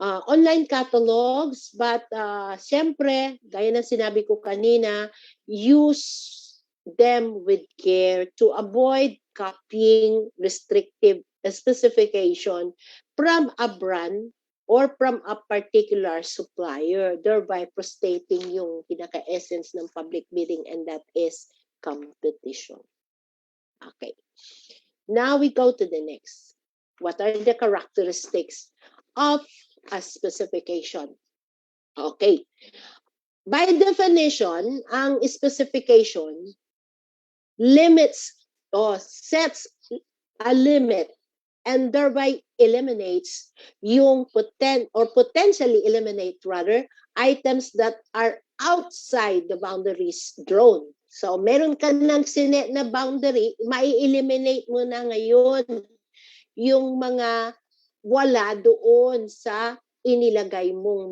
Online catalogs, but siyempre, gaya ng sinabi ko kanina, use them with care to avoid copying restrictive specification from a brand or from a particular supplier, thereby frustrating yung pinaka-essence ng public bidding, and that is competition. Okay. Now we go to the next. What are the characteristics of a specification? Okay. By definition, ang specification limits or sets a limit and thereby eliminates yung potentially eliminate rather items that are outside the boundaries drawn. So, meron ka ng sinet na boundary, mai-eliminate mo na ngayon yung mga wala doon sa inilagay mong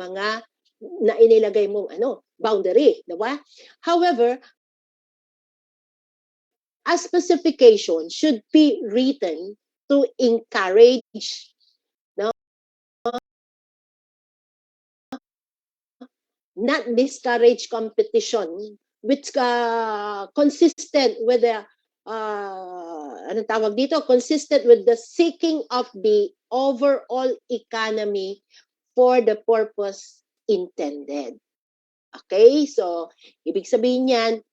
boundary, diba? However, a specification should be written to encourage, not discourage competition, which consistent with the consistent with the seeking of the overall economy for the purpose intended. Okay, so ibig sabihin yan,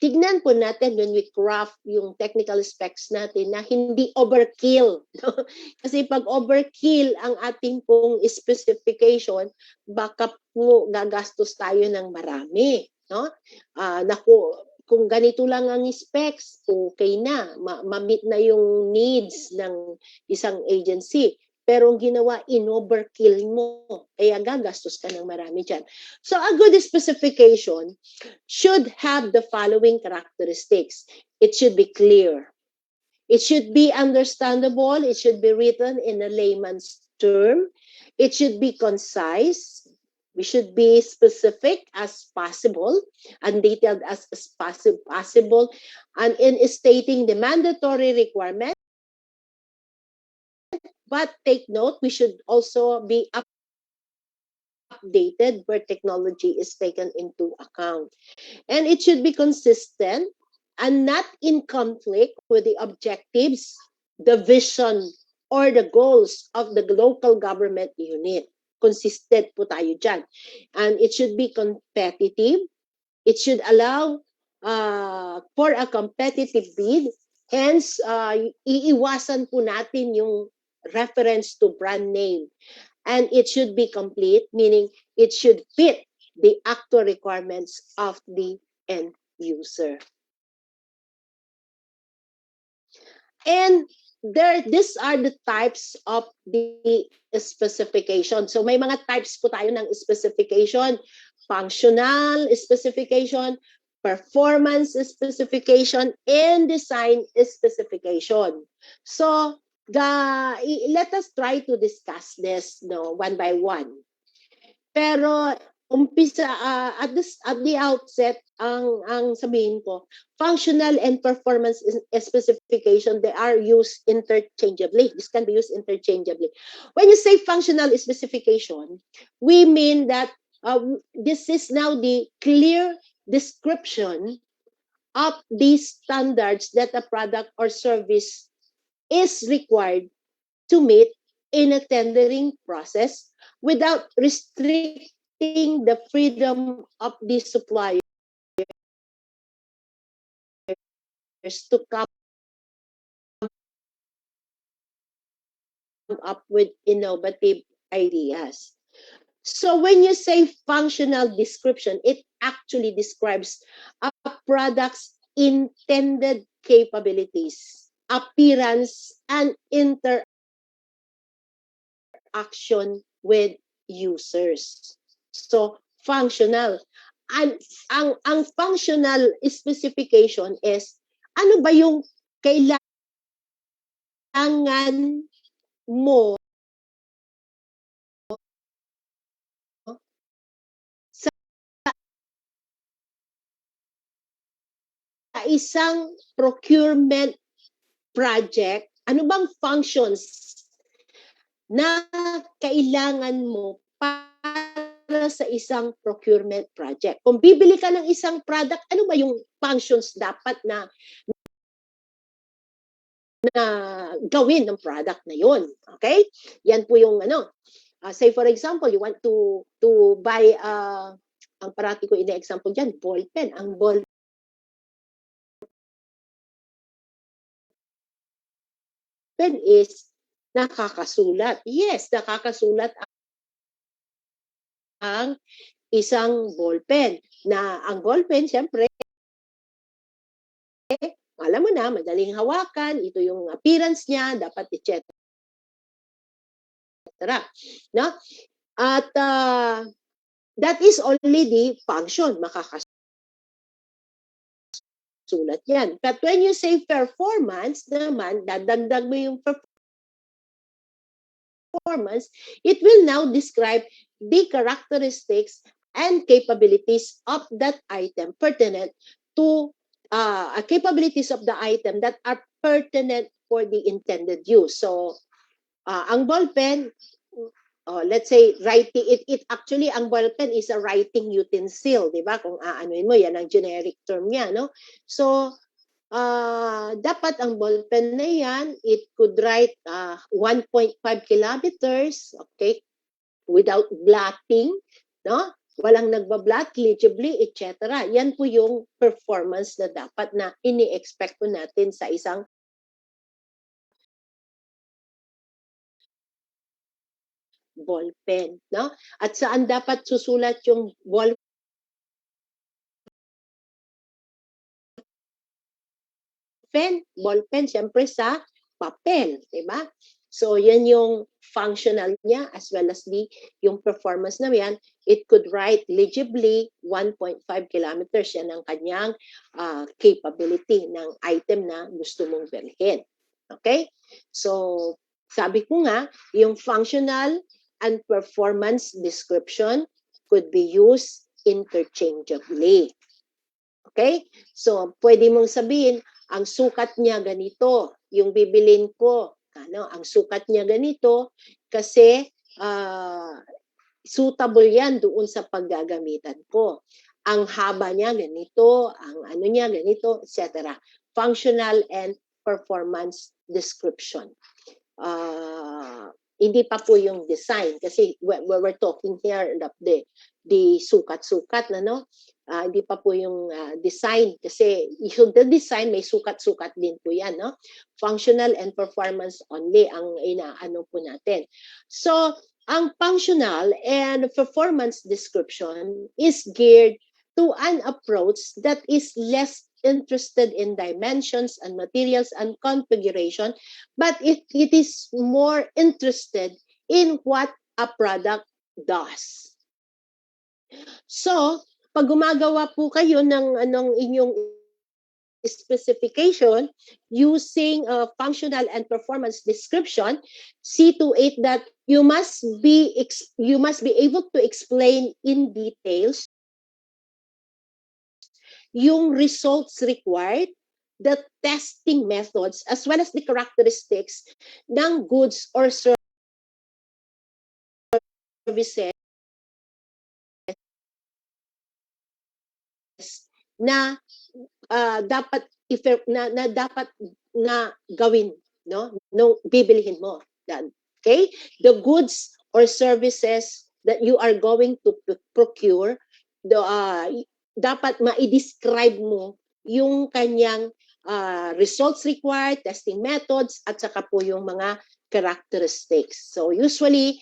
tignan po natin when we craft yung technical specs natin na hindi overkill. Kasi pag overkill ang ating pong specification, baka po gagastos tayo ng marami. No? Kung ganito lang ang specs, okay na. Ma-meet na yung needs ng isang agency. Pero ang ginawa, in-overkill mo. Kaya gagastos ka ng marami dyan. So a good specification should have the following characteristics. It should be clear. It should be understandable. It should be written in a layman's term. It should be concise. We should be specific as possible and detailed as possible, and in stating the mandatory requirements. But take note, we should also be updated where technology is taken into account. And it should be consistent and not in conflict with the objectives, the vision, or the goals of the local government unit. consistent po tayo dyan. And it should be competitive. It should allow for a competitive bid. Hence, iiwasan po natin yung reference to brand name. And it should be complete, meaning it should fit the actual requirements of the end user. And these are the types of the specification. So may mga types po tayo ng specification. Functional specification, performance specification, and design specification. So let us try to discuss this one by one. Pero umpisa at the outset ang sabihin ko, functional and performance specification, they are used interchangeably. This can be used interchangeably. When you say functional specification, we mean that this is now the clear description of the standards that a product or service is required to meet in a tendering process without restricting the freedom of the suppliers to come up with innovative ideas. So when you say functional description, it actually describes a product's intended capabilities, appearance, and interaction with users. So functional. Ang functional specification is ano ba yung kailangan mo sa isang procurement project, ano bang functions na kailangan mo para sa isang procurement project. Kung bibili ka ng isang product, ano ba yung functions dapat na gawin ng product na yon? Okay? Yan po yung say for example, you want to buy ang parati ko ina-example diyan, ball pen. Ang ball pen is nakakasulat. Yes, nakakasulat ang isang ballpen. Na ang ballpen, syempre, alam mo na, madaling hawakan, ito yung appearance niya, dapat etc. No? At that is only the function, makakasulat yan. But when you say performance naman, dadagdag mo yung performance, it will now describe the characteristics and capabilities of that item pertinent to capabilities of the item that are pertinent for the intended use. So, ang ballpen, let's say, writing, it actually, ang ballpen is a writing utensil, di ba? Kung aanuin mo, yan ang generic term niya, no? So, dapat ang ballpen na yan, it could write 1.5 kilometers, okay, without blotting, no? Walang nagbablat, legibly, etc. Yan po yung performance na dapat na ini-expect po natin sa isang ballpen, no? At saan dapat susulat yung ballpen? Ballpen, syempre sa papel, di ba? So, yan yung functional niya as well as yung performance na yan. It could write legibly 1.5 kilometers. Yan ang kanyang capability ng item na gusto mong bilhin. Okay? So, sabi ko nga, yung functional and performance description could be used interchangeably. Okay? So, pwede mong sabihin, ang sukat niya ganito, yung bibilin ko, ang sukat niya ganito, kasi suitable yan doon sa paggagamitan ko. Ang haba niya ganito, ang ano niya ganito, etc. Functional and performance description. Hindi pa po yung design kasi we're talking here of the sukat-sukat na, no? Hindi pa po yung design kasi yung the design may sukat-sukat din po yan, no? Functional and performance only ang inaano po natin. So, ang functional and performance description is geared to an approach that is less interested in dimensions and materials and configuration, but it is more interested in what a product does. So, pag gumagawa po kayo ng anong inyong specification using functional and performance description, see to it that you must be able to explain in details yung results required, the testing methods, as well as the characteristics ng goods or services na dapat na gawin, no, nung bibilihin mo. Okay? The goods or services that you are going to procure, dapat ma-describe mo yung kanyang results required, testing methods, at saka po yung mga characteristics. So usually,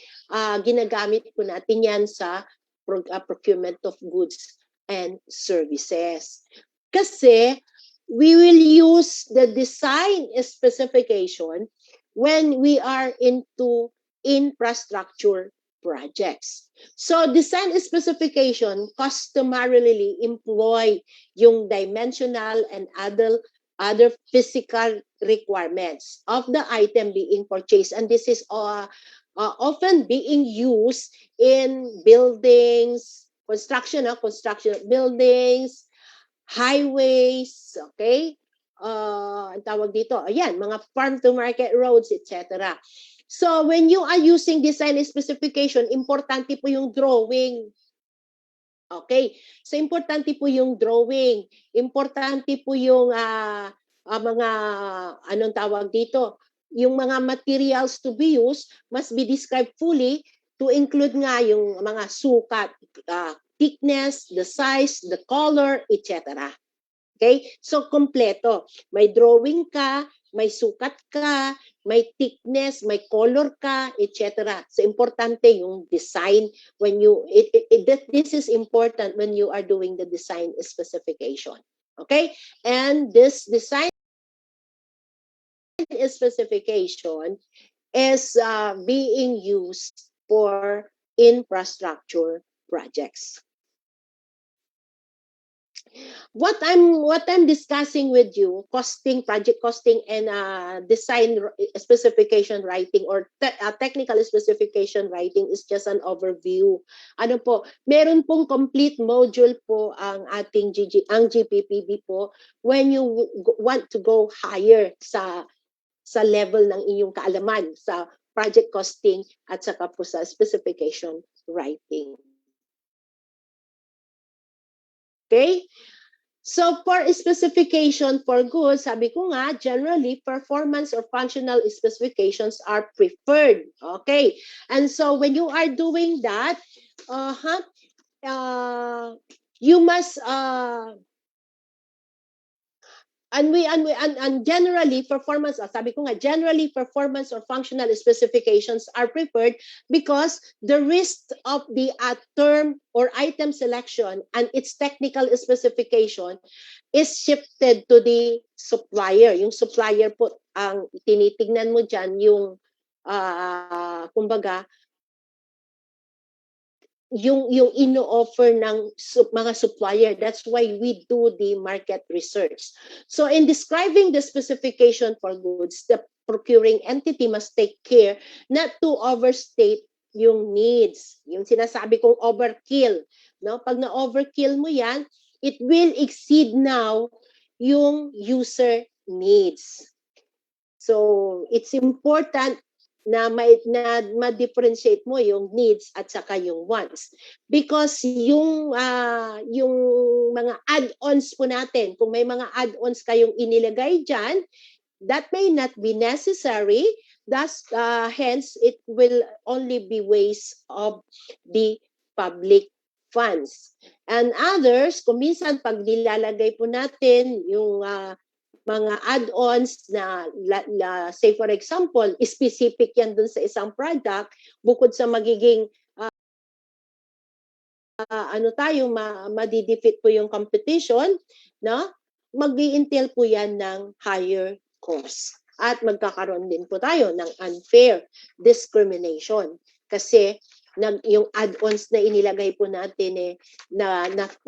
ginagamit po natin yan sa procurement of goods and services. Kasi we will use the design specification when we are into infrastructure projects. So design specification customarily employ yung dimensional and other physical requirements of the item being purchased, and this is often being used in buildings, construction buildings, highways, okay? Ang tawag dito, ayan, mga farm-to-market roads, etc. So, when you are using design specification, importante po yung drawing. Okay? So, importante po yung drawing. Importante po yung mga, anong tawag dito, yung mga materials to be used must be described fully to include nga yung mga sukat, thickness, the size, the color, etc. Okay? So, kompleto. May drawing ka, may sukat ka, may thickness, may color ka, etc. So, importante yung design when you, this is important when you are doing the design specification. Okay? And this design specification is being used for infrastructure projects. What I'm discussing with you, project costing, and design specification writing or technical specification writing is just an overview. Ano po, meron pong complete module po ang ating GPPB po when you want to go higher sa level ng inyong kaalaman sa project costing at saka po sa specification writing. Okay? So, for specification for goods, sabi ko nga, generally, performance or functional specifications are preferred. Okay? And so, when you are doing that, you must, and generally generally performance or functional specifications are preferred because the risk of the term or item selection and its technical specification is shifted to the supplier. Yung supplier po ang tinitingnan mo diyan, yung kumbaga yung ino-offer ng mga supplier. That's why we do the market research. So in describing the specification for goods, the procuring entity must take care not to overstate yung needs. Yung sinasabi kong overkill. No? Pag na-overkill mo yan, it will exceed now yung user needs. So it's important na ma-differentiate mo yung needs at saka yung wants. Because yung mga add-ons po natin, kung may mga add-ons kayong inilagay dyan, that may not be necessary, Thus, hence, it will only be waste of the public funds. And others, kung minsan pag nilalagay po natin yung mga add-ons na, say for example, specific yan dun sa isang product, bukod sa magiging madidefeat po yung competition, no? Mag-i-entail po yan ng higher cost. At magkakaroon din po tayo ng unfair discrimination. Kasi yung add-ons na inilagay po natin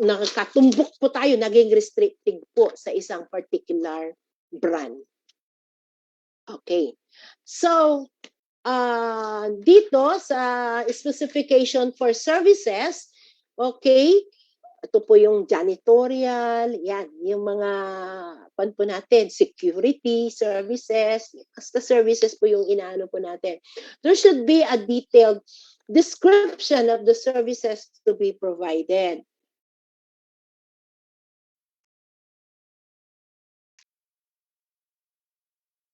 nakatumbok po tayo, naging restricted po sa isang particular brand. Okay. So, dito sa specification for services, okay, ito po yung janitorial, yan, yung mga pan po natin, security services, basta services po yung inaano po natin. There should be a detailed description of the services to be provided.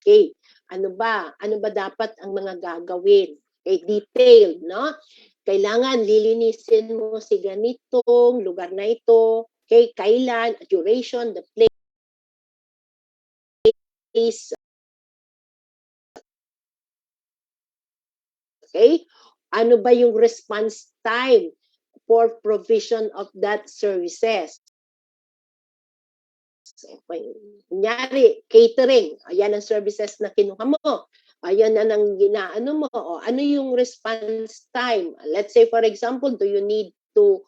Okay, ano ba dapat ang mga gagawin? Okay, detailed, no? Kailangan lilinisin mo si ganitong lugar na ito, okay, kailan, duration, the place, okay? Ano ba yung response time for provision of that services? Kunyari, catering, ayan ang services na kinuha mo. Ayan na nang ginaano mo. O, ano yung response time? Let's say, for example, do you need to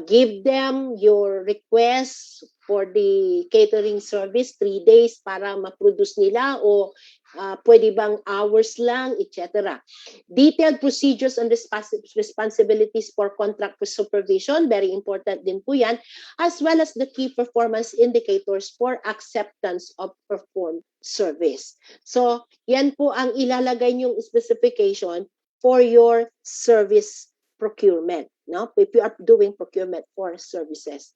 give them your request for the catering service 3 days para ma-produce nila, o pwede bang hours lang, etc. Detailed procedures and responsibilities for contract supervision, very important din po yan, as well as the key performance indicators for acceptance of performed service. So, yan po ang ilalagay niyong specification for your service procurement, no? If you are doing procurement for services.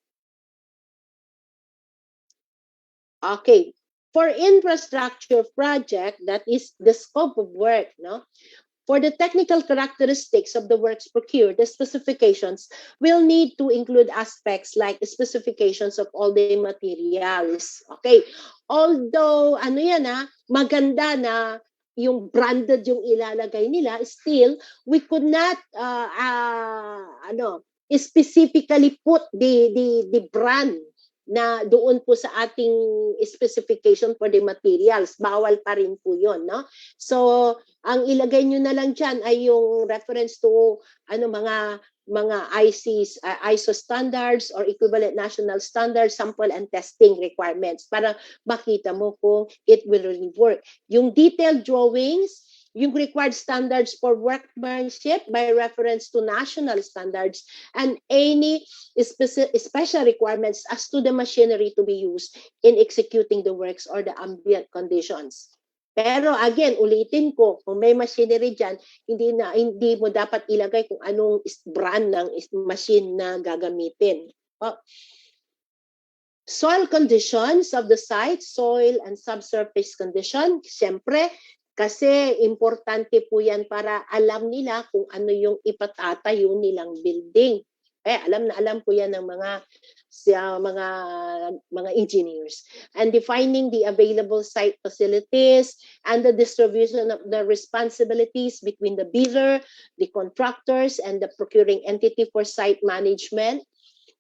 Okay. For infrastructure project, that is the scope of work, no? For the technical characteristics of the works procured, the specifications will need to include aspects like specifications of all the materials. Okay. Although, maganda na yung branded yung ilalagay nila, still, we could not, specifically put the brand na doon po sa ating specification for the materials. Bawal pa rin po yun, no? So, ang ilagay nyo na lang dyan ay yung reference to mga ISO standards or equivalent national standards, sample and testing requirements para makita mo kung it will really work. Yung detailed drawings, yung required standards for workmanship by reference to national standards, and any special requirements as to the machinery to be used in executing the works or the ambient conditions. Pero again, ulitin ko, kung may machinery dyan, hindi mo dapat ilagay kung anong brand ng machine na gagamitin. Soil conditions of the site, soil and subsurface condition, siyempre, kasi importante po yan para alam nila kung ano yung ipatatayo nilang building. Alam po yan ng mga engineers. And defining the available site facilities and the distribution of the responsibilities between the bidder, the contractors, and the procuring entity for site management.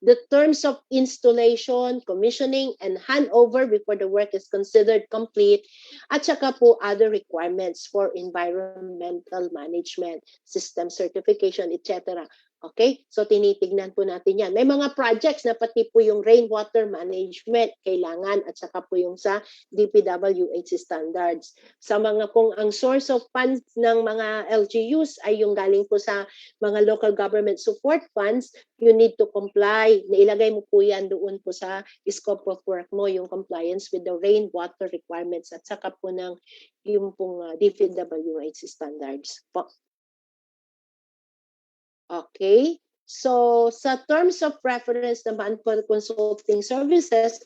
The terms of installation, commissioning, and handover before the work is considered complete, at saka po other requirements for environmental management, system certification, etc. Okay? So, tinitignan po natin yan. May mga projects na pati po yung rainwater management kailangan, at saka po yung sa DPWH standards. Sa mga kung ang source of funds ng mga LGUs ay yung galing po sa mga local government support funds, you need to comply. Nailagay mo po yan doon po sa scope of work mo, yung compliance with the rainwater requirements, at saka po ng yung pong DPWH standards po. Okay? So, sa terms of reference naman for consulting services,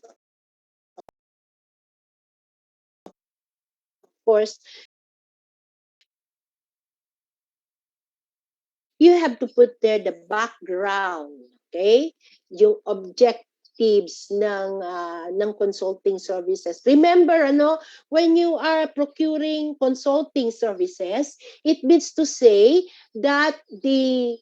course, you have to put there the background, okay? Yung objectives ng consulting services. Remember, when you are procuring consulting services, it means to say that the,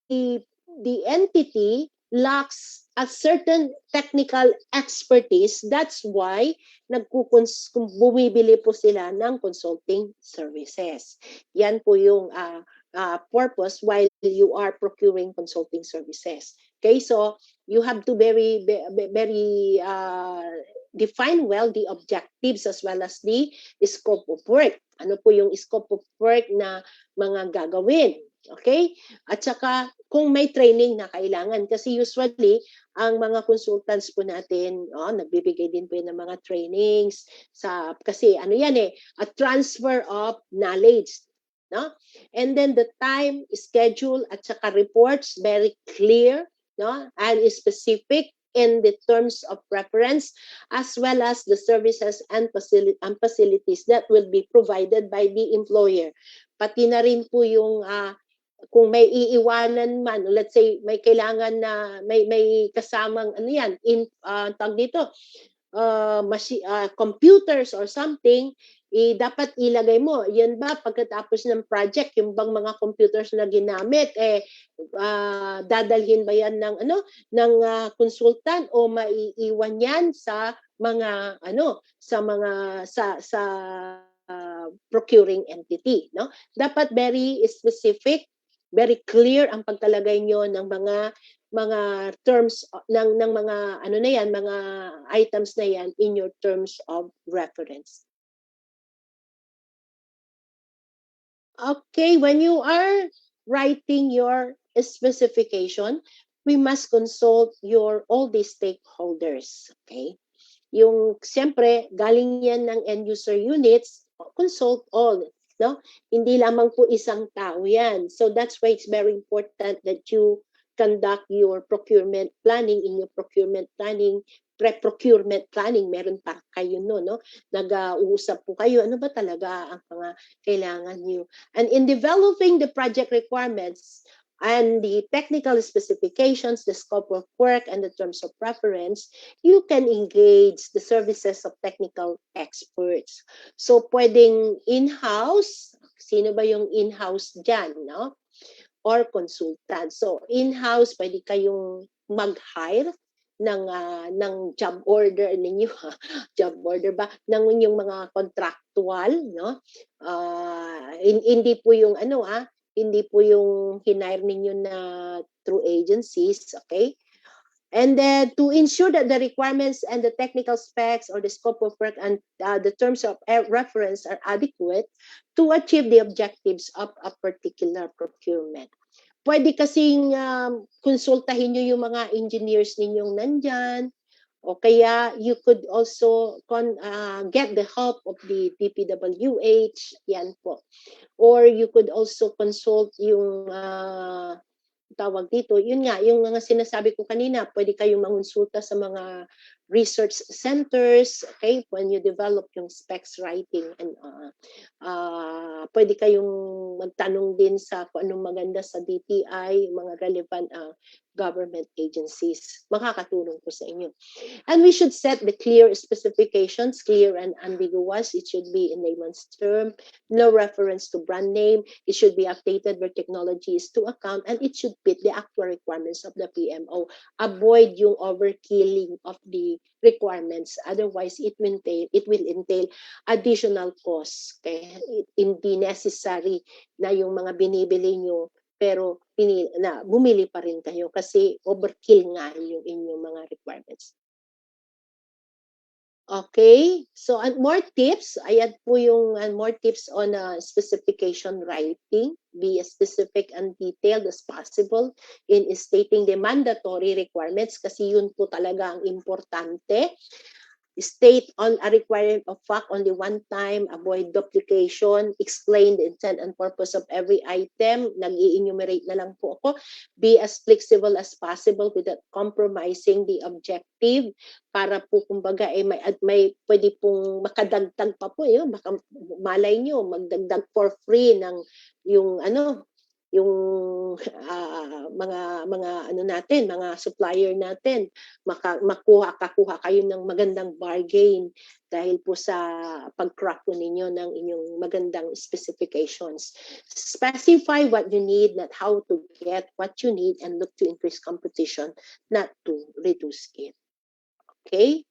the entity lacks a certain technical expertise. That's why bumibili po sila ng consulting services. Yan po yung purpose while you are procuring consulting services. Okay, so you have to very define well the objectives as well as the scope of work. Ano po yung scope of work na mga gagawin? Okay? At saka, kung may training na kailangan. Kasi usually, ang mga consultants po natin, nagbibigay din po ng mga trainings. Kasi ano yan a transfer of knowledge. No? And then the time, schedule, at saka reports, very clear, no? And specific in the terms of preference, as well as the services and facilities that will be provided by the employer. Pati na rin po yung kung may iiwanan man, let's say may kailangan na may kasamang tag dito, computers or something, dapat ilagay mo. Yan ba pagkatapos ng project, yung bang mga computers na ginamit dadalhin ba yan ng consultant o maiiwan yan sa mga sa procuring entity, no? Dapat very specific, very clear ang pagkalagay nyo ng mga terms ng mga mga items na yan in your terms of reference. Okay, when you are writing your specification, we must consult all the stakeholders. Okay? Yung siyempre galing yan ng end user units, consult all, no? Hindi lamang po isang tao yan. So that's why it's very important that you conduct your procurement planning. In your procurement planning, pre-procurement planning, meron pa kayo no? Nag-uusap po kayo, ano ba talaga ang mga kailangan niyo. And in developing the project requirements and the technical specifications, the scope of work, and the terms of preference, you can engage the services of technical experts. So, pwedeng in-house, sino ba yung in-house dyan, no? Or consultant. So, in-house, pwede kayong mag-hire ng job order ninyo, job order ba ng inyong mga contractual, no? Hindi po yung hindi po yung hinire ninyo na through agencies, okay? And then to ensure that the requirements and the technical specs or the scope of work and the terms of reference are adequate to achieve the objectives of a particular procurement. Pwede kasing konsultahin nyo yung mga engineers ninyong nandyan, o kaya you could also get the help of the DPWH, yan po. Or you could also consult yung tawag dito, yun nga, yung mga sinasabi ko kanina, pwede kayong mangonsulta sa mga research centers, okay, when you develop yung specs writing, and pwede kayong magtanong din sa kung anong maganda sa DTI, mga relevant government agencies. Makakatulong po sa inyo. And we should set the clear specifications, clear and ambiguous. It should be in layman's term, no reference to brand name. It should be updated where technology is to account, and it should fit the actual requirements of the PMO. Avoid yung overkilling of the requirements. Otherwise, it will entail additional costs. Okay? Hindi necessary na yung mga binibili nyo, pero bumili pa rin kayo kasi overkill nga yung inyong mga requirements. Okay, so more tips. Ayan po yung more tips on specification writing. Be as specific and detailed as possible in stating the mandatory requirements kasi yun po talaga ang importante. state on a requirement of fact only one time, avoid duplication, explain the intent and purpose of every item, nag-i-enumerate na lang po ako, be as flexible as possible without compromising the objective, para po kumbaga may pwede pong makadagdag pa po, baka malay nyo, magdagdag for free ng yung yung mga ano natin, mga supplier natin, kakuha kayo ng magandang bargain dahil po sa pag-crack po ninyo ng inyong magandang specifications. Specify what you need, not how to get what you need, and look to increase competition, not to reduce it. Okay?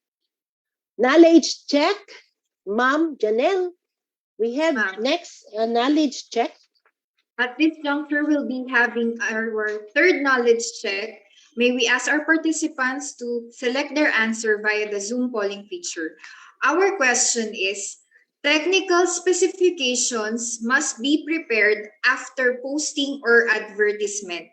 Knowledge check. Ma'am Janelle, we have next a knowledge check.
At this juncture, we'll be having our third knowledge check. May we ask our participants to select their answer via the Zoom polling feature. Our question is, technical specifications must be prepared after posting or advertisement.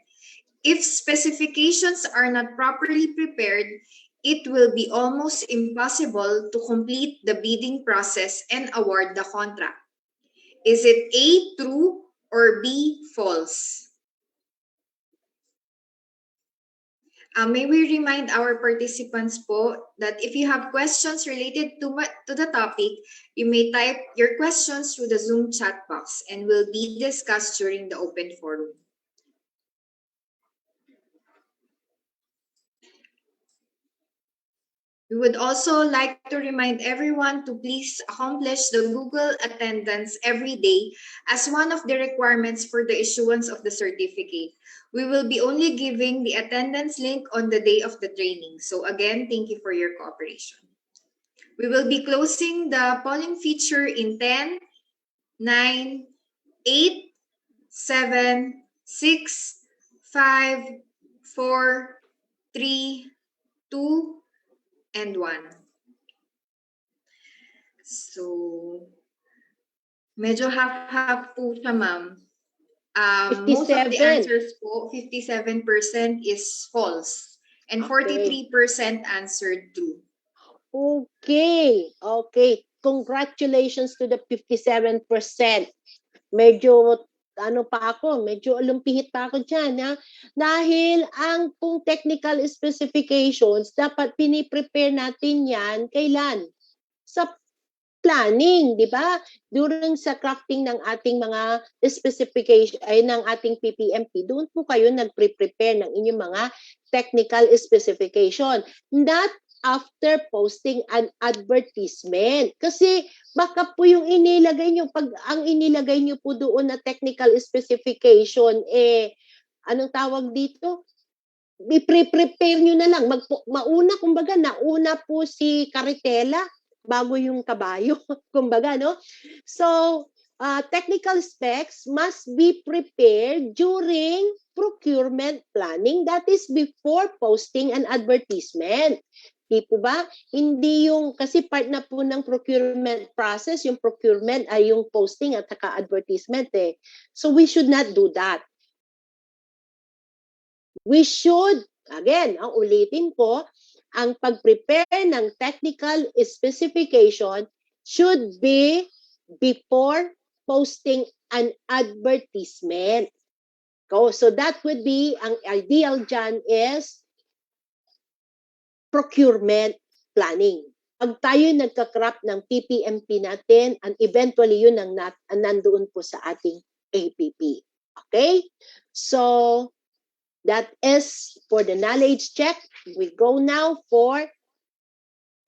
If specifications are not properly prepared, it will be almost impossible to complete the bidding process and award the contract. Is it A, true, or B, false? May we remind our participants po that if you have questions related to the topic, you may type your questions through the Zoom chat box and will be discussed during the open forum. We would also like to remind everyone to please accomplish the Google attendance every day as one of the requirements for the issuance of the certificate. We will be only giving the attendance link on the day of the training. So again, thank you for your cooperation. We will be closing the polling feature in 10, 9, 8, 7, 6, 5, 4, 3, 2, and 1. So, medyo half-half po siya, ma'am. Most of the
57.
answers po, 57% is false. And 43% answered true.
Okay. Okay. Congratulations to the 57%. Medyo medyo alumpihit pa ako dyan, ha? Dahil ang pong technical specifications, dapat piniprepare natin yan, kailan? Sa planning, di ba? During sa crafting ng ating mga specification, ng ating PPMP, doon po kayo nagpre-prepare ng inyong mga technical specification. Not after posting an advertisement. Kasi baka po yung inilagay nyo, pag ang inilagay nyo po doon na technical specification, anong tawag dito? I-prepare nyo na lang. Mauna, kumbaga, nauna po si Caritela bago yung kabayo, kumbaga, no? So, technical specs must be prepared during procurement planning. That is before posting an advertisement. Di po ba? Hindi yung, kasi part na po ng procurement process, yung procurement ay yung posting at saka advertisement eh. So we should not do that. We should, again, ulitin ko, ang pag-prepare ng technical specification should be before posting an advertisement. So that would be, ang ideal dyan is procurement planning. Pag tayo nagka-craft ng PPMP natin, and eventually yun ang nandoon po sa ating APP. Okay? So, that is for the knowledge check. We go now for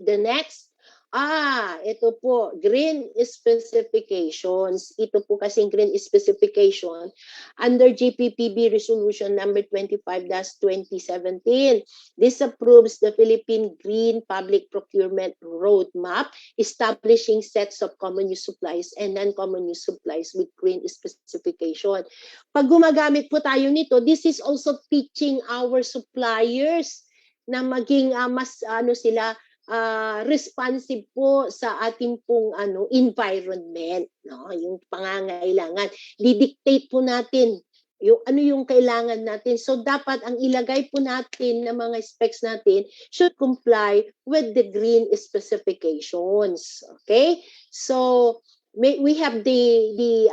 the next. Ito po, green specifications. Ito po kasing green specification under GPPB Resolution number 25-2017. This approves the Philippine Green Public Procurement Roadmap, establishing sets of common use supplies and non-common use supplies with green specification. Pag gumagamit po tayo nito, this is also teaching our suppliers na maging mas responsive po sa ating pong environment, no? Yung pangangailangan. Didictate po natin yung ano yung kailangan natin. So dapat ang ilagay po natin na mga specs natin should comply with the green specifications. Okay? So we have the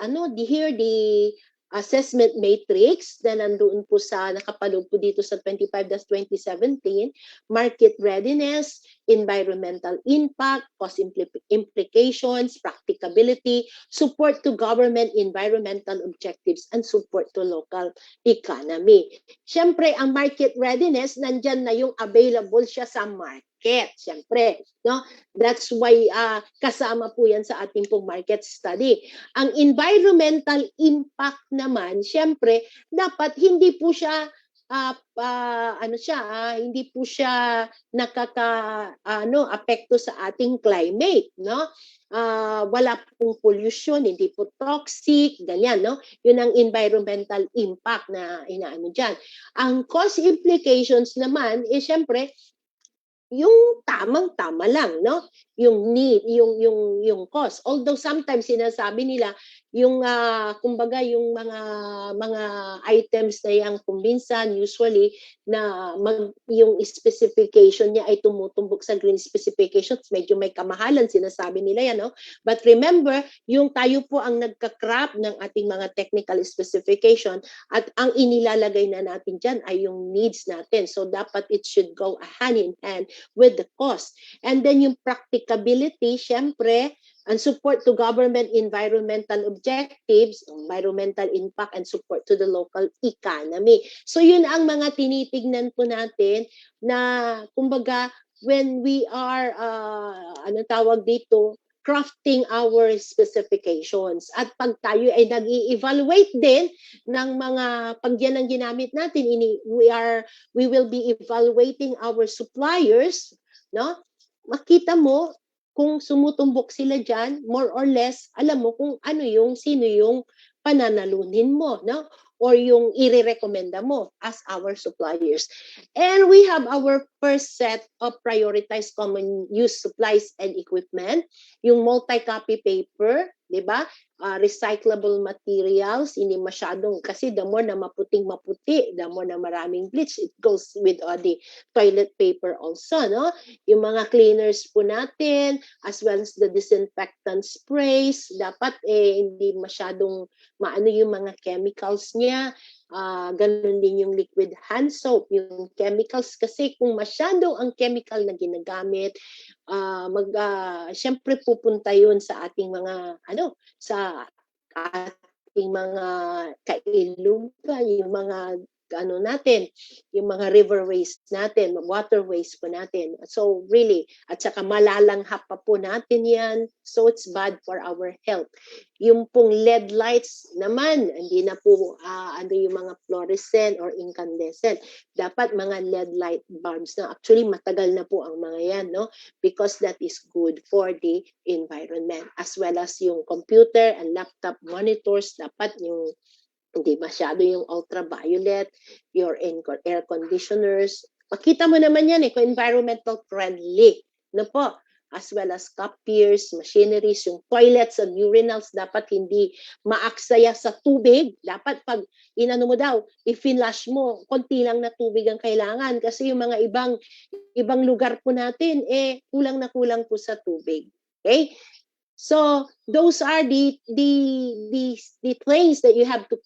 assessment matrix na nandoon po sa nakapaloob po dito sa 25-2017, market readiness, environmental impact, cost implications, practicability, support to government environmental objectives, and support to local economy. Siyempre, ang market readiness, nandyan na yung available siya sa market. Siyempre, no? That's why kasama po yan sa ating pong market study. Ang environmental impact naman, siyempre, dapat hindi po siya hindi po siya apekto sa ating climate, no? Wala pong pollution, hindi po toxic, ganyan, no? Yun ang environmental impact na inaano diyan. Ang cost implications naman syempre yung tamang-tama lang, no? Yung need, yung cost. Although sometimes sinasabi nila yung kumbaga yung mga items na yang kumbinsan usually na yung specification niya ay tumutumbok sa green specifications, medyo may kamahalan sinasabi nila yan, no? But remember, yung tayo po ang nagka-craft ng ating mga technical specification at ang inilalagay na natin diyan ay yung needs natin. So dapat it should go hand in hand with the cost. And then yung practicability, syempre, and support to government environmental objectives, environmental impact, and support to the local economy. So yun ang mga tinitignan po natin na, kumbaga, when we are, crafting our specifications. At pag tayo ay nag-i-evaluate din ng mga, pag yan ang ginamit natin, we will be evaluating our suppliers, no? Makita mo kung sumutumbok sila dyan, more or less, alam mo kung sino yung pananalunin mo, no? Or yung irerekomenda mo as our suppliers. And we have our first set of prioritized common use supplies and equipment, yung multi-copy paper, di ba? Recyclable materials, hindi masyadong, kasi the more na maputing-maputi, the more na maraming bleach, it goes with the toilet paper also, no? Yung mga cleaners po natin, as well as the disinfectant sprays, dapat hindi masyadong maano yung mga chemicals niya. Ganun din yung liquid hand soap, yung chemicals, kasi kung masyado ang chemical na ginagamit, syempre pupunta yun sa ating mga sa ating mga kailugan, yung mga natin, yung mga riverways natin, waterways po natin. So really, at saka malalanghap pa po natin yan. So it's bad for our health. Yung pong LED lights naman, hindi na po yung mga fluorescent or incandescent. Dapat mga LED light bulbs na. Actually, matagal na po ang mga yan, no? Because that is good for the environment. As well as yung computer and laptop monitors, dapat yung hindi masyado yung ultraviolet, your air conditioners. Makita mo naman yan kung environmental friendly. No po? As well as copiers, machineries, yung toilets and urinals, dapat hindi maaksaya sa tubig. Dapat pag inano mo daw, i-flush mo, konti lang na tubig ang kailangan. Kasi yung mga ibang lugar po natin, kulang na kulang po sa tubig. Okay? So those are the things that you have to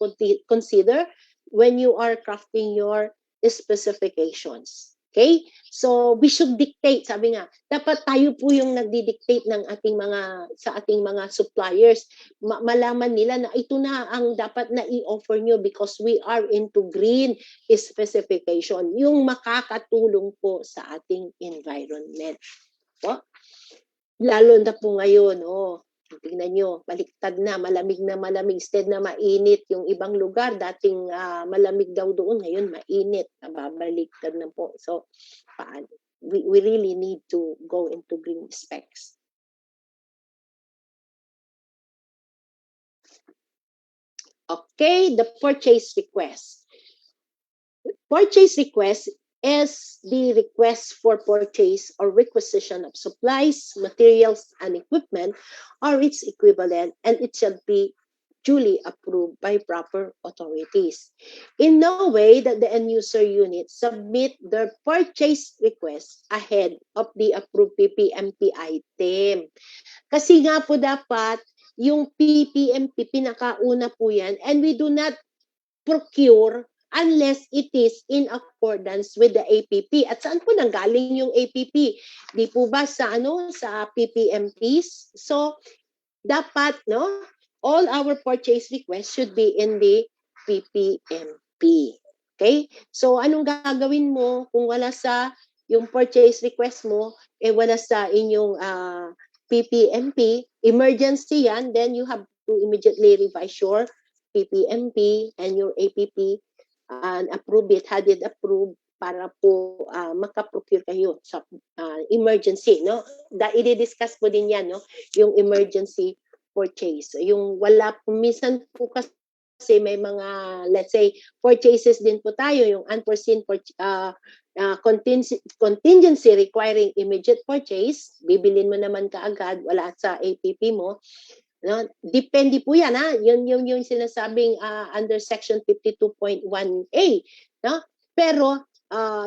consider when you are crafting your specifications. Okay? So we should dictate, sabi nga, dapat tayo po yung nagdi-dictate sa ating mga suppliers. Malaman nila na ito na ang dapat na i-offer nyo because we are into green specification, yung makakatulong po sa ating environment. Po? Lalo na po ngayon, tingnan nyo, baliktad na malamig. Instead na mainit yung ibang lugar, dating malamig daw doon, ngayon mainit, nababaliktad na po. So, we really need to go into green specs. Okay, the purchase request. Purchase request is the request for purchase or requisition of supplies, materials, and equipment, or its equivalent, and it shall be duly approved by proper authorities. In no way that the end user unit submit their purchase request ahead of the approved PPMP item. Kasi nga po dapat yung PPMP, pinakauna po yan, and we do not procure unless it is in accordance with the APP. At saan po nanggaling yung APP? Di po ba sa sa PPMPs? So dapat all our purchase requests should be in the PPMP. Okay? So anong gagawin mo kung wala sa yung purchase request mo wala sa inyong PPMP, emergency yan, then you have to immediately revise your PPMP and your APP and approve it, had it approved para po makaprocure kayo sa emergency, no? I-discuss po din yan, no? Yung emergency purchase. Yung wala po, minsan po kasi may mga, let's say, purchases din po tayo, yung unforeseen contingency requiring immediate purchase, bibilin mo naman kaagad, wala sa APP mo, no? Depende po yan, ha? Yung sinasabing under section 52.1A, no? Pero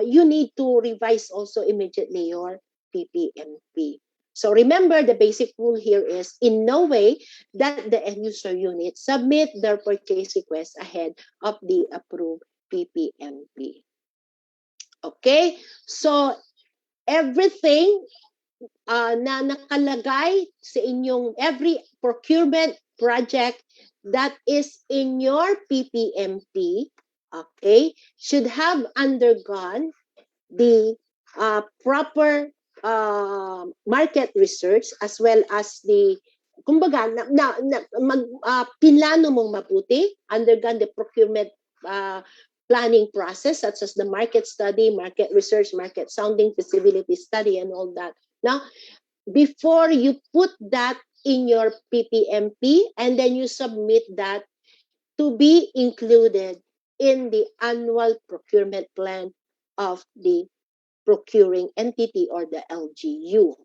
you need to revise also immediately your PPMP. So remember, the basic rule here is in no way that the end user unit submit their purchase request ahead of the approved PPMP. Okay? So everything na nakalagay sa inyong every procurement project that is in your PPMP, okay, should have undergone the proper market research as well as the kumbaga pinlano mong mabuti, undergone the procurement planning process such as the market study, market research, market sounding, feasibility study, and all that. Now, before you put that in your PPMP and then you submit that to be included in the annual procurement plan of the procuring entity or the LGU.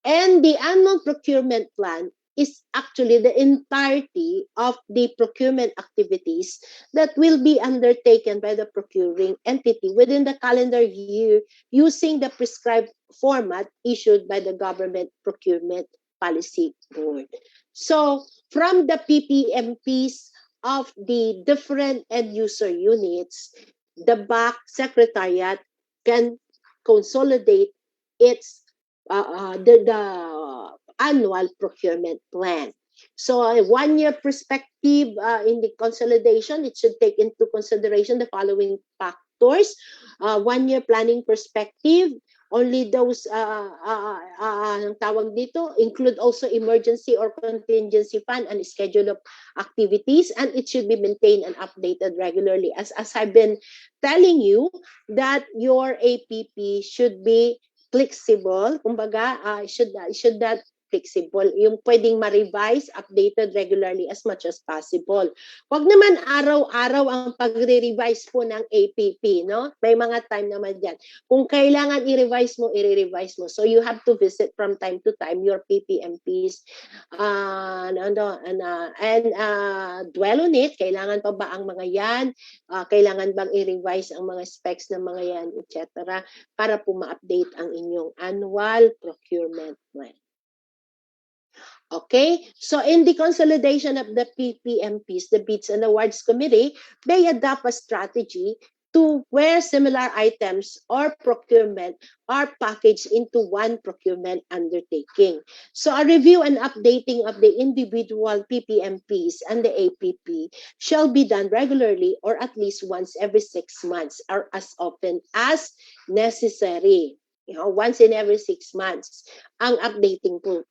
And the annual procurement plan is actually the entirety of the procurement activities that will be undertaken by the procuring entity within the calendar year using the prescribed format issued by the Government Procurement Policy Board. So from the PPMPs of the different end user units, the BAC Secretariat can consolidate its the annual procurement plan. So a 1-year perspective in the consolidation, it should take into consideration the following factors. 1-year planning perspective, only those tawag dito, include also emergency or contingency fund and schedule of activities, and it should be maintained and updated regularly. As I've been telling you, that your APP should be flexible, kumbaga, should that flexible, yung pwedeng ma-revise, updated regularly as much as possible. Wag naman araw-araw ang pagre-revise po ng APP, no? May mga time naman dyan. Kung kailangan i-revise mo, i-revise mo. So you have to visit from time to time your PPMPs and dwell on it. Kailangan pa ba ang mga yan? Kailangan bang i-revise ang mga specs ng mga yan, etc. para po ma-update ang inyong annual procurement plan. Okay, so in the consolidation of the PPMPs, the Bids and Awards Committee, they adopt a strategy to where similar items or procurement are packaged into one procurement undertaking. So a review and updating of the individual PPMPs and the APP shall be done regularly or at least once every 6 months or as often as necessary. Once in every 6 months ang updating po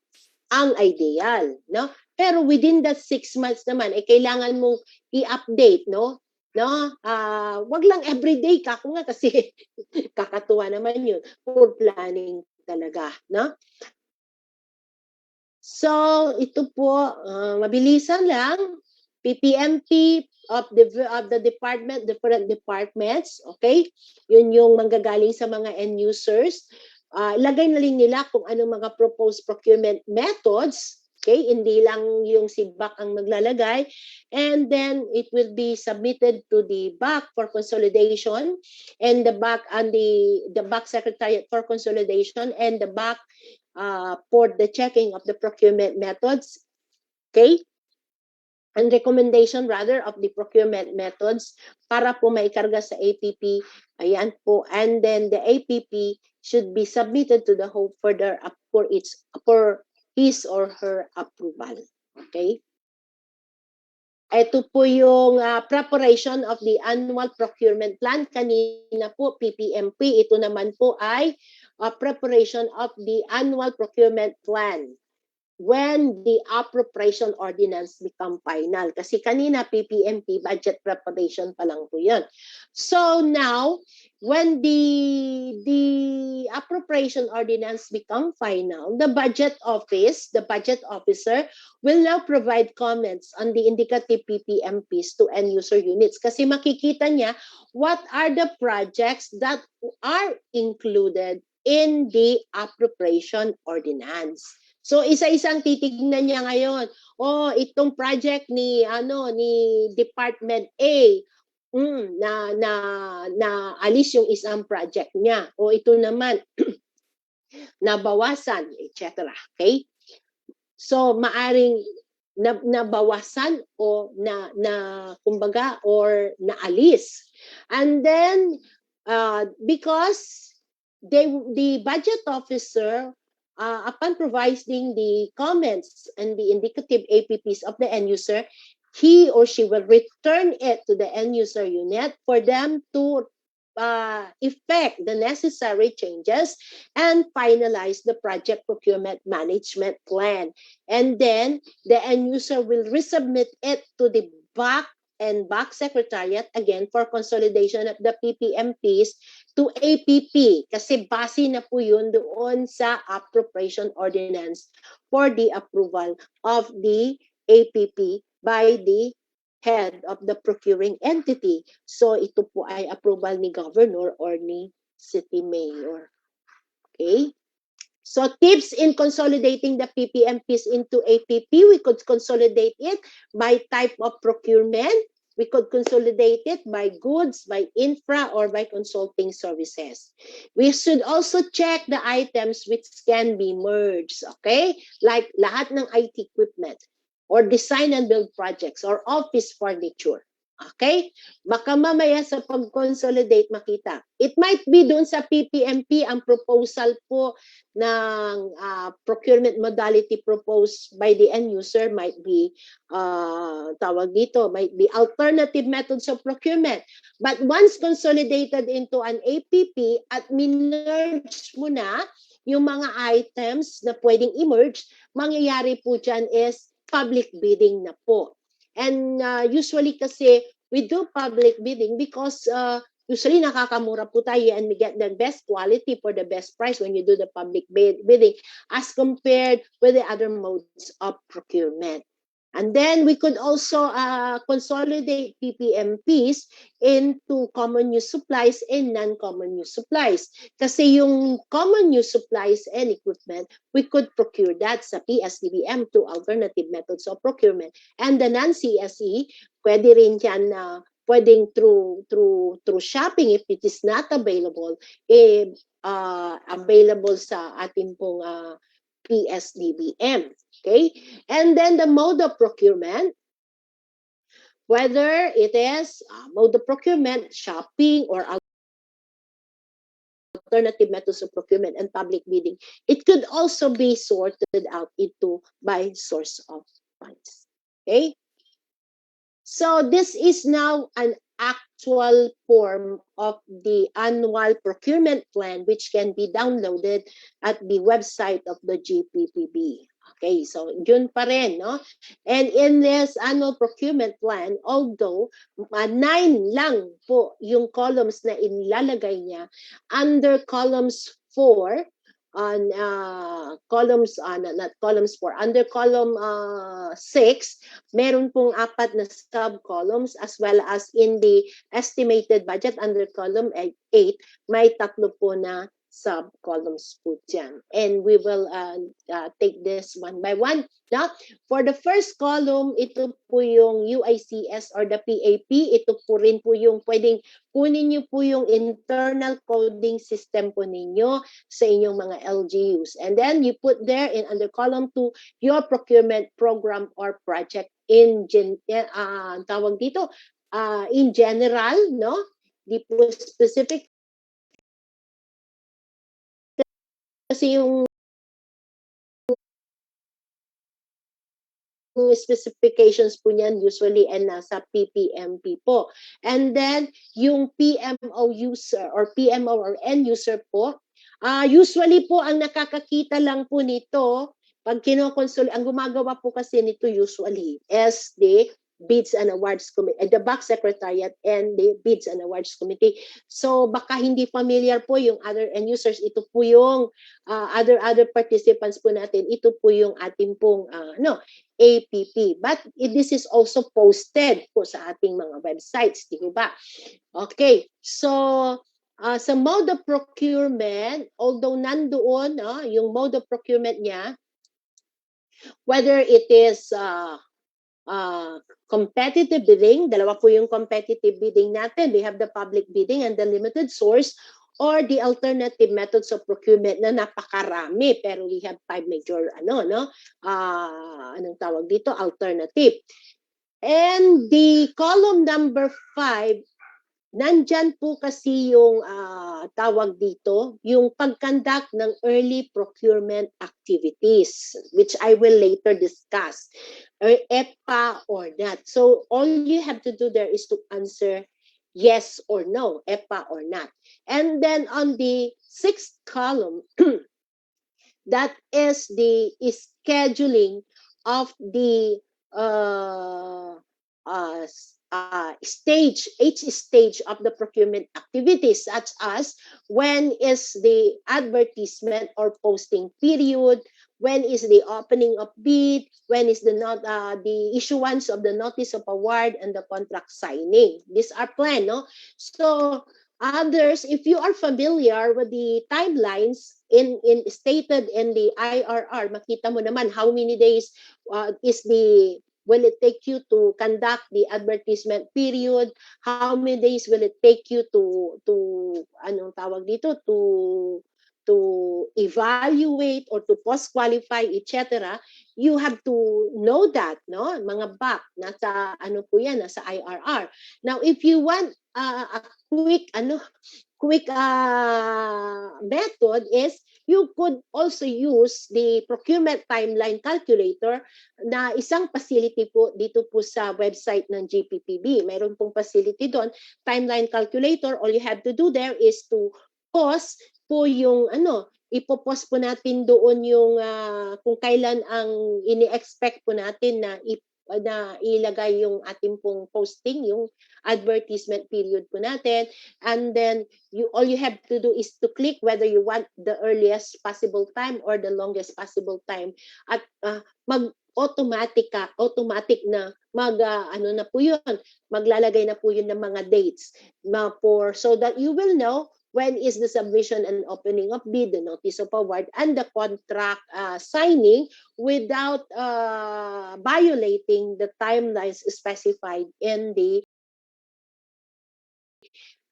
ang ideal, no? Pero within that 6 months naman, kailangan mong i-update, no? Wag lang everyday ka, kung nga kasi kakatuwa naman yun, for planning talaga, no? So, ito po, mabilisan lang, PPMP of the department, different departments, okay? Yun yung manggagaling sa mga end users. Lagay na rin nila kung anong mga proposed procurement methods Okay, hindi lang yung si BAC ang maglalagay. And then it will be submitted to the BAC for consolidation, and the BAC and the BAC Secretariat for consolidation, and the BAC for the checking of the procurement methods. Okay? And recommendation rather of the procurement methods para po maikarga sa APP. Ayan po. And then the APP should be submitted to the Hope for his or her approval. Okay? Ito po yung preparation of the annual procurement plan. Kanina po, PPMP. Ito naman po ay preparation of the annual procurement plan when the appropriation ordinance become final. Kasi kanina, PPMP, budget preparation pa lang po yun. So now, when the appropriation ordinance become final, the budget officer, will now provide comments on the indicative PPMPs to end user units. Kasi makikita niya what are the projects that are included in the appropriation ordinance. So isa-isang titignan niya ngayon. Oh, itong project ni Department A, na alis yung isang project niya. O ito naman nabawasan, etc. Okay? So maaring nabawasan o kumbaga or naalis. And then because the budget officer, upon providing the comments and the indicative APPs of the end user, he or she will return it to the end user unit for them to effect the necessary changes and finalize the project procurement management plan. And then the end user will resubmit it to the BAC and BAC Secretariat again for consolidation of the PPMPs to APP kasi base na po yun doon sa appropriation ordinance for the approval of the APP by the head of the procuring entity. So ito po ay approval ni governor or ni city mayor. Okay? So tips in consolidating the PPMPs into APP, we could consolidate it by type of procurement. We could consolidate it by goods, by infra, or by consulting services. We should also check the items which can be merged, okay? Like lahat ng IT equipment, or design and build projects, or office furniture. Okay? Baka mamaya sa pag-consolidate makita. It might be doon sa PPMP ang proposal po ng procurement modality proposed by the end user might be might be alternative methods of procurement. But once consolidated into an APP at minerge mo na yung mga items na pwedeng emerge, mangyayari po dyan is public bidding na po. And usually kasi we do public bidding because usually nakakamura po tayo and we get the best quality for the best price when you do the public bidding as compared with the other modes of procurement. And then we could also consolidate PPMPs into common use supplies and non-common use supplies. Kasi yung common use supplies and equipment, we could procure that sa PSDBM through alternative methods of procurement. And the non-CSE, pwede rin yan pwedeng through shopping if it is not available, available sa ating pong PSDBM. Okay? And then the mode of procurement, whether it is mode of procurement, shopping, or alternative methods of procurement and public bidding, it could also be sorted out into by source of funds. Okay? So this is now an actual form of the annual procurement plan which can be downloaded at the website of the GPPB. Okay, so yun pa rin, no? And in this annual procurement plan, although 9 lang po yung columns na inilalagay niya, under columns 4, on columns, not columns 4, under column 6, meron pong 4 na sub-columns as well as in the estimated budget under column 8, may 3 po na sub-columns po dyan. And we will take this one by one. No? For the first column, ito po yung UICS or the PAP. Ito po rin po yung pwedeng kunin nyo po yung internal coding system po ninyo sa inyong mga LGUs. And then you put there in under column 2 your procurement program or project tawag dito, in general, no? Di po specific kasi yung specifications po niyan usually ay nasa PPMP po. And then, yung PMO user or PMO or end user po, usually po ang nakakakita lang po nito, pag kinokonsol, ang gumagawa po kasi nito usually is the Bids and Awards Committee, the back secretariat and the Bids and Awards Committee. So baka hindi familiar po yung other end users, ito po yung other participants po natin, ito po yung ating pong APP. But this is also posted po sa ating mga websites, di ba? Okay, so sa mode of procurement, although nandoon yung mode of procurement niya, whether it is competitive bidding, dalawa po yung competitive bidding natin. We have the public bidding and the limited source, or the alternative methods of procurement na napakarami, pero we have 5 major anong tawag dito, alternative. And the column number 5, nandyan po kasi yung tawag dito, yung pag-conduct ng early procurement activities, which I will later discuss, or EPA or not. So all you have to do there is to answer yes or no, EPA or not. And then on the 6th column, that is the scheduling of the each stage of the procurement activities, such as when is the advertisement or posting period, when is the opening of bid, when is the issuance of the notice of award and the contract signing. These are planned, no? So others, if you are familiar with the timelines in stated in the IRR, makita mo naman how many days will it take you to conduct the advertisement period, how many days will it take you to anong tawag dito, to evaluate or to post-qualify, etc. You have to know that, no? Mga back, nasa ano po yan, nasa IRR. Now, if you want a quick method is you could also use the procurement timeline calculator na isang facility po dito po sa website ng GPPB. Mayroon pong facility doon, timeline calculator. All you have to do there is to pause po yung ipopost po natin doon yung kung kailan ang ini-expect po natin na ilagay yung ating pong posting, yung advertisement period po natin. And then all you have to do is to click whether you want the earliest possible time or the longest possible time, at automatic na na po yun, maglalagay na po yun ng mga dates so that you will know when is the submission and opening of bid, the notice of award, and the contract signing without violating the timelines specified in the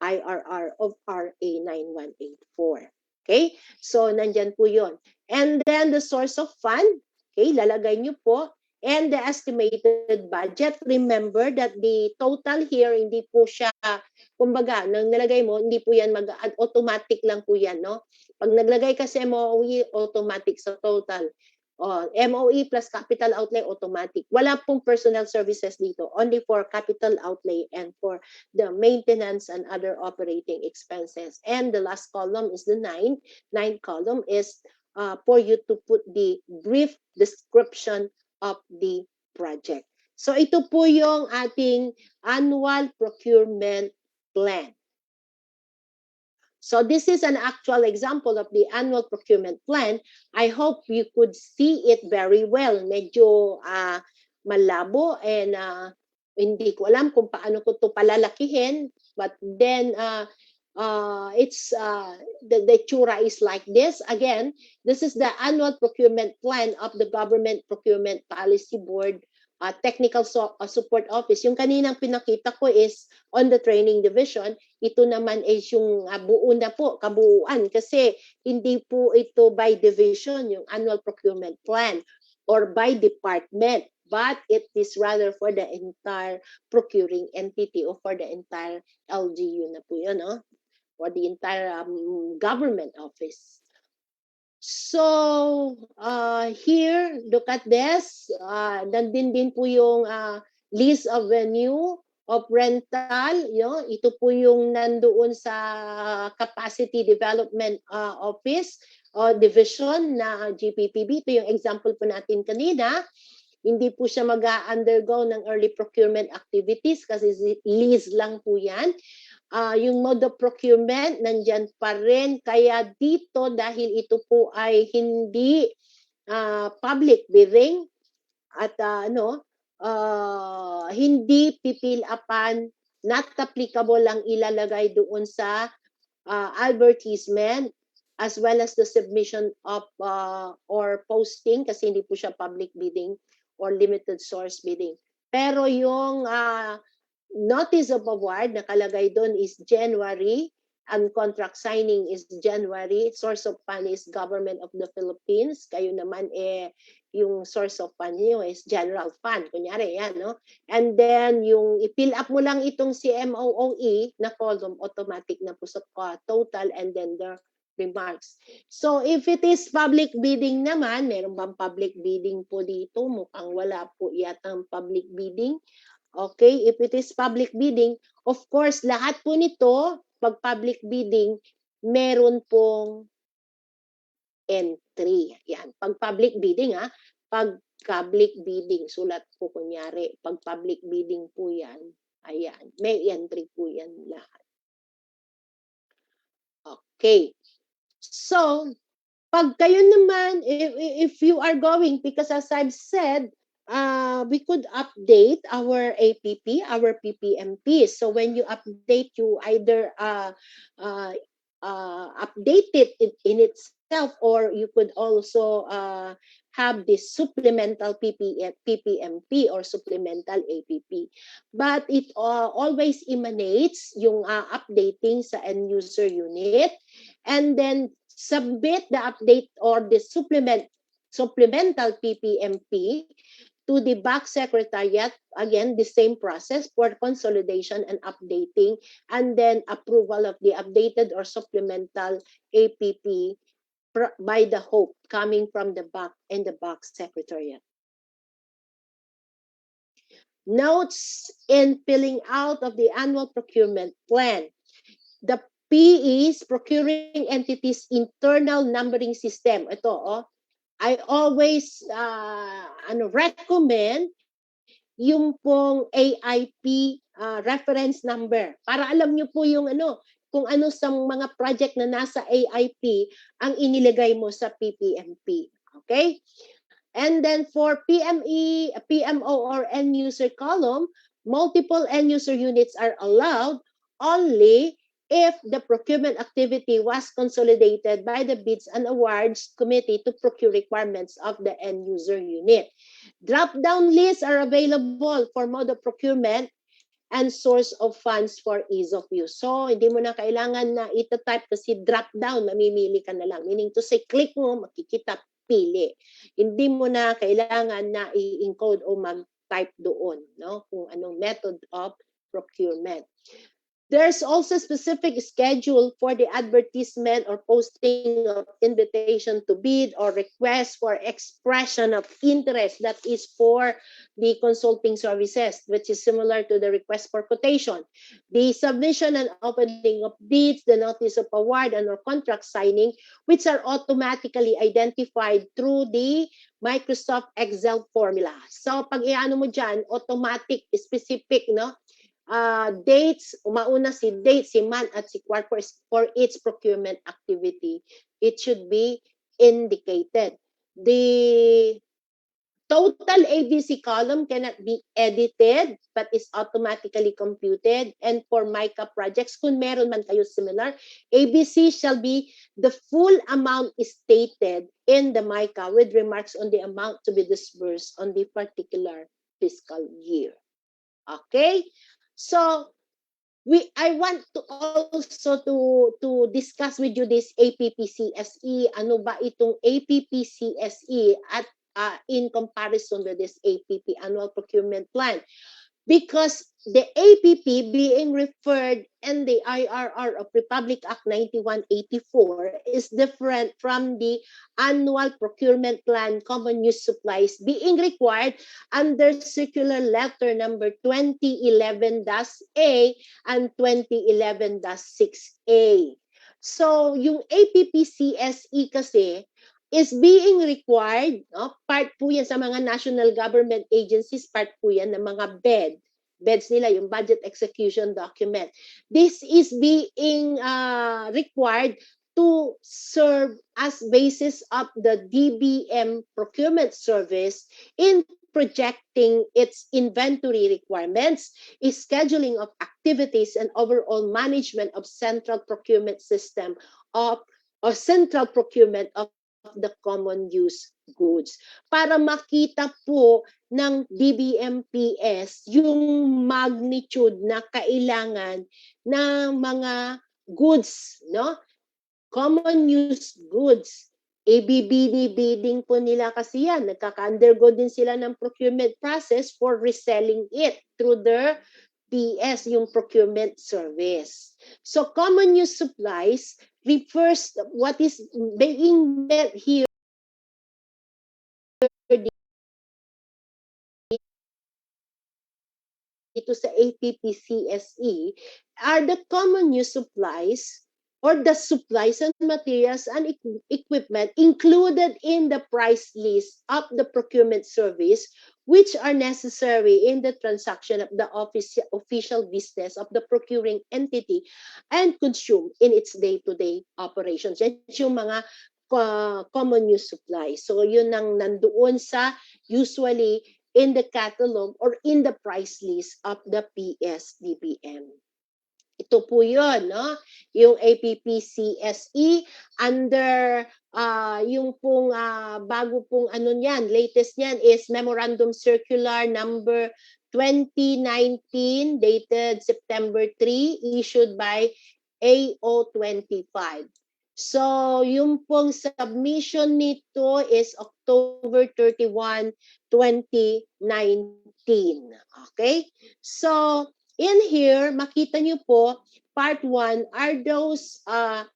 IRR of RA 9184. Okay? So, nandyan po yun. And then the source of fund, okay, lalagay nyo po. And the estimated budget, remember that the total here, hindi po siya, kumbaga, nang nalagay mo, hindi po yan automatic lang po yan, no? Pag naglagay ka sa MOE, automatic sa total. MOE plus capital outlay, automatic. Wala pong personal services dito, only for capital outlay and for the maintenance and other operating expenses. And the last column is the 9. 9th column is for you to put the brief description of the project. So ito po yung ating annual procurement plan. So this is an actual example of the annual procurement plan. I hope you could see it very well. Medyo malabo and hindi ko alam kung paano ko ito palalakihin. But then it's the chura is like this. Again, this is the annual procurement plan of the Government Procurement Policy Board Technical Support Office. Yung kaninang pinakita ko is on the training division. Ito naman is yung buo na po, kabuuan. Kasi hindi po ito by division, yung annual procurement plan or by department. But it is rather for the entire procuring entity or for the entire LGU na po yun, no? For the entire government office. So, here, look at this. Nandun din po yung lease of venue of rental. Ito po yung nandoon sa Capacity Development Office o Division na GPPB. Ito yung example po natin kanina. Hindi po siya mag-undergo ng early procurement activities kasi lease lang po yan. Yung mode of procurement, nandyan pa rin. Kaya dito, dahil ito po ay hindi public bidding at hindi pipilapan, not applicable lang ilalagay doon sa advertisement as well as the submission of or posting kasi hindi po siya public bidding or limited source bidding. Pero yung notice of award nakalagay doon is January and contract signing is January. Source of fund is Government of the Philippines. Kayo naman yung source of fund niyo is general fund. Kunyari yan, no? And then yung i-fill up mo lang itong CMOOE na column, automatic na po sa total and then the remarks. So if it is public bidding naman, meron bang public bidding po dito? Mukhang wala po yatang public bidding. Okay, if it is public bidding, of course, lahat po nito, pag public bidding, meron pong entry. Yan, pag public bidding pag public bidding, sulat po kunyari, pag public bidding po yan, ayan, may entry po yan lahat. Okay, so, pag kayo naman, if you are going, because as I've said, we could update our APP, our PPMP. So when you update, you either update it in itself, or you could also have this supplemental PPMP or supplemental APP. But it always emanates yung updating sa end user unit, and then submit the update or the supplemental PPMP to the back secretariat. Again, the same process for consolidation and updating, and then approval of the updated or supplemental APP by the HOPE coming from the back and the back secretariat. Notes in filling out of the annual procurement plan. The PE's procuring entities internal numbering system. Ito, I always recommend yung pong AIP reference number para alam nyo po yung kung ano sa mga project na nasa AIP ang inilagay mo sa PPMP. Okay? And then for PME, PMO or end user column, multiple end user units are allowed only if the procurement activity was consolidated by the Bids and Awards Committee to procure requirements of the end user unit. Drop-down lists are available for mode of procurement and source of funds for ease of use. So, hindi mo na kailangan na ito-type kasi drop-down, mamimili ka na lang. Meaning to say, click mo, makikita, pili. Hindi mo na kailangan na i-encode o mag-type doon, no? Kung anong method of procurement. There's also a specific schedule for the advertisement or posting of invitation to bid or request for expression of interest. That is for the consulting services, which is similar to the request for quotation. The submission and opening of bids, the notice of award and or contract signing, which are automatically identified through the Microsoft Excel formula. So pag iano mo dyan, automatic, specific, no? Dates, umauna si date, si month at si quarter for its procurement activity. It should be indicated. The total ABC column cannot be edited but is automatically computed. And for MICA projects, kung meron man kayo similar, ABC shall be the full amount is stated in the MICA with remarks on the amount to be disbursed on the particular fiscal year. Okay? So, I want to also to discuss with you this APPCSE. Ano ba itong APPCSE at in comparison with this APP Annual Procurement Plan? Because the APP being referred in the IRR of Republic Act 9184 is different from the Annual Procurement Plan Common Use Supplies being required under Circular Letter number 2011-A and 2011-6A. So, yung APPCSE kasi is being required, no? Part po yan sa mga national government agencies, part po yan ng mga beds nila, yung budget execution document. This is being required to serve as basis of the DBM procurement service in projecting its inventory requirements, scheduling of activities, and overall management of central procurement system of or central procurement of the common use goods. Para makita po ng DBMPS yung magnitude na kailangan ng mga goods, no? Common use goods. ABBD po nila kasi yan. Nagkaka-undergo din sila ng procurement process for reselling it through their PS, yung procurement service. So common use supplies refers what is being met here dito sa APPCSE are the common use supplies or the supplies and materials and equipment included in the price list of the procurement service which are necessary in the transaction of the official business of the procuring entity and consumed in its day-to-day operations. Yan yung mga common use supplies. So yun ang nandoon sa usually in the catalog or in the price list of the PSDBM. Ito po yun, no? Yung APPCSE under yung pong bago pong ano niyan, latest niyan is Memorandum Circular number 2019 dated September 3 issued by AO25. So, yung pong submission nito is October 31, 2019. Okay? So, in here, makita nyo po, part 1 are those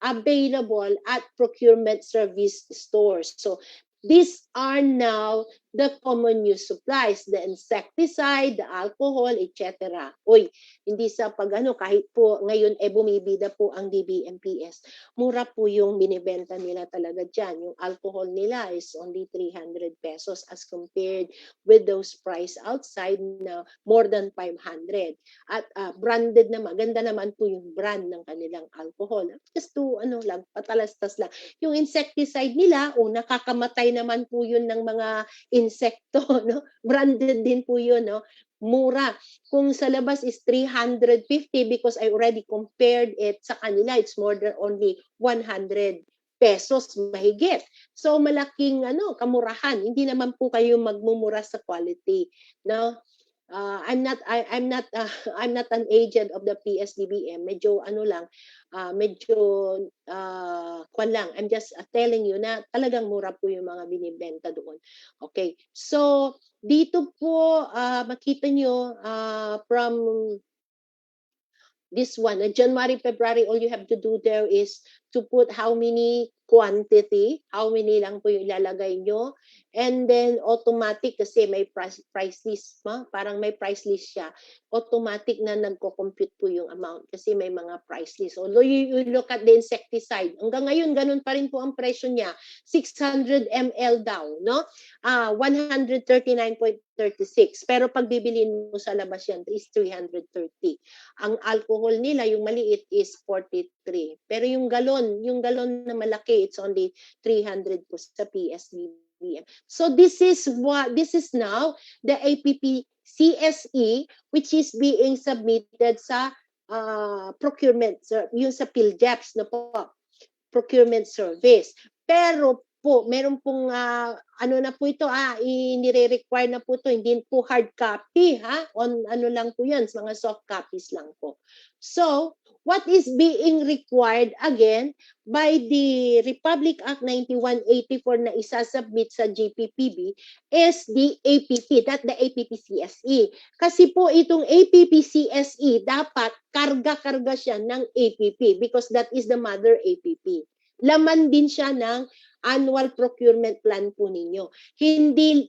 available at procurement service stores. So, these are now the common use supplies, the insecticide, the alcohol, etc. Uy, hindi sa kahit po ngayon bumibida po ang DBMPS, mura po yung binibenta nila talaga dyan. Yung alcohol nila is only 300 pesos as compared with those price outside na more than 500. At branded na maganda naman po yung brand ng kanilang alcohol. Just to patalastas lang. Yung insecticide nila, nakakamatay naman po yun ng mga insekto, no? Branded din po yun, no? Mura. Kung sa labas is 350 because I already compared it sa kanila, it's more than only 100 pesos mahigit. So malaking kamurahan. Hindi naman po kayo magmumura sa quality, no? I'm not an agent of the PSDBM. Medyo kwan lang. I'm just telling you na talagang mura po yung mga binibenta doon. Okay. So dito po makita nyo from this one, January, February, all you have to do there is to put how many quantity, how many lang po yung ilalagay nyo. And then automatic kasi may price list, parang may price list siya. Automatic na nagko-compute po yung amount kasi may mga price list. Although you look at the insecticide, hanggang ngayon ganun pa rin po ang presyo niya. 600 ml daw, no? 139.36. Pero pag bibilin mo sa labas yan, is 330. Ang alcohol nila, yung maliit is 43. Pero yung galon na malaki, it's only 300 po sa PSDBM. PM. So this is now the APP CSE, which is being submitted sa procurement, yung sa PhilJEPS na po, procurement service. Pero po, meron pong ano na po ito, inire-require na po ito, hindi po hard copy, on ano lang po yan, mga soft copies lang po. So, what is being required again by the Republic Act 9184 na isasubmit sa GPPB is the APP, that the APP-CSE. Kasi po itong APP-CSE, dapat karga-karga siya ng APP because that is the mother APP. Laman din siya ng annual procurement plan po ninyo. Hindi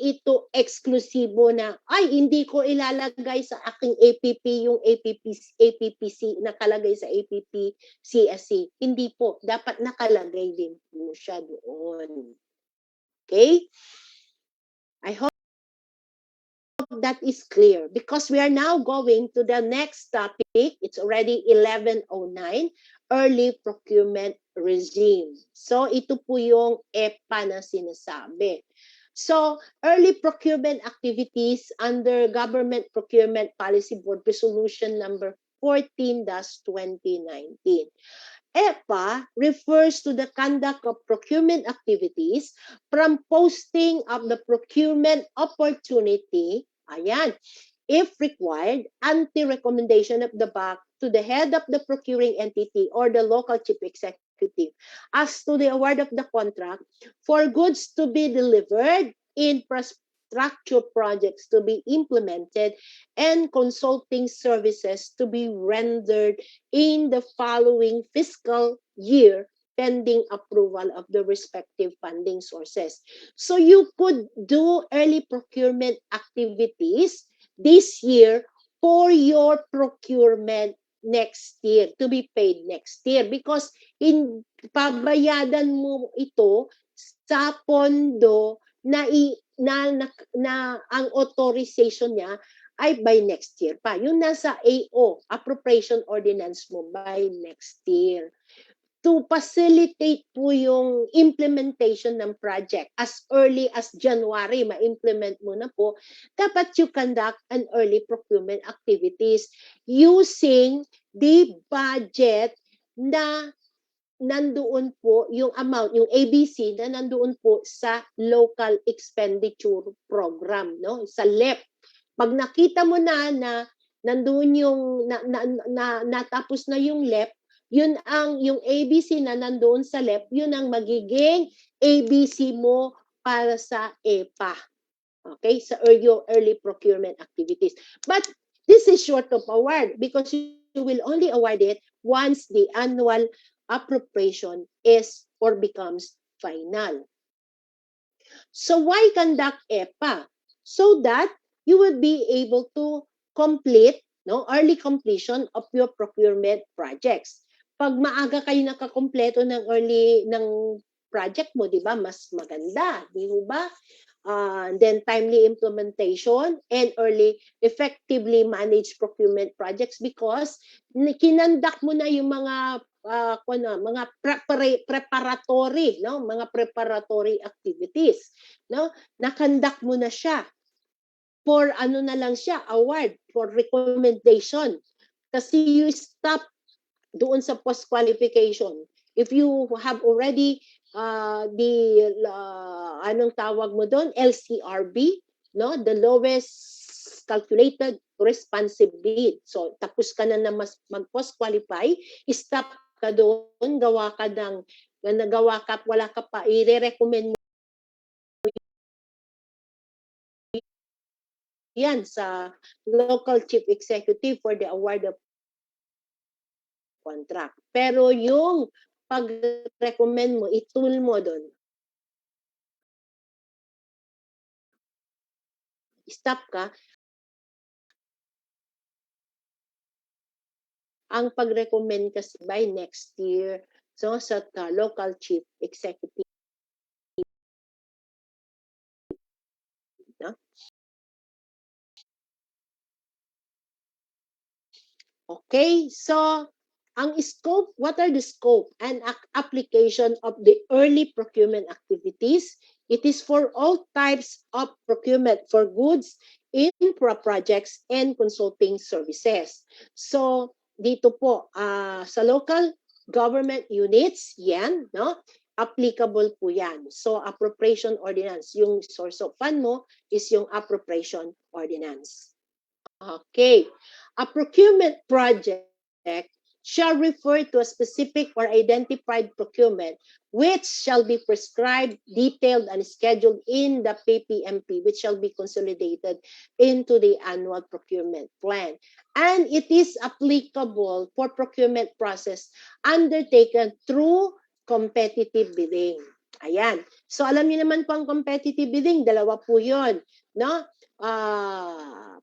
ito eksklusibo na hindi ko ilalagay sa aking APP yung APPC nakalagay sa APP CSC. Hindi po, dapat nakalagay din po siya doon. Okay? I hope that is clear because we are now going to the next topic. It's already 11:09, early procurement regime. So ito po yung EPA na sinasabi. So early procurement activities under Government Procurement Policy Board Resolution number 14-2019. EPA refers to the conduct of procurement activities from posting of the procurement opportunity, if required, until recommendation of the BAC to the head of the procuring entity or the local chief executive as to the award of the contract for goods to be delivered, infrastructure projects to be implemented, and consulting services to be rendered in the following fiscal year pending approval of the respective funding sources. So you could do early procurement activities this year for your procurement next year, to be paid next year because pabayadan mo ito sa pondo na ang authorization niya ay by next year pa. Yung nasa AO, appropriation ordinance mo by next year. To facilitate po yung implementation ng project as early as January, ma-implement mo na po, dapat you conduct an early procurement activities using the budget na nandoon po yung amount, yung ABC na nandoon po sa local expenditure program, no? Sa LEP. Pag nakita mo na nandoon yung natapos na yung LEP, yun ang yung ABC na nandoon sa LEP, yun ang magiging ABC mo para sa EPA. Okay? Sa early procurement activities. But this is short of award because you will only award it once the annual appropriation is or becomes final. So why conduct EPA? So that you will be able to complete, early completion of your procurement projects. Pag maaga kayo nakakompleto ng project mo, di ba, mas maganda, di ba? Then timely implementation and early effectively managed procurement projects because kinandak mo na yung mga preparatory, mga preparatory activities, nakandak mo na siya for na lang siya, award, for recommendation. Kasi you stop doon sa post-qualification. If you have already anong tawag mo doon, LCRB, the lowest calculated responsive bid. So, tapos ka na mag-post-qualify, stop ka doon, wala ka pa, i-recommend mo yan sa local chief executive for the award of contract. Pero yung pag-recommend mo, itul mo doon. Stop ka. Ang pag-recommend kasi by next year sa local chief executive. No? Okay, so Ang scope, what are the scope and application of the early procurement activities? It is for all types of procurement for goods, infra projects, and consulting services. So, dito po, sa local government units, yan, no? Applicable po yan. So, appropriation ordinance, yung source of fund mo is yung appropriation ordinance. Okay. A procurement project shall refer to a specific or identified procurement which shall be prescribed, detailed, and scheduled in the PPMP, which shall be consolidated into the annual procurement plan. And it is applicable for procurement process undertaken through competitive bidding. Ayan. So alam niyo naman po ang competitive bidding, dalawa po yun. No?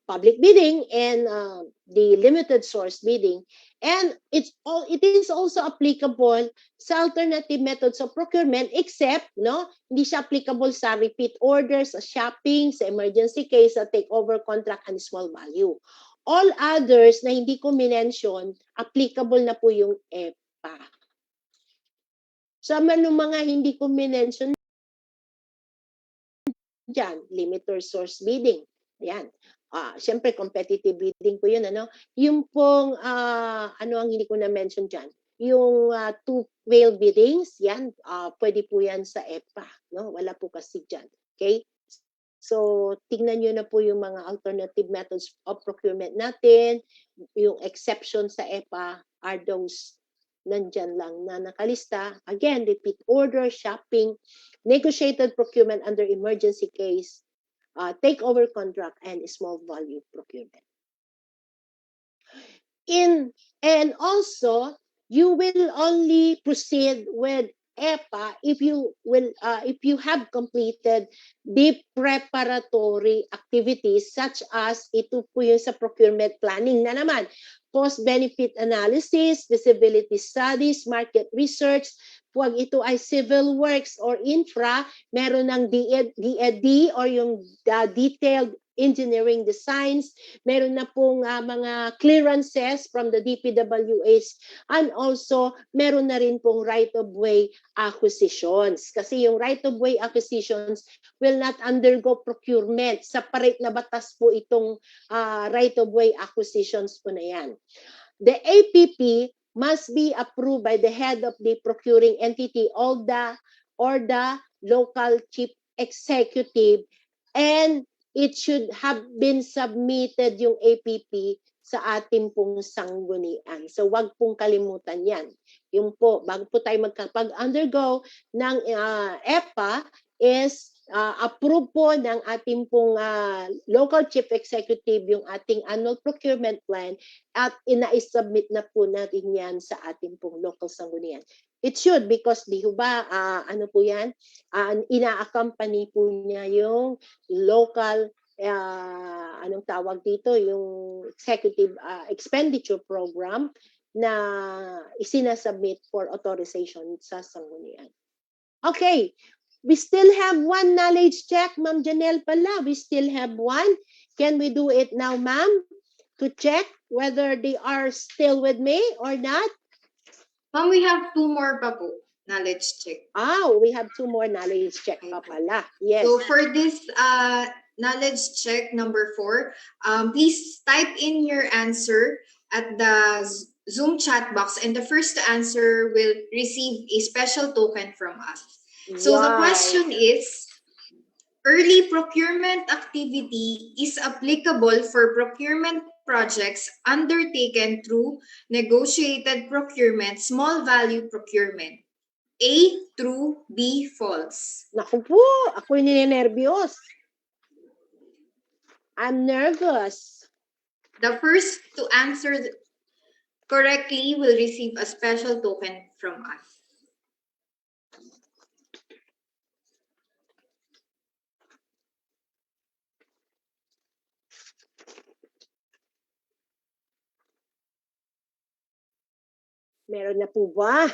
Public bidding and the limited source bidding, and it is also applicable sa alternative methods of procurement, except hindi siya applicable sa repeat orders, sa shopping, sa emergency case, sa takeover contract, and small value. All others na hindi ko minention, applicable na po yung EPA. Sa mga hindi ko minention dyan, limited source bidding. Ayan. Siyempre, competitive bidding po yun. Yung pong, ano ang hindi ko na-mention dyan? Yung two-whale biddings, yan, pwede po yan sa EPA. No? Wala po kasi dyan. Okay? So, tingnan nyo na po yung mga alternative methods of procurement natin. Yung exception sa EPA are those nandyan lang na nakalista. Again, repeat order, shopping, negotiated procurement under emergency case, takeover contract, and small value procurement. And also, you will only proceed with EPA if you have completed the preparatory activities such as ito po yung sa procurement planning na naman. Cost-benefit analysis, feasibility studies, market research. Pag ito ay civil works or infra, meron ng DED or yung detailed engineering designs. Meron na pong mga clearances from the DPWH, and also meron na rin pong right-of-way acquisitions. Kasi yung right-of-way acquisitions will not undergo procurement. Separate na batas po itong right-of-way acquisitions po na yan. The APP must be approved by the head of the procuring entity or the local chief executive, and it should have been submitted yung APP sa ating pong sanggunian. So wag pong kalimutan yan. Yung po, bago po tayo magkapag-undergo ng EPA is approve po ng ating pong local chief executive yung ating annual procurement plan at ina-submit na po natin yan sa ating pong local sanggunian. It should, because di ba, ano po yan, ina-accompany po niya yung local, anong tawag dito, yung executive expenditure program na isinasubmit for authorization sa sanggunian. Okay, we still have one knowledge check, Ma'am Janelle pala. We still have one. Can we do it now, ma'am? To check whether they are still with me or not?
Ma'am, we have 2 more pa po, knowledge check.
We have 2 more knowledge check pa pala. Yes.
So for this knowledge check number 4, please type in your answer at the Zoom chat box, and the first to answer will receive a special token from us. So the question is, early procurement activity is applicable for procurement projects undertaken through negotiated procurement, small value procurement. A, true, B, false.
Naku po, ako'y ninenervyos. I'm nervous.
The first to answer correctly will receive a special token from us.
Meron na po ba?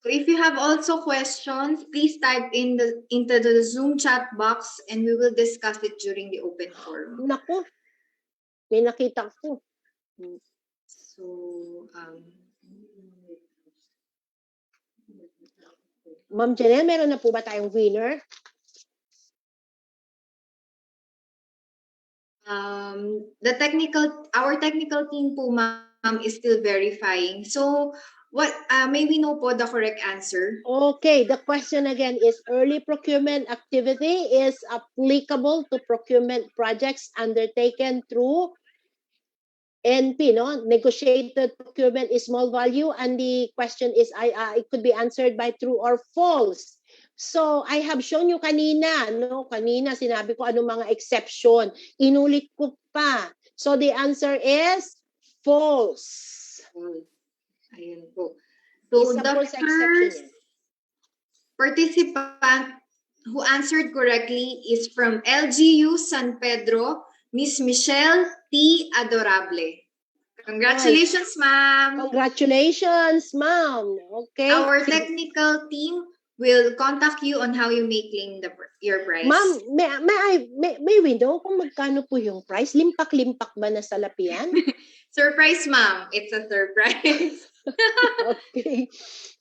So if you have also questions, please type into the Zoom chat box and we will discuss it during the open forum.
Naku, may nakita ko.
So,
Ma'am Janelle, meron na po ba tayong winner?
our technical team po, ma'am, is still verifying. So, may we know po the correct answer?
Okay, the question again is early procurement activity is applicable to procurement projects undertaken through NP, no? Negotiated procurement is small value, and the question is, it could be answered by true or false. So, I have shown you kanina, no? Kanina, sinabi ko anong mga exception. Inulit ko pa. So, the answer is false.
Ayun po. So,
Isa
the
po sa exception
first
yan.
participant who answered correctly is from LGU San Pedro, Miss Michelle T. Adorable. Congratulations, ma'am.
Congratulations, ma'am. Okay.
Our technical team will contact you on how you may claim your prize.
Ma'am, may we know kung magkano po yung price? Limpak-limpak ba na salapi yan?
Surprise, ma'am. It's a surprise.
Okay.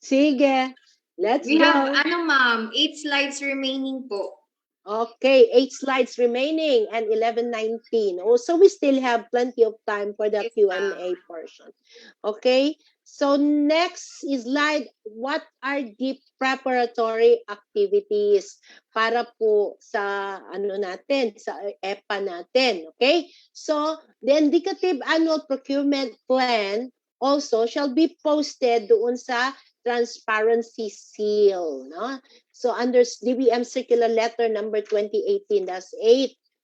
Sige. Let's
We
go.
have, ma'am, 8 slides remaining po.
Okay, 8 slides remaining and 11:19. Oh, so we still have plenty of time for the
Yes,
Q&A portion. Okay, so next is slide, what are the preparatory activities para po sa natin, sa EPA natin. Okay, so the indicative annual procurement plan also shall be posted doon sa transparency seal, no? So under DBM Circular Letter number 2018-8,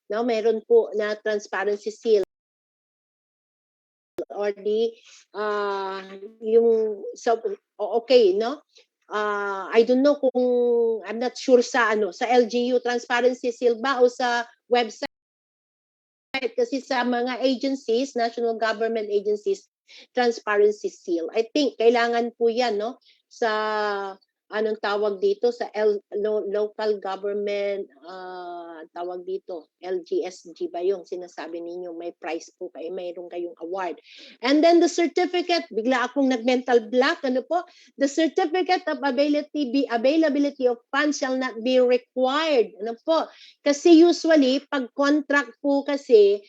no, meron po na transparency seal or the yung so okay, no? I don't know kung I'm not sure sa sa LGU transparency seal ba o sa website, kasi sa mga agencies, national government agencies, transparency seal. I think kailangan po 'yan, no? Sa anong tawag dito sa local government, tawag dito LGSG ba yung sinasabi ninyo, may prize po kayo, mayroon kayong award. And then the certificate, bigla akong nag-mental block, the certificate of availability of funds shall not be required. Kasi usually pag contract po kasi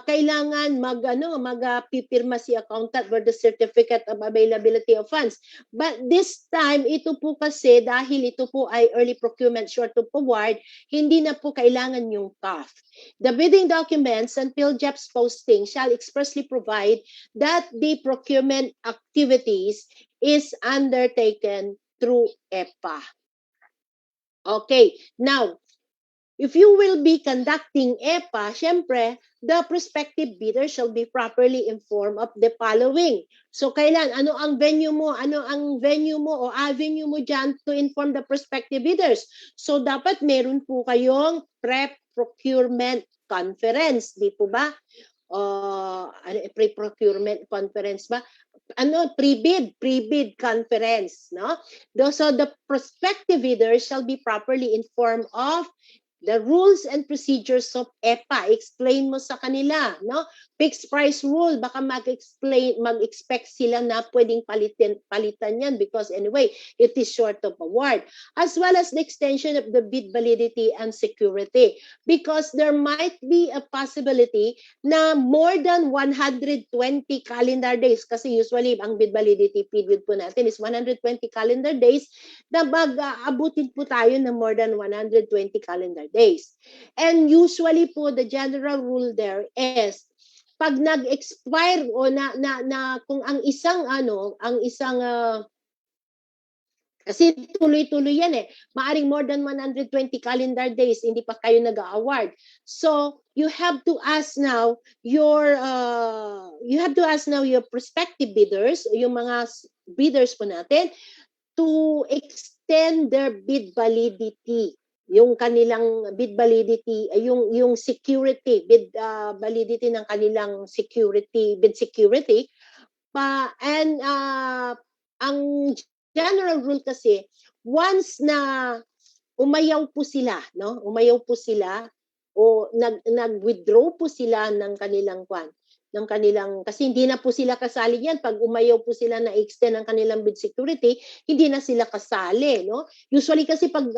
kailangan magpipirma si accountant for the certificate of availability of funds. But this time, ito po kasi, dahil ito po ay early procurement short of award, hindi na po kailangan yung CAF. The bidding documents and PhilJEP's posting shall expressly provide that the procurement activities is undertaken through EPA. Okay, now, if you will be conducting EPA, syempre, the prospective bidder shall be properly informed of the following. So, ano ang venue mo o avenue mo dyan to inform the prospective bidders? So, dapat meron po kayong pre-procurement conference, di po ba? Pre-procurement conference ba? Pre-bid conference, no? So, the prospective bidders shall be properly informed of the rules and procedures of EPA. Explain mo sa kanila, no? Fixed price rule, baka mag-expect sila na pwedeng palitan yan because anyway, it is short of award. As well as the extension of the bid validity and security, because there might be a possibility na more than 120 calendar days, kasi usually ang bid validity period po natin is 120 calendar days, na abutin po tayo ng more than 120 calendar days. And usually po, the general rule there is, pag nag-expire o kung ang isang kasi tuloy-tuloy yan maaring more than 120 calendar days hindi pa kayo nag-award. So you have to ask now your prospective bidders, yung mga bidders po natin, to extend their bid validity, yung kanilang bid validity, yung security, bid validity ng kanilang bid security pa. And ang general rule kasi, once na umayaw po sila o nag-withdraw po sila ng kanilang ng kanilang, kasi hindi na po sila kasali yan. Pag umayaw po sila na extend ang kanilang bid security, hindi na sila kasali, no? Usually kasi pag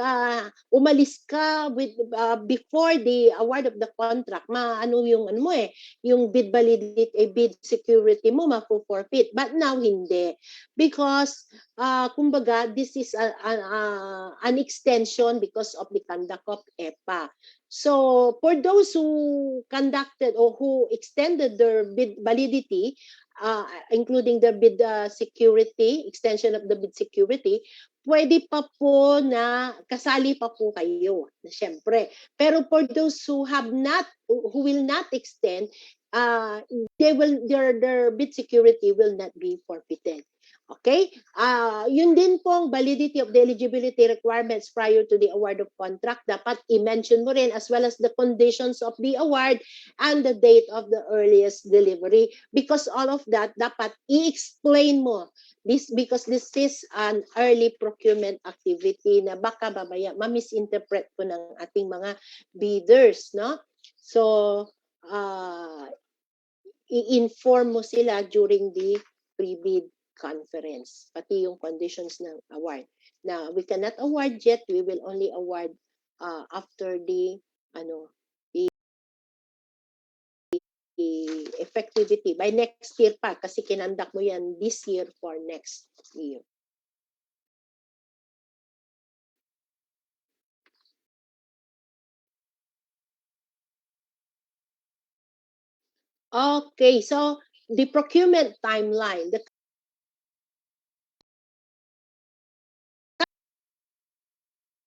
umalis ka before the award of the contract, ano yung ano mo yung bid validity, bid security mo mapo-forfeit. But now hindi, because kumbaga this is an extension because of the conduct of EPA. So for those who conducted or who extended their bid validity, including the bid security, extension of the bid security, pwede pa po na kasali pa po kayo, syempre. Pero for those who will not extend, their bid security will not be forfeited. Okay? Yun din pong validity of the eligibility requirements prior to the award of contract. Dapat i-mention mo rin, as well as the conditions of the award and the date of the earliest delivery. Because all of that, dapat i-explain mo. Because this is an early procurement activity na baka babaya ma-misinterpret po ng ating mga bidders, no? So, i-inform mo sila during the pre-bid conference, pati yung conditions ng award. Now, we cannot award yet, we will only award after the effectivity by next year pa, kasi kinandak mo yan this year for next year. Okay, so the procurement timeline, the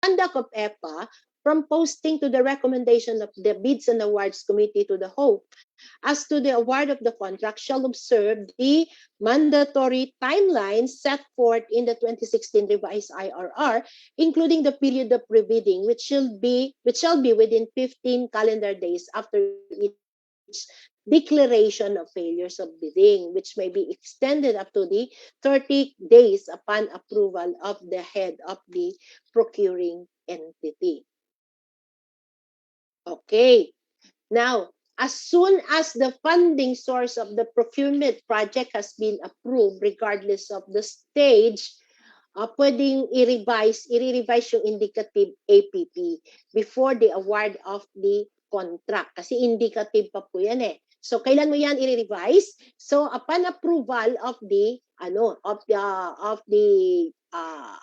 conduct of EPA from posting to the recommendation of the Bids and Awards Committee to the HOPE as to the award of the contract shall observe the mandatory timelines set forth in the 2016 revised IRR, including the period of pre-bidding, which shall be within 15 calendar days after each declaration of failures of bidding, which may be extended up to the 30 days upon approval of the head of the procuring entity. Okay. Now, as soon as the funding source of the procurement project has been approved, regardless of the stage, pwedeng i-revise yung indicative APP before the award of the contract. Kasi indicative pa po yan So, kailan mo yan i-revise? So, upon approval of the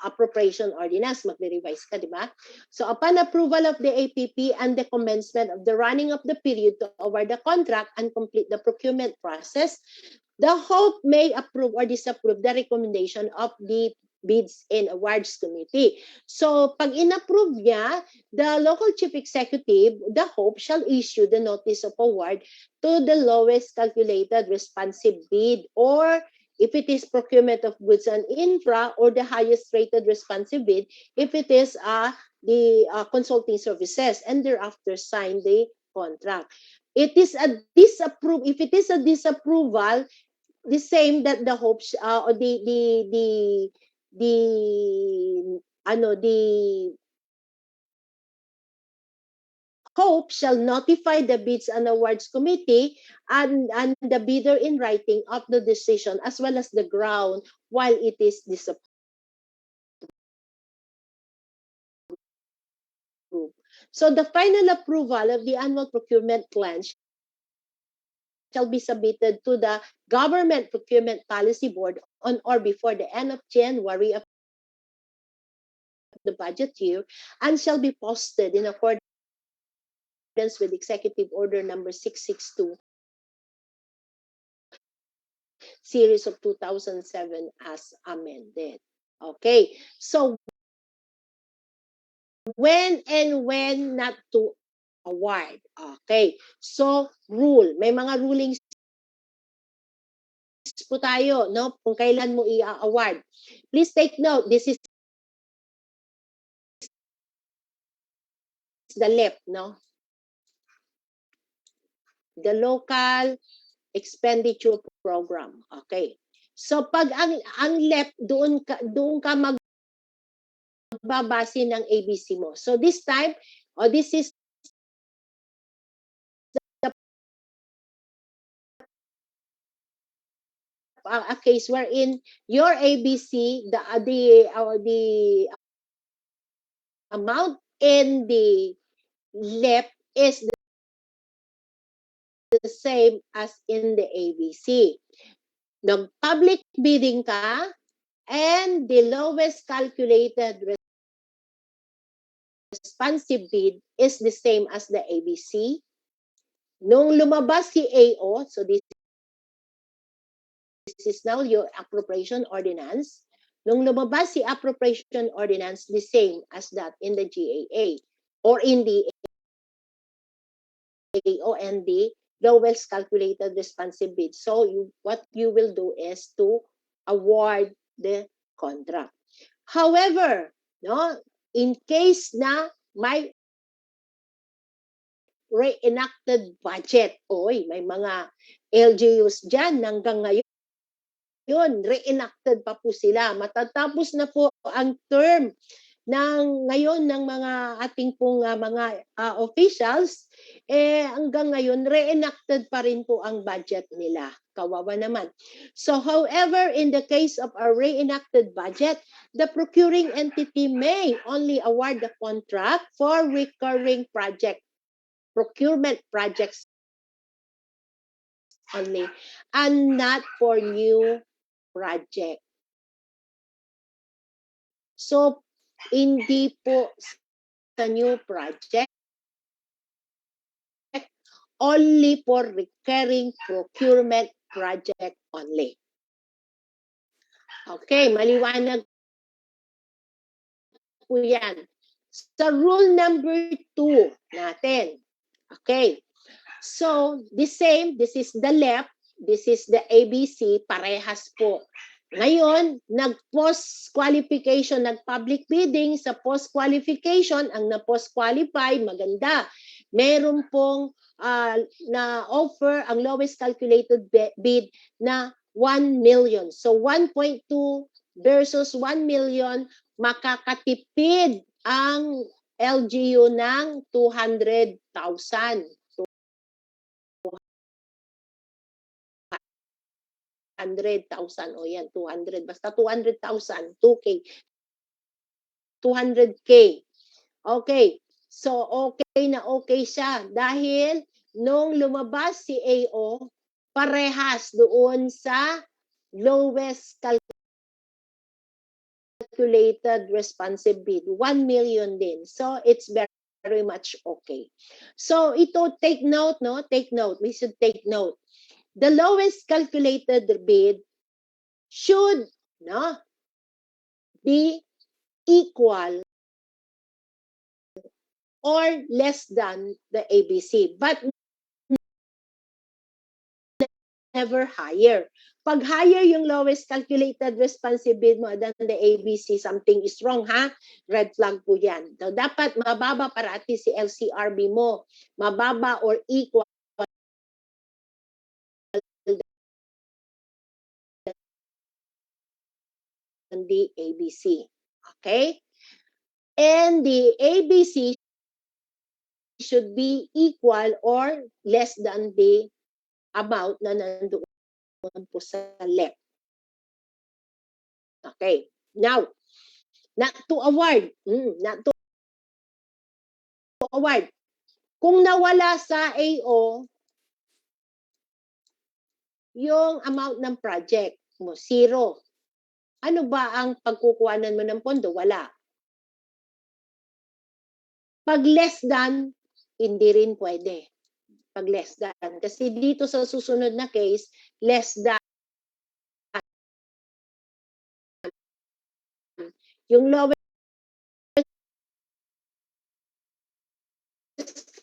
appropriation ordinance, magre-revise ka, di ba? So, upon approval of the APP and the commencement of the running of the period to award the contract and complete the procurement process, the HOPE may approve or disapprove the recommendation of the Bids and Awards Committee. So, pag in-approve niya, the local chief executive, the HOPE, shall issue the notice of award to the lowest calculated responsive bid, or if it is procurement of goods and infra, or the highest rated responsive bid if it is the consulting services, and thereafter sign the contract. If it is a disapproval, the same that the HOPE or the HOPE shall notify the Bids and Awards Committee and the bidder in writing of the decision, as well as the ground while it is disapproved. So the final approval of the annual procurement plan shall be submitted to the Government Procurement Policy Board on or before the end of January of the budget year, and shall be posted in accordance with Executive Order number 662, series of 2007 as amended. Okay, so when and when not to award. Okay, so rule. May mga rulings po tayo, no? Kung kailan mo i-award. Please take note, this is the LEP, no? The Local Expenditure Program. Okay. So pag ang LEP, doon ka magbabase ng ABC mo. So this time, this is a case wherein your ABC, the amount in the LEP is the same as in the ABC. Nag-public bidding ka, and the lowest calculated responsive bid is the same as the ABC. Nung lumabas si AO, so this is now your appropriation ordinance. Nung lumabas si appropriation ordinance, the same as that in the GAA or in the AO and the lowest calculated responsive bid. So what you will do is to award the contract. However, no, in case na may reenacted budget, may mga LGUs dyan hanggang ngayon, reenacted pa po sila. Matatapos na po ang term ngayon ng mga ating pong mga officials, hanggang ngayon, reenacted pa rin po ang budget nila. Kawawa naman. So, however, in the case of a reenacted budget, the procuring entity may only award the contract for recurring procurement projects only, and not for new project. So, hindi po sa new project, only for recurring procurement project only. Okay, maliwanag po yan. Sa rule number 2 natin. Okay, so the same, this is the LEP, this is the ABC, parehas po. Ngayon, nag-post qualification, nag-public bidding sa post qualification, ang na-post qualify, maganda. Meron pong na-offer ang lowest calculated bid na 1 million. So 1.2 versus 1 million, makakatipid ang LGU ng 200,000. 100,000 o yan, 200. Basta 200,000, 2K. 200K. Okay. So, okay na okay siya. Dahil nung lumabas si AO, parehas doon sa lowest calculated responsive bid. 1 million din. So, it's very much okay. So, ito, take note, no? Take note. We should take note. The lowest calculated bid should be equal or less than the ABC, but never higher. Pag higher yung lowest calculated responsive bid mo than the ABC, something is wrong, ha? Red flag po yan. So, dapat mababa parati si LCRB mo. Mababa or equal than the ABC. Okay? And the ABC should be equal or less than the amount na nandoon po sa left. Okay. Now, not to award. Kung nawala sa AO yung amount ng project mo, 0. Ano ba ang pagkukuhanan mo ng pondo? Wala. Pag less than, hindi rin pwede. Pag less than. Kasi dito sa susunod na case, less than. Yung lowest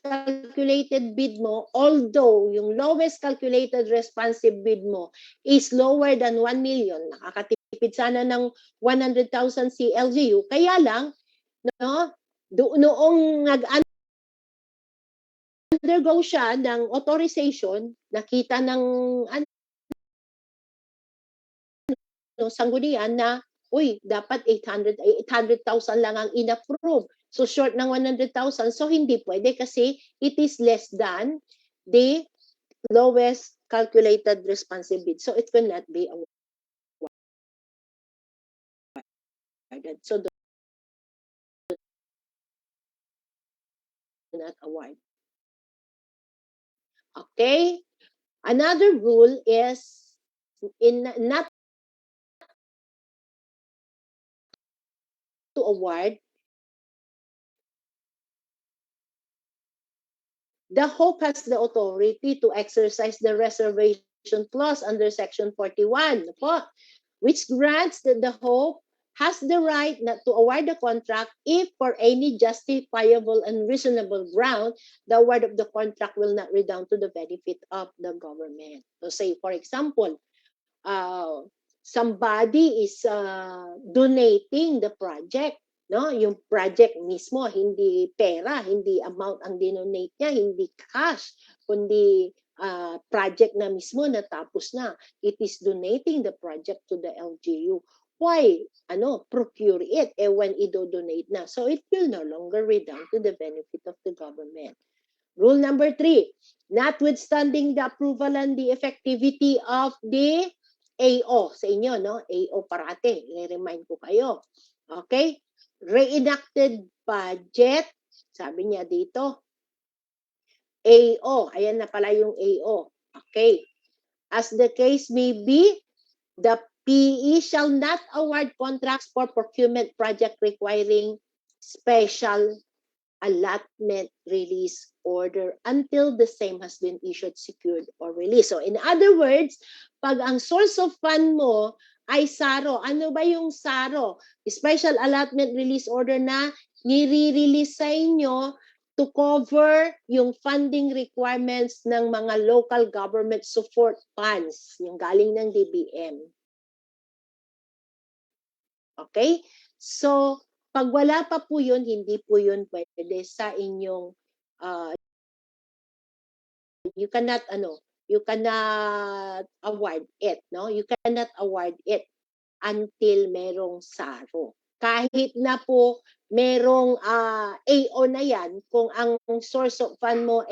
calculated bid mo, although yung lowest calculated responsive bid mo is lower than 1 million, nakakatipid sana ng 100,000 si LGU, kaya lang, noong nag-undergo siya ng authorization, nakita ng sanggunian na, dapat 800,000 lang ang in-approve. So, short ng 100,000. So, hindi pwede kasi it is less than the lowest calculated responsive bid. So, it cannot be awarded. So do not award. Okay? Another rule is in not to award, the hope has the authority to exercise the reservation clause under Section 41, po, which grants that the hope has the right not to award the contract if for any justifiable and reasonable ground, the award of the contract will not redound to the benefit of the government. So say, for example, uh, somebody is donating the project, no, yung project mismo, hindi pera, hindi amount ang dinonate niya, hindi cash, kundi project na mismo natapos na. It is donating the project to the LGU. Why procure it when i-donate na? So it will no longer redound to the benefit of the government. Rule number 3, notwithstanding the approval and the effectivity of the AO sa inyo, no? AO parate, i-remind ko kayo. Okay? Reenacted budget, sabi niya dito, AO, ayan na pala yung AO. Okay. As the case may be, the PE shall not award contracts for procurement project requiring special allotment release order until the same has been issued, secured, or released. So in other words, pag ang source of fund mo ay SARO, ano ba yung SARO? Special allotment release order na nire-release sa inyo to cover yung funding requirements ng mga local government support funds, yung galing ng DBM. Okay? So, pag wala pa po yun, hindi po yun pwede sa inyong you cannot award it, no? You cannot award it until merong SARO. Kahit na po merong AO na yan, kung ang source of fund mo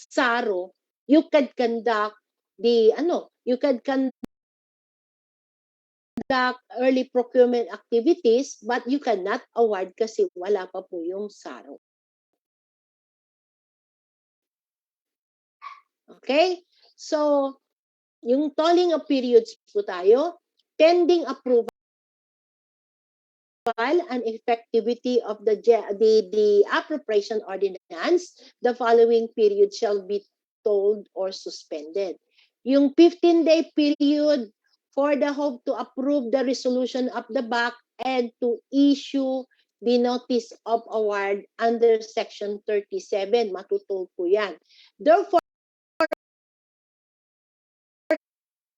SARO, you can conduct early procurement activities, but you cannot award kasi wala pa po yung SARO. Okay? So, yung tolling of periods po tayo, pending approval and effectivity of the appropriation ordinance, the following period shall be tolled or suspended. Yung 15-day period for the hope to approve the resolution of the BAC and to issue the notice of award under Section 37, matutol po yan. Therefore,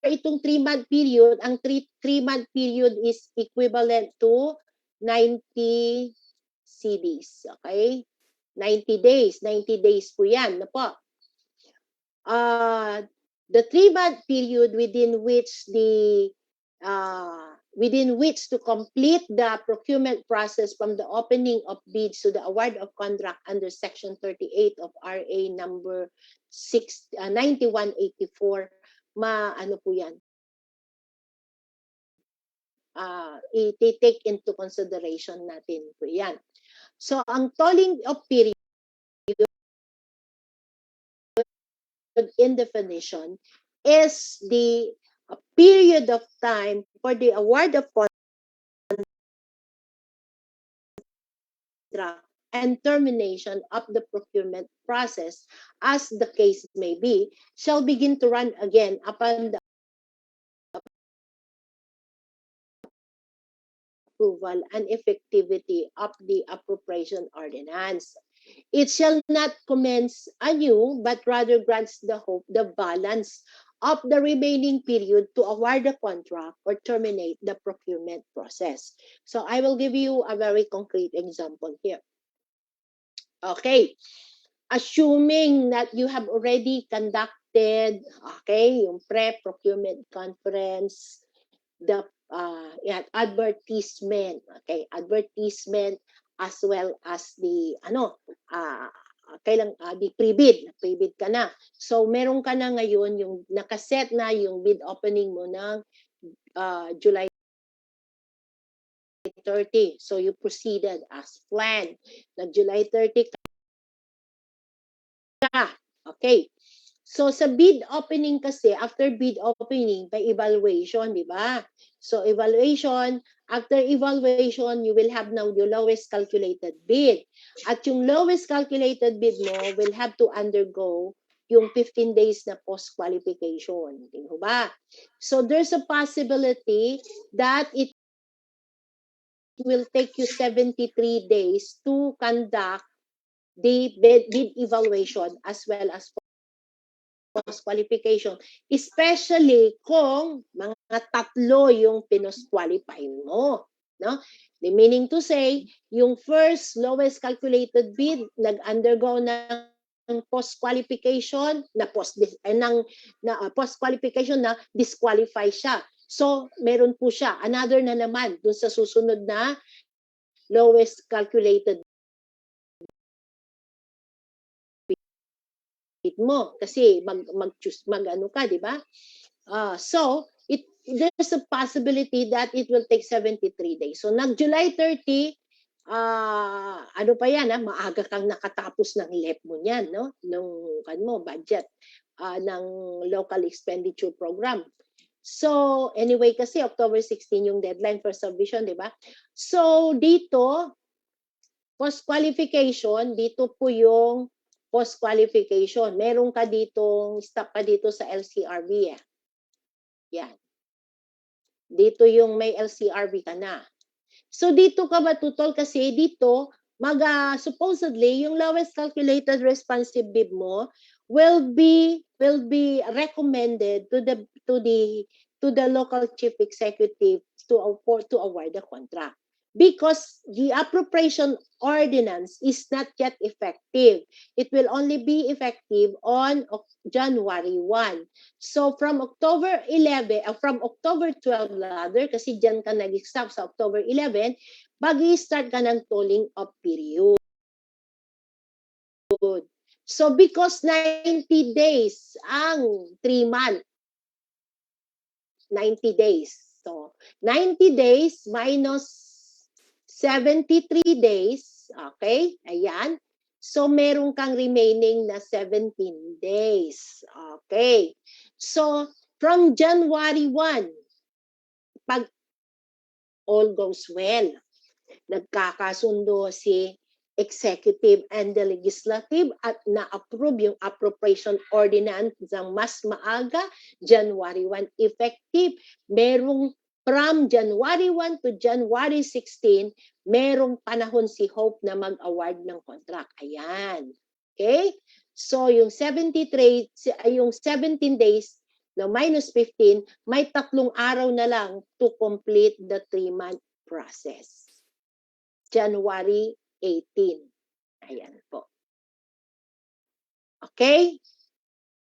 itong 3-month period, ang 3-month period is equivalent to 90 CDs. Okay? 90 days po yan. Na po. The 3-month period within which to complete the procurement process from the opening of bids to the award of contract under Section 38 of RA number 9184, ano po yan? I-take into consideration natin po yan. So, ang tolling of period in definition is the period of time for the award of contract and termination of the procurement process, as the case may be, shall begin to run again upon the approval and effectivity of the appropriation ordinance. It shall not commence anew, but rather grants the balance of the remaining period to award the contract or terminate the procurement process. So I will give you a very concrete example here. Okay. Assuming that you have already conducted, yung pre-procurement conference, the advertisement, advertisement as well as the the pre-bid ka na. So meron ka na ngayon yung nakaset na yung bid opening mo ng July 30. So you proceeded as planned. Nag-July 30 ka. Okay. So sa bid opening kasi, after bid opening, may evaluation, di ba? So evaluation, after evaluation, you will have now the lowest calculated bid. At yung lowest calculated bid mo will have to undergo yung 15 days na post-qualification. Di ba? So there's a possibility that it will take you 73 days to conduct the bid evaluation as well as post-qualification, especially kung mga tatlo yung pinus-qualify mo. No? The meaning to say, yung first lowest calculated bid, nag-undergo ng post-qualification, post-qualification na disqualify siya. So, meron po siya. Another na naman dun sa susunod na lowest calculated mo kasi mag-ano ka, di ba? So there's a possibility that it will take 73 days. So nag-July 30, ano pa yan, maaga kang nakatapos ng LEP mo niyan, no? Nung budget ng local expenditure program. So anyway kasi October 16 yung deadline for submission, di ba? So dito post-qualification, dito po yung post-qualification. Meron ka ditong, stop ka dito sa LCRB. Yan. Dito yung may LCRB ka na. So dito ka matutol kasi dito, supposedly, yung lowest calculated responsive bid mo will be recommended to the local chief executive to award the contract. Because the appropriation ordinance is not yet effective. It will only be effective on January 1. So from October 12 rather, kasi dyan ka nag-stop sa October 11, mag-i-start ka ng tolling of period. So because 90 days ang 3 months, 90 days. So 90 days minus 73 days, okay? Ayan. So, meron kang remaining na 17 days. Okay. So, from January 1, pag all goes well, nagkakasundo si executive and the legislative at na-approve yung appropriation ordinance ng mas maaga, January 1 effective, merong from January 1 to January 16, merong panahon si Hope na mag-award ng contract. Ayan. Okay? So, yung 17 days na minus 15, may 3 araw na lang to complete the 3-month process. January 18. Ayan po. Okay?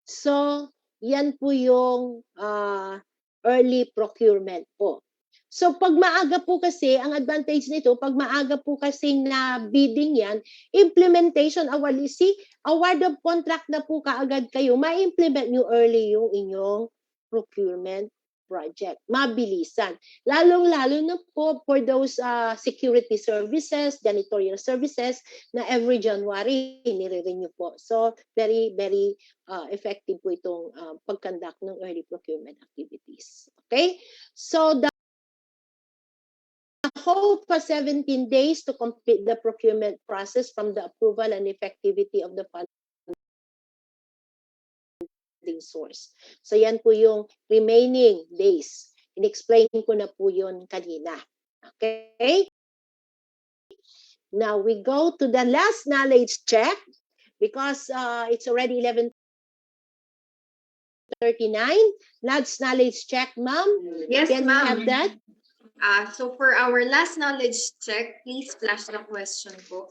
So, yan po yung early procurement po. So, pag maaga po kasi, ang advantage nito, pag maaga po kasi na bidding yan, implementation, award of contract na po kaagad kayo, ma-implement nyo early yung inyong procurement project. Mabilisan. Lalong-lalo na po for those security services, janitorial services, na every January, nire-renew po. So, very, very effective po itong pag-conduct ng early procurement activities. Okay? So, the Hope has 17 days to complete the procurement process from the approval and effectivity of the funding source. So yan po yung remaining days. In-explain ko na po yun kanina. Okay? Now we go to the last knowledge check because it's already 11:39. Last knowledge check, ma'am.
Yes,
Can we
ma'am.
have that?
So for our last knowledge check, please flash the question po.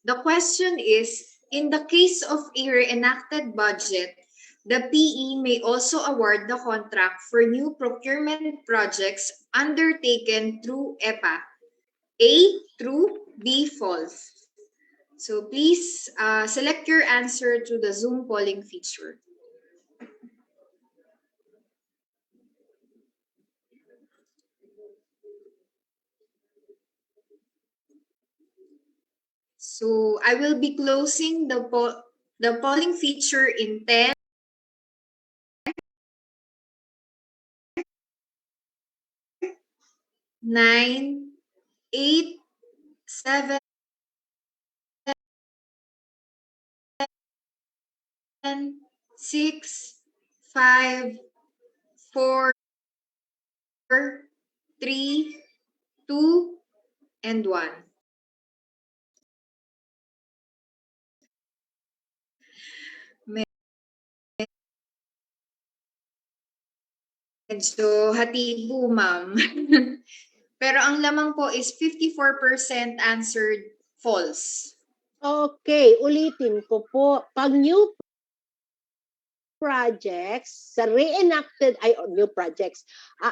The question is, in the case of a reenacted budget, the PE may also award the contract for new procurement projects undertaken through EPA. A, true, B, false. So please select your answer through the Zoom polling feature. So I will be closing the polling feature in 10, 9, 8, 7, 6, 5, 4, 3, 2, and 1. Medyo hati po, ma'am. Pero ang lamang po is 54% answered false.
Okay, ulitin ko po. Pag new projects, sa reenacted, new projects,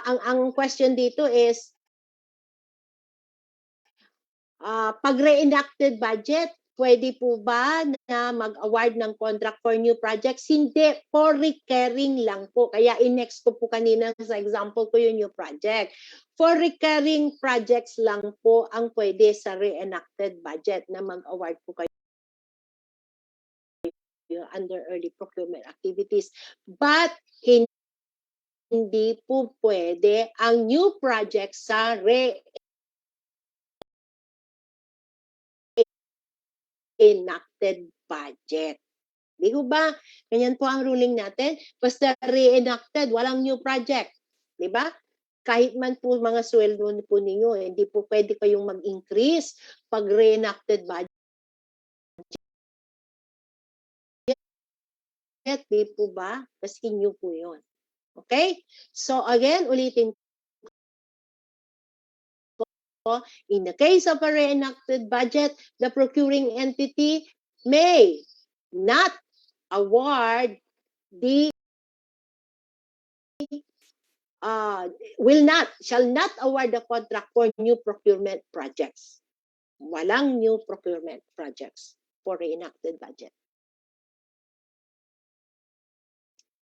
ang question dito is, pag reenacted budget, pwede po ba na mag-award ng contract for new projects? Hindi, for recurring lang po. Kaya in-next ko po kanina sa example ko yung new project. For recurring projects lang po ang pwede sa reenacted budget na mag-award po kayo under early procurement activities. But hindi po pwede ang new project sa reenacted budget. Di ko ba? Ganyan po ang ruling natin. Basta reenacted, walang new project. Di ba? Kahit man po mga sweldo po ninyo, hindi po pwede kayong mag-increase pag reenacted budget. Di po ba? Kasi new po yun. Okay? So again, ulitin ko, in the case of a reenacted budget, the procuring entity may not award the shall not award the contract for new procurement projects. Walang new procurement projects for reenacted budget.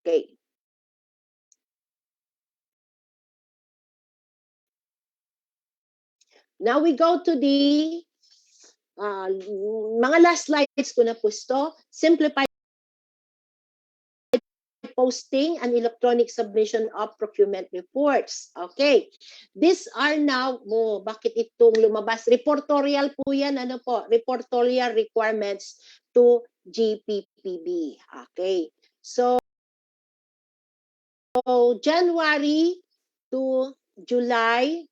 Okay. Now we go to the mga last slides ko na po ito. Simplified posting and electronic submission of procurement reports. Okay. These are now, bakit itong lumabas? Reportorial po yan, reportorial requirements to GPPB. Okay. So, January to July.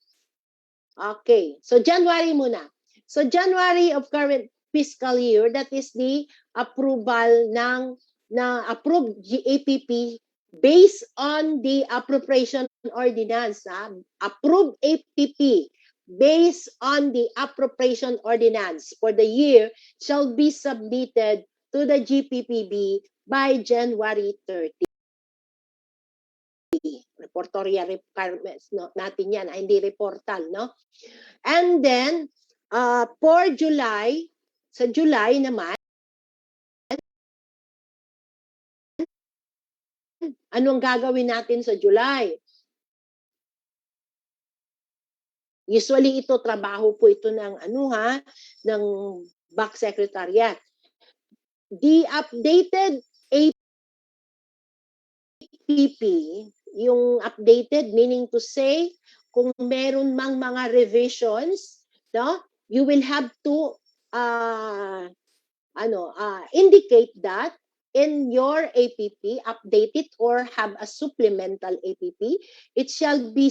Okay. So, January muna. So, January of current fiscal year, that is the approval ng approved APP based on the appropriation ordinance. Approved APP based on the appropriation ordinance for the year shall be submitted to the GPPB by January 30. Reportorial requirements natin yan, hindi reportal, no? And then, for July, sa July naman, anong gagawin natin sa July? Usually ito, trabaho po ito ng ng back secretariat. The updated APP, yung updated, meaning to say, kung meron mang mga revisions, no, you will have to indicate that in your APP, update it or have a supplemental APP. It shall be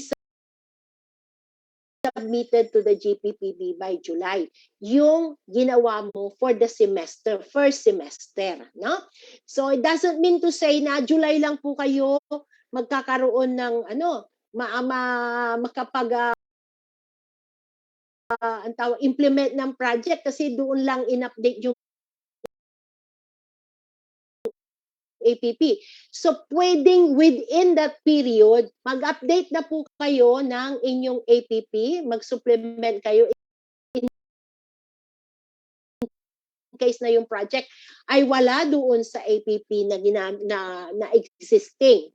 submitted to the GPPB by July. Yung ginawa mo for the semester, first semester, no? So it doesn't mean to say na July lang po kayo magkakaroon ng makapag implement ng project kasi doon lang in-update yung APP. So, pwedeng within that period, mag-update na po kayo ng inyong APP, mag-supplement kayo in case na yung project ay wala doon sa APP na existing.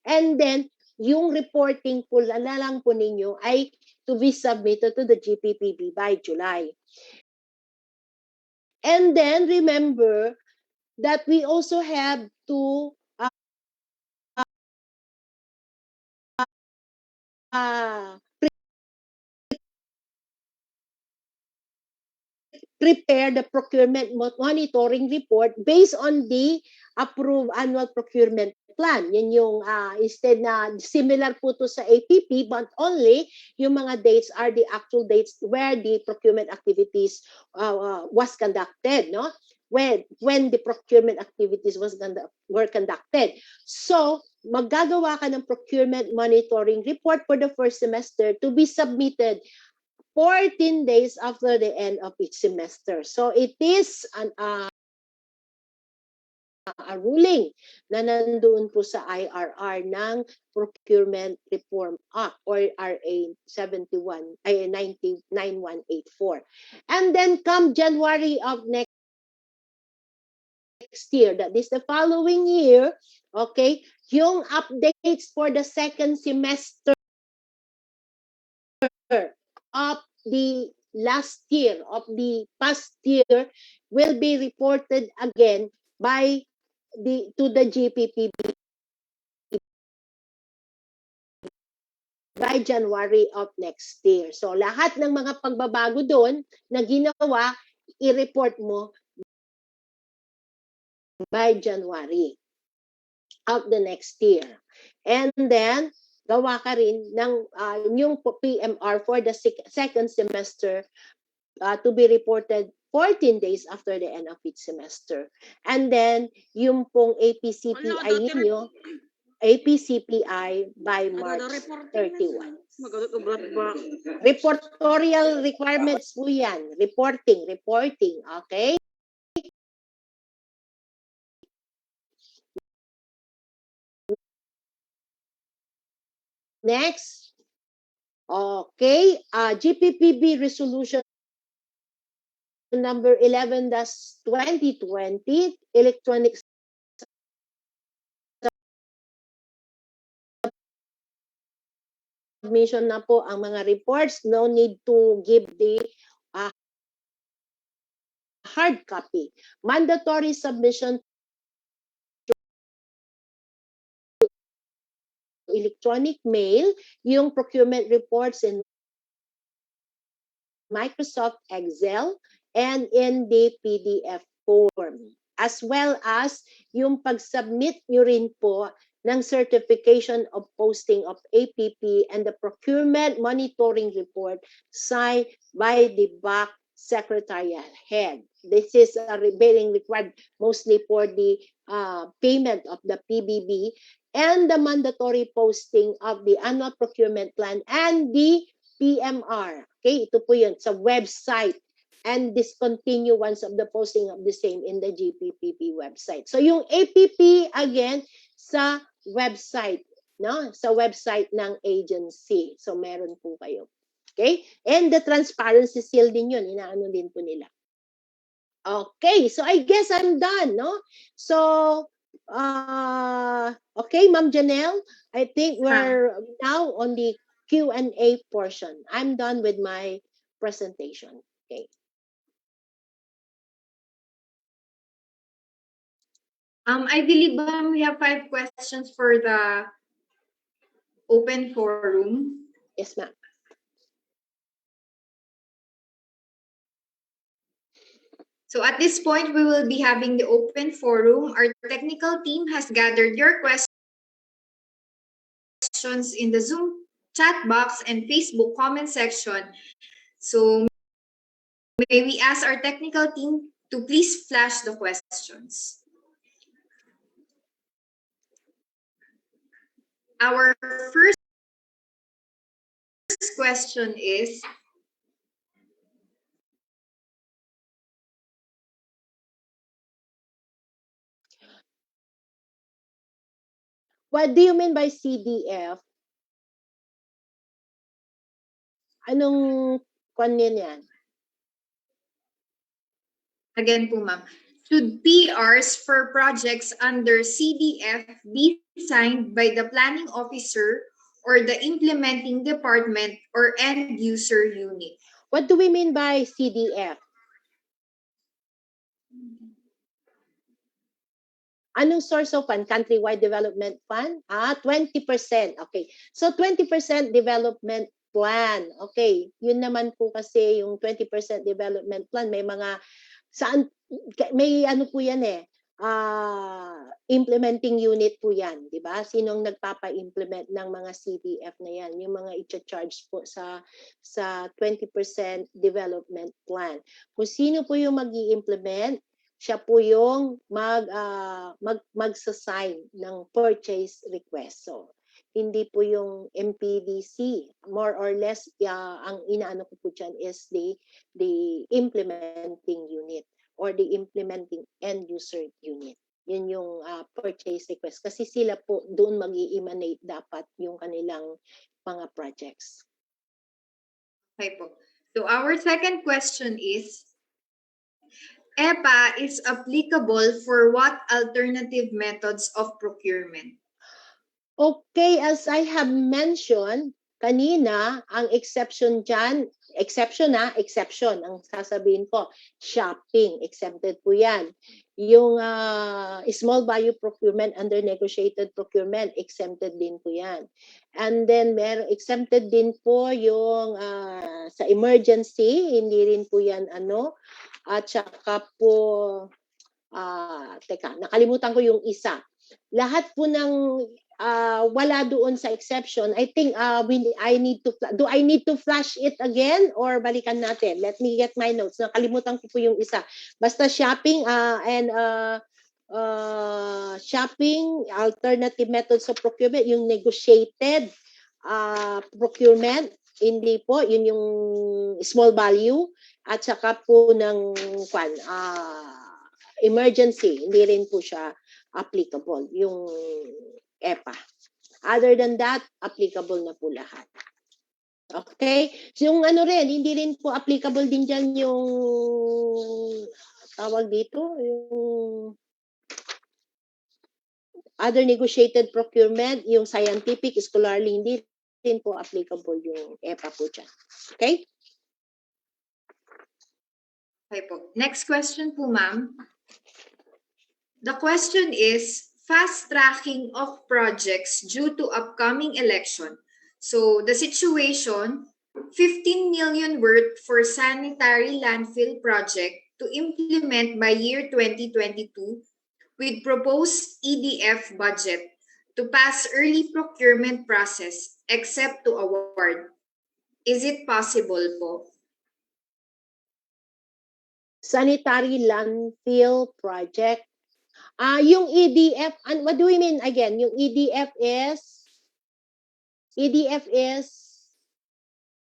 And then, yung reporting po na lang po ninyo ay to be submitted to the GPPB by July. And then remember that we also have to uh, prepare the procurement monitoring report based on the approved annual procurement plan. Yan yung instead na similar po to sa APP but only yung mga dates are the actual dates where the procurement activities was conducted, no? When the procurement activities were conducted. So, maggagawa ka ng procurement monitoring report for the first semester to be submitted 14 days after the end of each semester. So it is a ruling na nandoon po sa IRR ng Procurement Reform Act or RA 9184. And then come January of next year, that is the following year, okay, yung updates for the second semester of the last year, of the past year, will be reported again to the GPPB by January of next year. So lahat ng mga pagbabago doon na ginawa, i-report mo by January of the next year. And then, gawa ka rin ng yung PMR for the second semester to be reported 14 days after the end of each semester. And then, yung pong APCPI ninyo, APCPI by March 31. Reportorial requirements po yan. Reporting. Okay? Next. Okay. GPPB resolution number 11-2020, electronic submission na po ang mga reports. No need to give the hard copy. Mandatory submission to electronic mail, yung procurement reports in Microsoft Excel and in the PDF form. As well as yung pag-submit nyo rin po ng certification of posting of APP and the procurement monitoring report signed by the BAC Secretariat Head. This is being required mostly for the payment of the PBB and the mandatory posting of the annual procurement plan and the PMR. Okay, ito po yun sa website and discontinuance of the posting of the same in the GPPP website. So yung APP again sa website, no? Sa website ng agency. So meron po kayo. Okay? And the transparency seal din yun, inaano din po nila. Okay, so I guess I'm done, no? So okay, Ma'am Janelle, I think we're now on the Q&A portion. I'm done with my presentation. Okay.
I believe we have 5 questions for the open forum.
Yes, ma'am.
So at this point, we will be having the open forum. Our technical team has gathered your questions in the Zoom chat box and Facebook comment section. So may we ask our technical team to please flash the questions. Our first question is,
what do you mean by CDF? Anong kanyan yan?
again po ma'am, should PRs for projects under CDF be signed by the planning officer or the implementing department or end user unit?
What do we mean by CDF? Anong source of fund? Countrywide Development Fund? 20%. Okay. So 20% development plan. Okay. Yun naman po kasi yung 20% development plan. May mga, saan, may ano po yan eh. Implementing unit po yan. Diba? Sinong nagpapa-implement ng mga CDF na yan? Yung mga i-charge po sa 20% development plan. Kung sino po yung mag-i-implement, siya po yung magsasign ng purchase request. So, hindi po yung MPDC. More or less, ang inaano ko po dyan is the implementing unit or the implementing end user unit. Yun yung purchase request. Kasi sila po doon mag-i-emanate dapat yung kanilang mga projects.
Okay po. So our second question is, EPA is applicable for what alternative methods of procurement?
Okay, as I have mentioned kanina, ang exception dyan, exception ang sasabihin ko, shopping, exempted po yan. Yung small value procurement under negotiated procurement, exempted din po yan. And then, exempted din po yung sa emergency, hindi rin po yan at saka po, nakalimutan ko yung isa. Lahat po ng wala doon sa exception. I think do I need to flash it again or balikan natin? Let me get my notes. Nakalimutan ko po yung isa. Basta shopping and shopping, alternative methods of procurement, yung negotiated procurement, hindi po, yun yung small value at saka po ng emergency, hindi rin po siya applicable, yung EPA. Other than that, applicable na po lahat. Okay? So yung hindi rin po applicable din dyan yung tawag dito, yung other negotiated procurement, yung scientific, scholarly, hindi rin po applicable yung EPA po dyan. Okay?
Okay po. Next question po, ma'am. The question is, fast tracking of projects due to upcoming election. So the situation, 15 million worth for sanitary landfill project to implement by year 2022 with proposed EDF budget to pass early procurement process except to award. Is it possible po?
Sanitary landfill project. Yung EDF, and what do we mean again? Yung EDF is,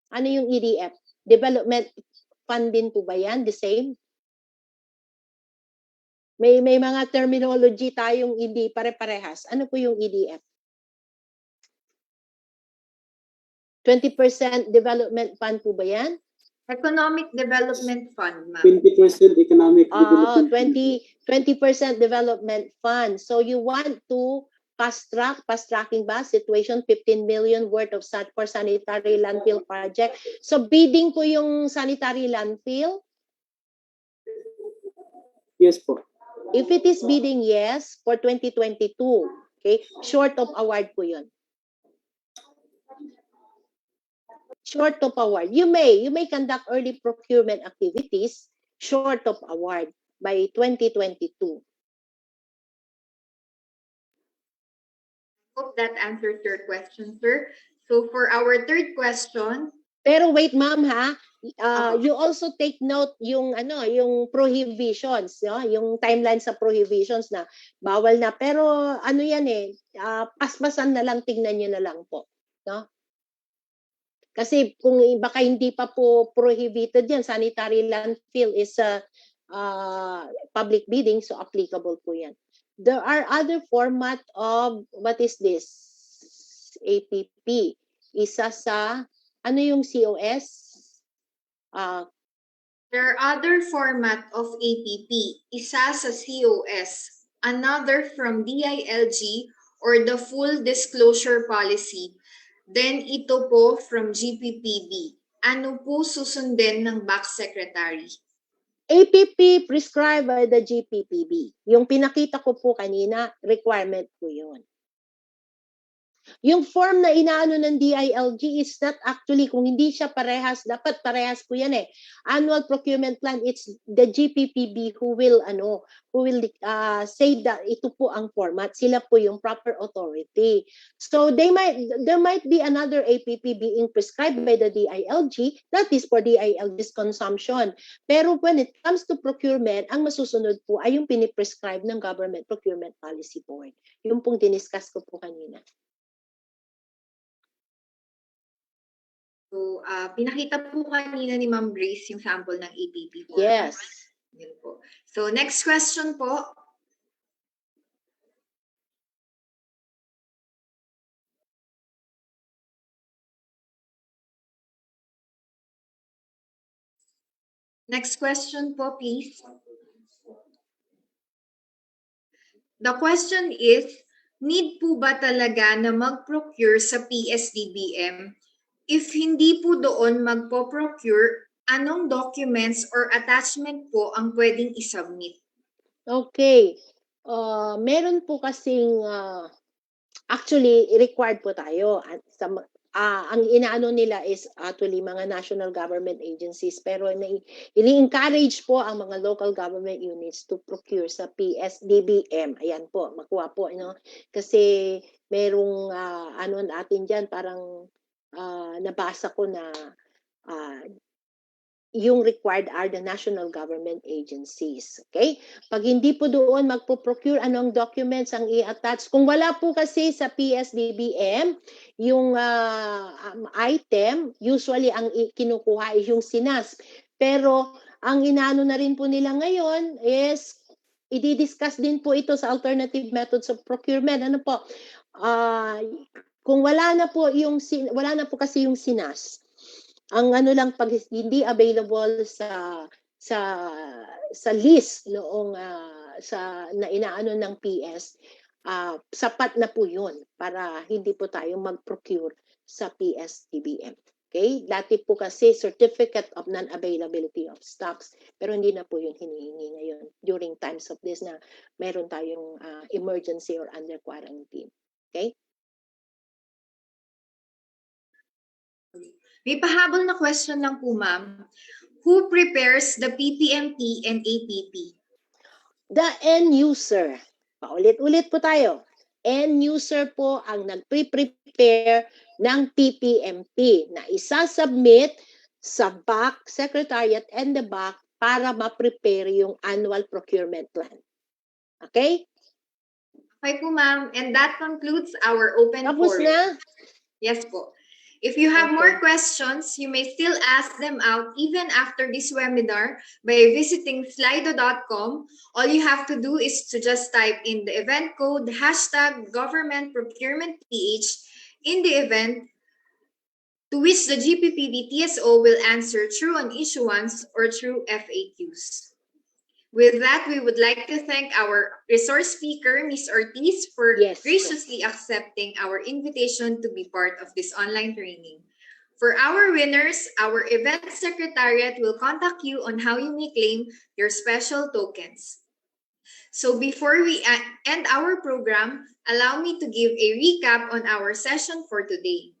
ano yung EDF? Development fund din po ba yan? The same? May mga terminology tayong hindi pare-parehas. Ano po yung EDF? 20% development fund po ba yan?
Economic Development Fund, ma'am.
20% economic development.
20% development fund. So you want to fast tracking ba situation, 15 million worth of for sanitary landfill project. So bidding po yung sanitary landfill?
Yes po.
If it is bidding, yes, for 2022. Okay, short of award po yun. Short of award. You may conduct early procurement activities short of award by 2022.
Hope that answers your question, sir. So for our third question.
Pero wait, ma'am, ha? You also take note yung prohibitions, no? Yung timeline sa prohibitions na bawal na. Pero ano yan paspasan na lang, tingnan nyo na lang po, no? Kasi kung baka hindi pa po prohibited yan, sanitary landfill is public bidding, so applicable po yan. There are other format of, what is this? APP. Isa sa, ano yung COS?
There are other format of APP. Isa sa COS. Another from DILG or the full disclosure policy. Then ito po from GPPB. Ano po susundin ng back secretary?
APP prescribed by the GPPB. Yung pinakita ko po kanina, requirement po yun. Yung form na inaano ng DILG is not actually, kung hindi siya parehas, dapat parehas po yan eh. Annual procurement plan, it's the GPPB who will say that ito po ang format. Sila po yung proper authority. So there might be another APP being prescribed by the DILG that is for DILG's consumption. Pero when it comes to procurement, ang masusunod po ay yung piniprescribe ng Government Procurement Policy Board. Yung pong diniscuss ko po kanina.
So, pinakita po kanina ni Ma'am Grace yung sample ng APP po.
Yes.
Yun po. So, next question po. Next question po, please. The question is, need po ba talaga na mag-procure sa PSDBM? If hindi po doon magpo-procure, anong documents or attachment po ang pwedeng isubmit?
Okay. Meron po kasing actually required po tayo ang inaano nila is actually mga national government agencies pero ini-encourage po ang mga local government units to procure sa PSDBM. Ayan po, makuha po kasi merong ano natin diyan parang nabasa ko na yung required are the national government agencies. Okay? Pag hindi po doon magpo-procure, anong documents ang i-attach? Kung wala po kasi sa PSDBM, yung item, usually ang kinukuha ay yung SINAS. Pero ang inaano na rin po nila ngayon is i-discuss din po ito sa alternative methods of procurement. Ano po? Kung wala na po kasi yung SINAS, ang ano lang pag hindi available sa list noong sa na inaano ng PS, sapat na po 'yun para hindi po tayo mag-procure sa PSDBM. Okay? Dati po kasi certificate of non-availability of stocks, pero hindi na po 'yun hinihingi ngayon during times of this na meron tayong emergency or under quarantine. Okay?
May pahabol na question lang po, ma'am. Who prepares the PPMP and APP?
The end user. Paulit-ulit po tayo. End user po ang nagpre-prepare ng PPMP na isasubmit sa BAC, Secretariat and the BAC para ma-prepare yung annual procurement plan. Okay?
Okay po, ma'am. And that concludes our open
Tapos
forum.
na?
Yes po. If you have more questions, you may still ask them out even after this webinar by visiting slido.com. All you have to do is to just type in the event code #governmentprocurementph in the event to which the GPPB TSO will answer through an issuance or through FAQs. With that, we would like to thank our resource speaker, Ms. Ortiz, for graciously accepting our invitation to be part of this online training. For our winners, our event secretariat will contact you on how you may claim your special tokens. So before we end our program, allow me to give a recap on our session for today.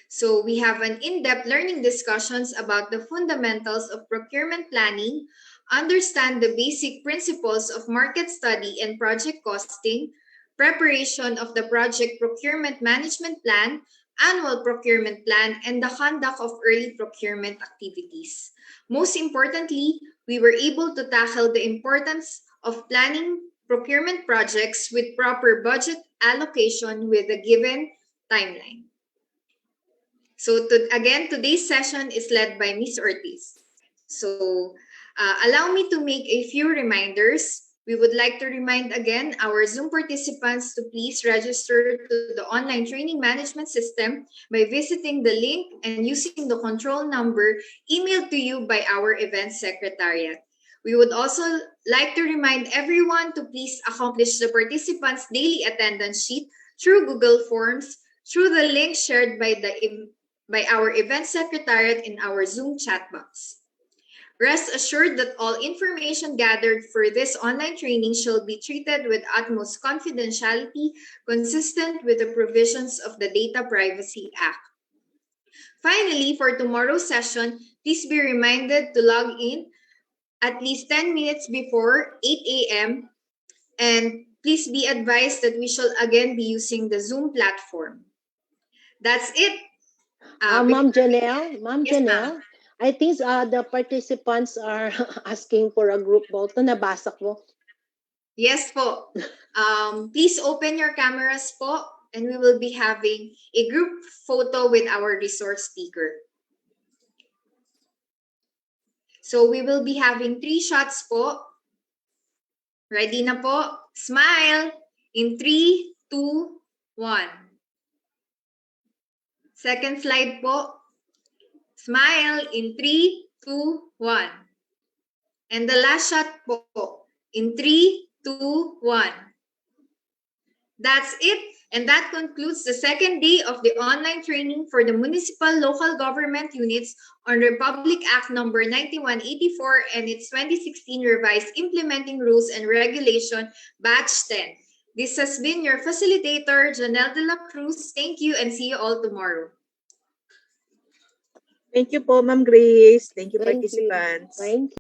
So we have an in-depth learning discussions about the fundamentals of procurement planning, understand the basic principles of market study and project costing, preparation of the project procurement management plan, annual procurement plan, and the conduct of early procurement activities. Most importantly, we were able to tackle the importance of planning procurement projects with proper budget allocation with a given timeline. So again, today's session is led by Ms. Ortiz. So allow me to make a few reminders. We would like to remind again our Zoom participants to please register to the online training management system by visiting the link and using the control number emailed to you by our event secretariat. We would also like to remind everyone to please accomplish the participants' daily attendance sheet through Google Forms through the link shared by our event secretariat in our Zoom chat box. Rest assured that all information gathered for this online training shall be treated with utmost confidentiality, consistent with the provisions of the Data Privacy Act. Finally, for tomorrow's session, please be reminded to log in at least 10 minutes before 8 a.m. and please be advised that we shall again be using the Zoom platform. That's it.
Ma'am Janelle,
Yes, ma'am.
I think the participants are asking for a group vote. Nabasa ko.
Yes po. Please open your cameras po and we will be having a group photo with our resource speaker. So we will be having 3 shots po. Ready na po? Smile in 3, 2, 1. Second slide po. Smile in 3, 2, 1. And the last shot po in 3, 2, 1. That's it. And that concludes the second day of the online training for the municipal local government units on Republic Act number 9184 and its 2016 revised implementing rules and regulation batch 10. This has been your facilitator, Janelle de la Cruz. Thank you and see you all tomorrow.
Thank you po, Ma'am Grace. Thank you,
Thank you.
participants.
Thank